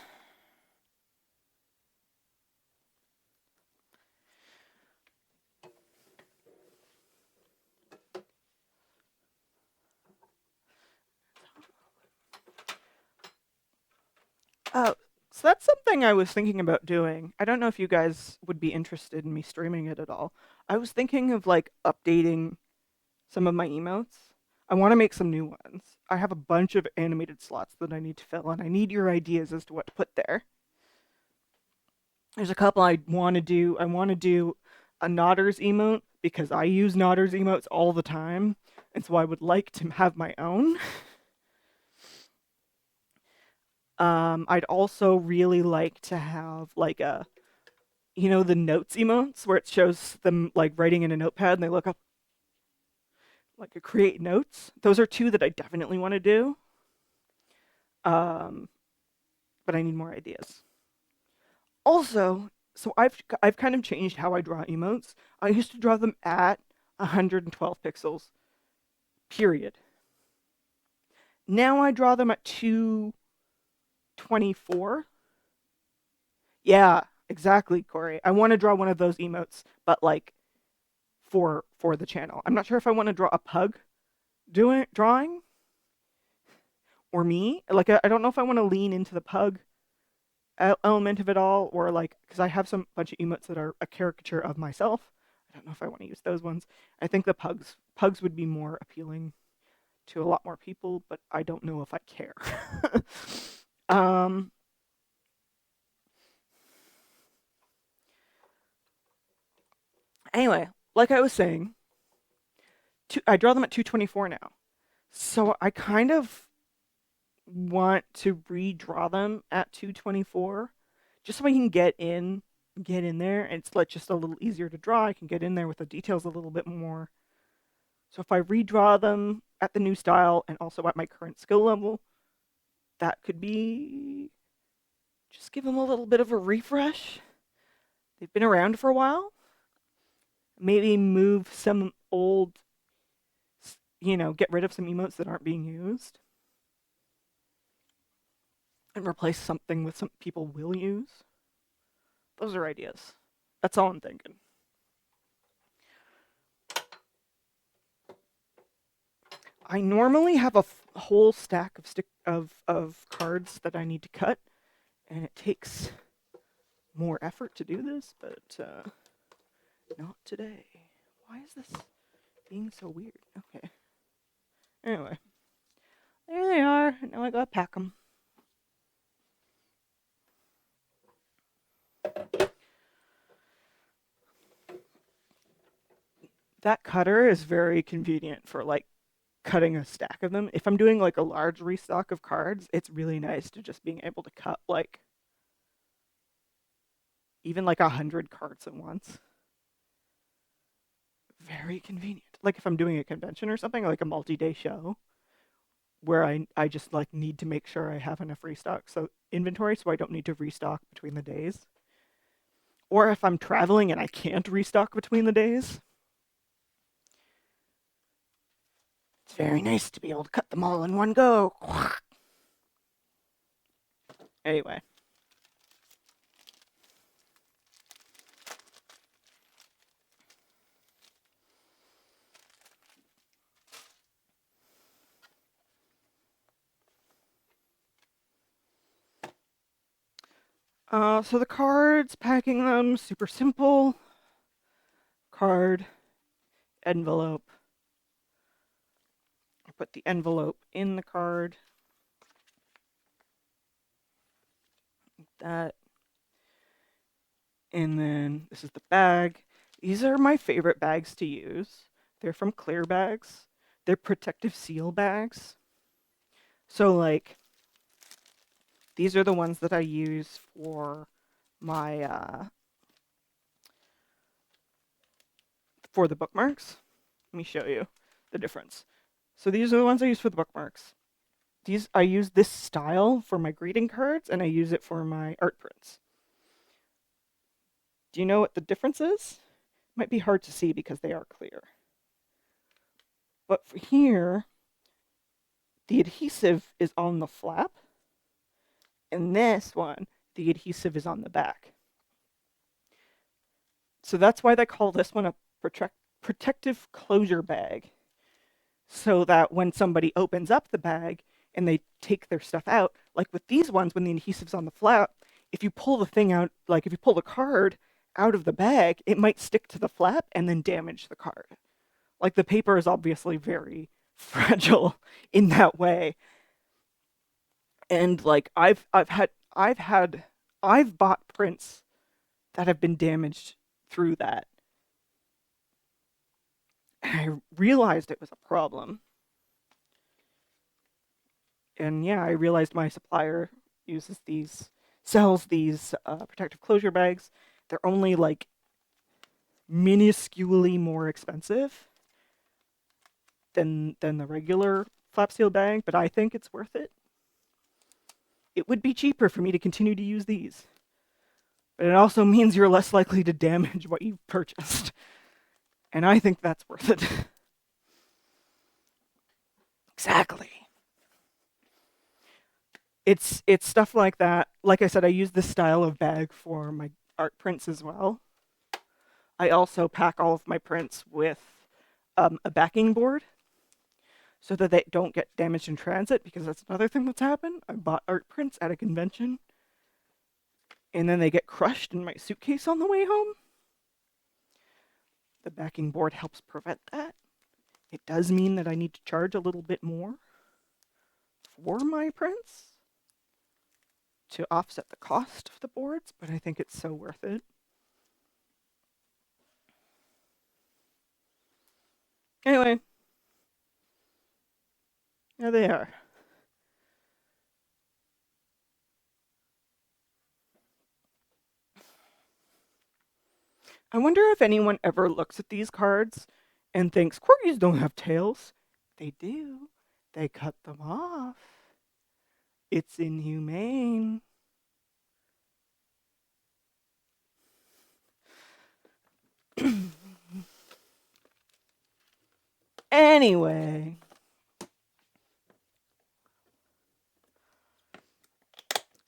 Oh, so that's something I was thinking about doing. I don't know if you guys would be interested in me streaming it at all. I was thinking of like updating some of my emotes. I want to make some new ones. I have a bunch of animated slots that I need to fill, and I need your ideas as to what to put there. There's a couple I want to do. I want to do a Nodders emote because I use Nodders emotes all the time, and so I would like to have my own. I'd also really like to have like a, the notes emotes where it shows them like writing in a notepad and they look up like a create notes. Those are two that I definitely want to do. Um, but I need more ideas. Also, so I've kind of changed how I draw emotes. I used to draw them at 112 pixels, period. Now I draw them at 224. Yeah, exactly, Corey. I want to draw one of those emotes, but like for the channel. I'm not sure if I want to draw a pug doing drawing or me. Like I don't know if I want to lean into the pug element of it all, or like because I have some bunch of emotes that are a caricature of myself. I don't know if I want to use those ones. I think the pugs would be more appealing to a lot more people, but I don't know if I care. um, anyway, like I was saying, I draw them at 224 now, so I kind of want to redraw them at 224 just so I can get in there and it's like just a little easier to draw. I can get in there with the details a little bit more. So if I redraw them at the new style and also at my current skill level, that could be just give them a little bit of a refresh. They've been around for a while. Maybe move some old, get rid of some emotes that aren't being used and replace something with some people will use. Those are ideas. That's all I'm thinking. I normally have a whole stack of cards that I need to cut, and it takes more effort to do this, but not today. Why is this being so weird? Okay. Anyway, there they are. Now I gotta pack them. That cutter is very convenient for like cutting a stack of them. If I'm doing like a large restock of cards, it's really nice to just being able to cut like even like 100 cards at once. Very convenient. Like if I'm doing a convention or something, like a multi-day show, where I just like need to make sure I have enough restock so inventory so I don't need to restock between the days. Or if I'm traveling and I can't restock between the days, it's very nice to be able to cut them all in one go. Anyway, So the cards, packing them, super simple. Card, envelope. I put the envelope in the card. Like that. And then this is the bag. These are my favorite bags to use. They're from Clear Bags. They're protective seal bags. So like, these are the ones that I use for my for the bookmarks. Let me show you the difference. So these are the ones I use for the bookmarks. I use this style for my greeting cards, and I use it for my art prints. Do you know what the difference is? Might be hard to see because they are clear. But for here, the adhesive is on the flap, and this one, the adhesive is on the back. So that's why they call this one a protective closure bag. So that when somebody opens up the bag and they take their stuff out, like with these ones, when the adhesive's on the flap, if you pull the thing out, like if you pull the card out of the bag, it might stick to the flap and then damage the card. Like the paper is obviously very fragile in that way. And like I've bought prints that have been damaged through that. And I realized it was a problem. And yeah, I realized my supplier sells these protective closure bags. They're only like minusculely more expensive than the regular flap seal bag, but I think it's worth it. It would be cheaper for me to continue to use these, but it also means you're less likely to damage what you've purchased, and I think that's worth it. Exactly. It's stuff like that. Like I said, I use this style of bag for my art prints as well. I also pack all of my prints with a backing board so that they don't get damaged in transit, because that's another thing that's happened. I bought art prints at a convention, and then they get crushed in my suitcase on the way home. The backing board helps prevent that. It does mean that I need to charge a little bit more for my prints to offset the cost of the boards, but I think it's so worth it. Anyway, there they are. I wonder if anyone ever looks at these cards and thinks, corgis don't have tails. They do. They cut them off. It's inhumane. Anyway.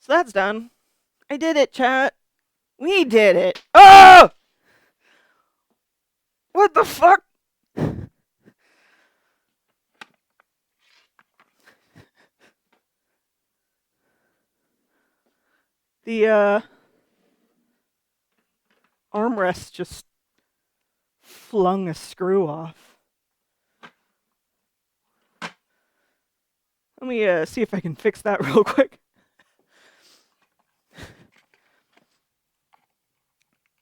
So that's done. I did it, chat. We did it. Oh! What the fuck? The armrest just flung a screw off. Let me see if I can fix that real quick.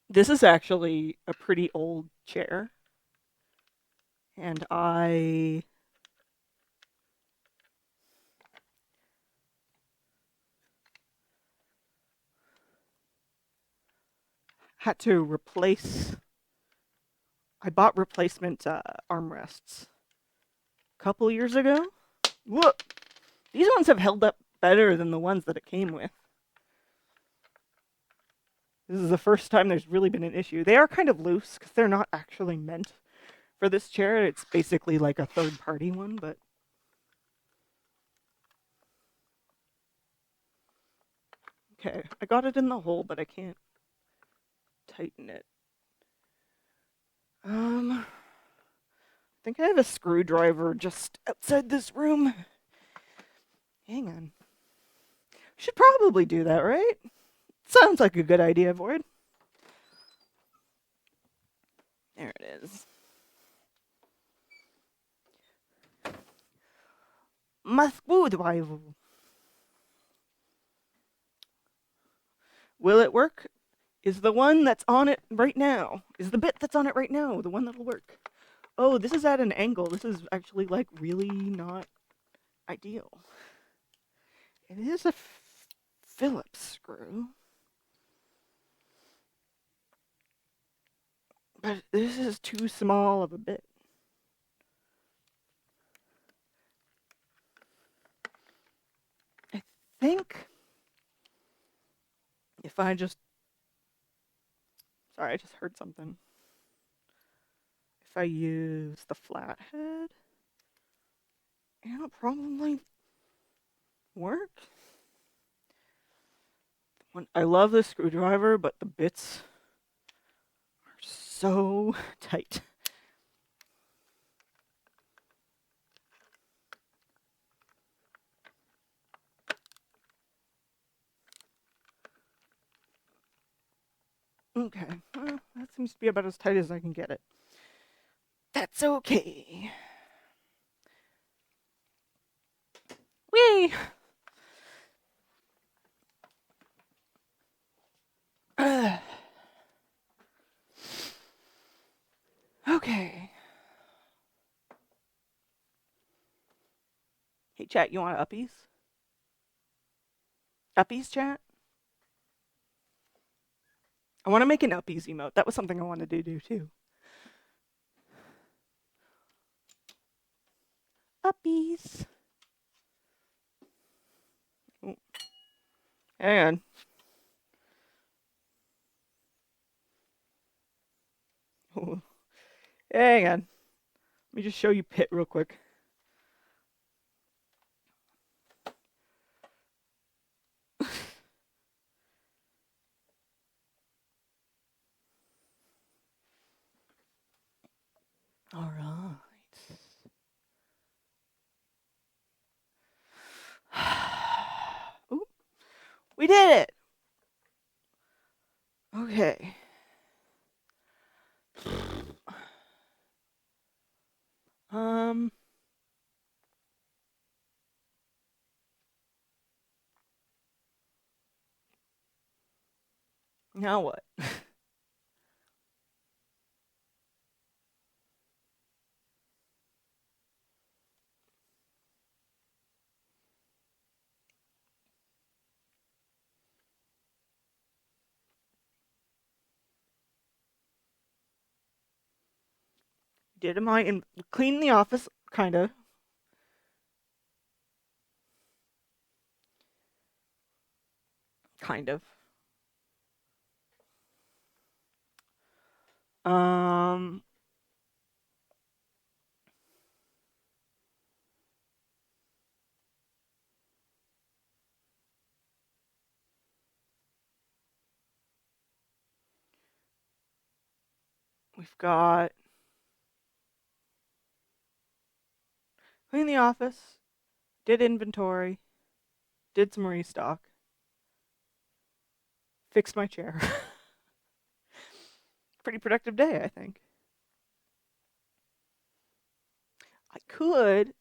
This is actually a pretty old chair. And I had to replace. I bought replacement armrests a couple years ago. Look, these ones have held up better than the ones that it came with. This is the first time there's really been an issue. They are kind of loose because they're not actually meant for this chair. It's basically like a third-party one, but okay, I got it in the hole, but I can't tighten it. I think I have a screwdriver just outside this room. Hang on. Should probably do that, right? Sounds like a good idea, Void. There it is. Maskwoodwivel. Will it work? Is the one that's on it right now? Is the bit that's on it right now the one that'll work? Oh, this is at an angle. This is actually like really not ideal. It is a Phillips screw. But this is too small of a bit. I think if I just... Sorry, I just heard something. If I use the flathead, it'll probably work. I love this screwdriver, but the bits are so tight. Okay, well, that seems to be about as tight as I can get it. That's okay. Whee! Okay. Hey, chat, you want uppies? Uppies, chat? I want to make an uppies emote. That was something I wanted to do, too. Uppies. Oh. Hang on. Oh. Hang on. Let me just show you Pit real quick. All right. Ooh, we did it. Okay. Now what? Did my clean the office, kind of. Kind of. Um, we've got clean the office, did inventory, did some restock, fixed my chair. Pretty productive day, I think. I could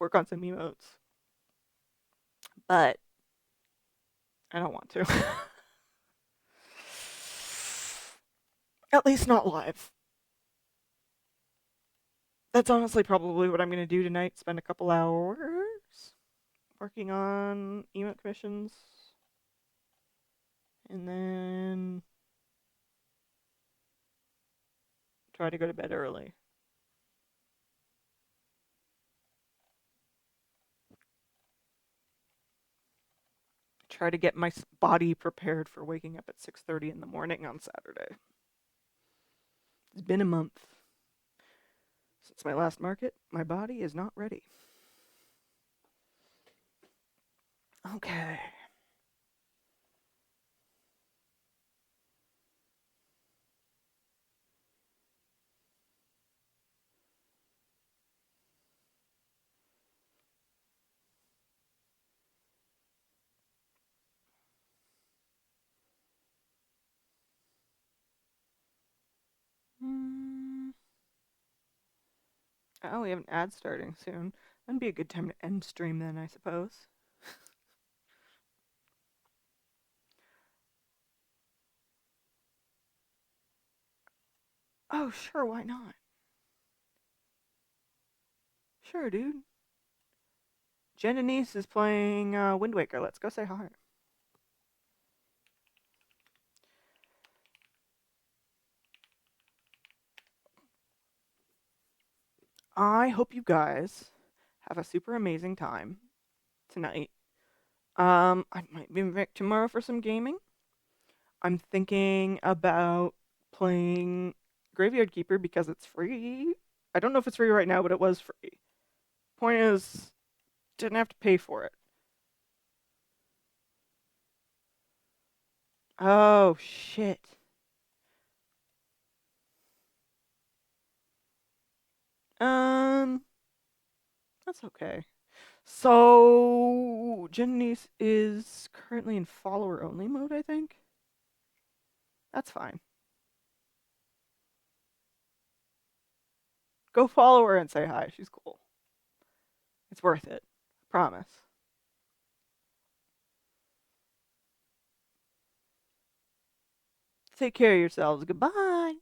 work on some emotes, but I don't want to. At least not live. That's honestly probably what I'm going to do tonight. Spend a couple hours working on emote commissions. And then try to go to bed early. Try to get my body prepared for waking up at 6:30 in the morning on Saturday. It's been a month since my last market. My body is not ready. Okay. Oh, we have an ad starting soon. That'd be a good time to end stream then, I suppose. Oh, sure, why not? Sure, dude. Jen Denise is playing Wind Waker. Let's go say hi. I hope you guys have a super amazing time tonight. I might be back tomorrow for some gaming. I'm thinking about playing Graveyard Keeper because it's free. I don't know if it's free right now, but it was free. Point is, didn't have to pay for it. Oh, shit. Um, that's okay. So, Jenice is currently in follower only mode, I think. That's fine. Go follow her and say hi. She's cool. It's worth it. Promise. Take care of yourselves. Goodbye.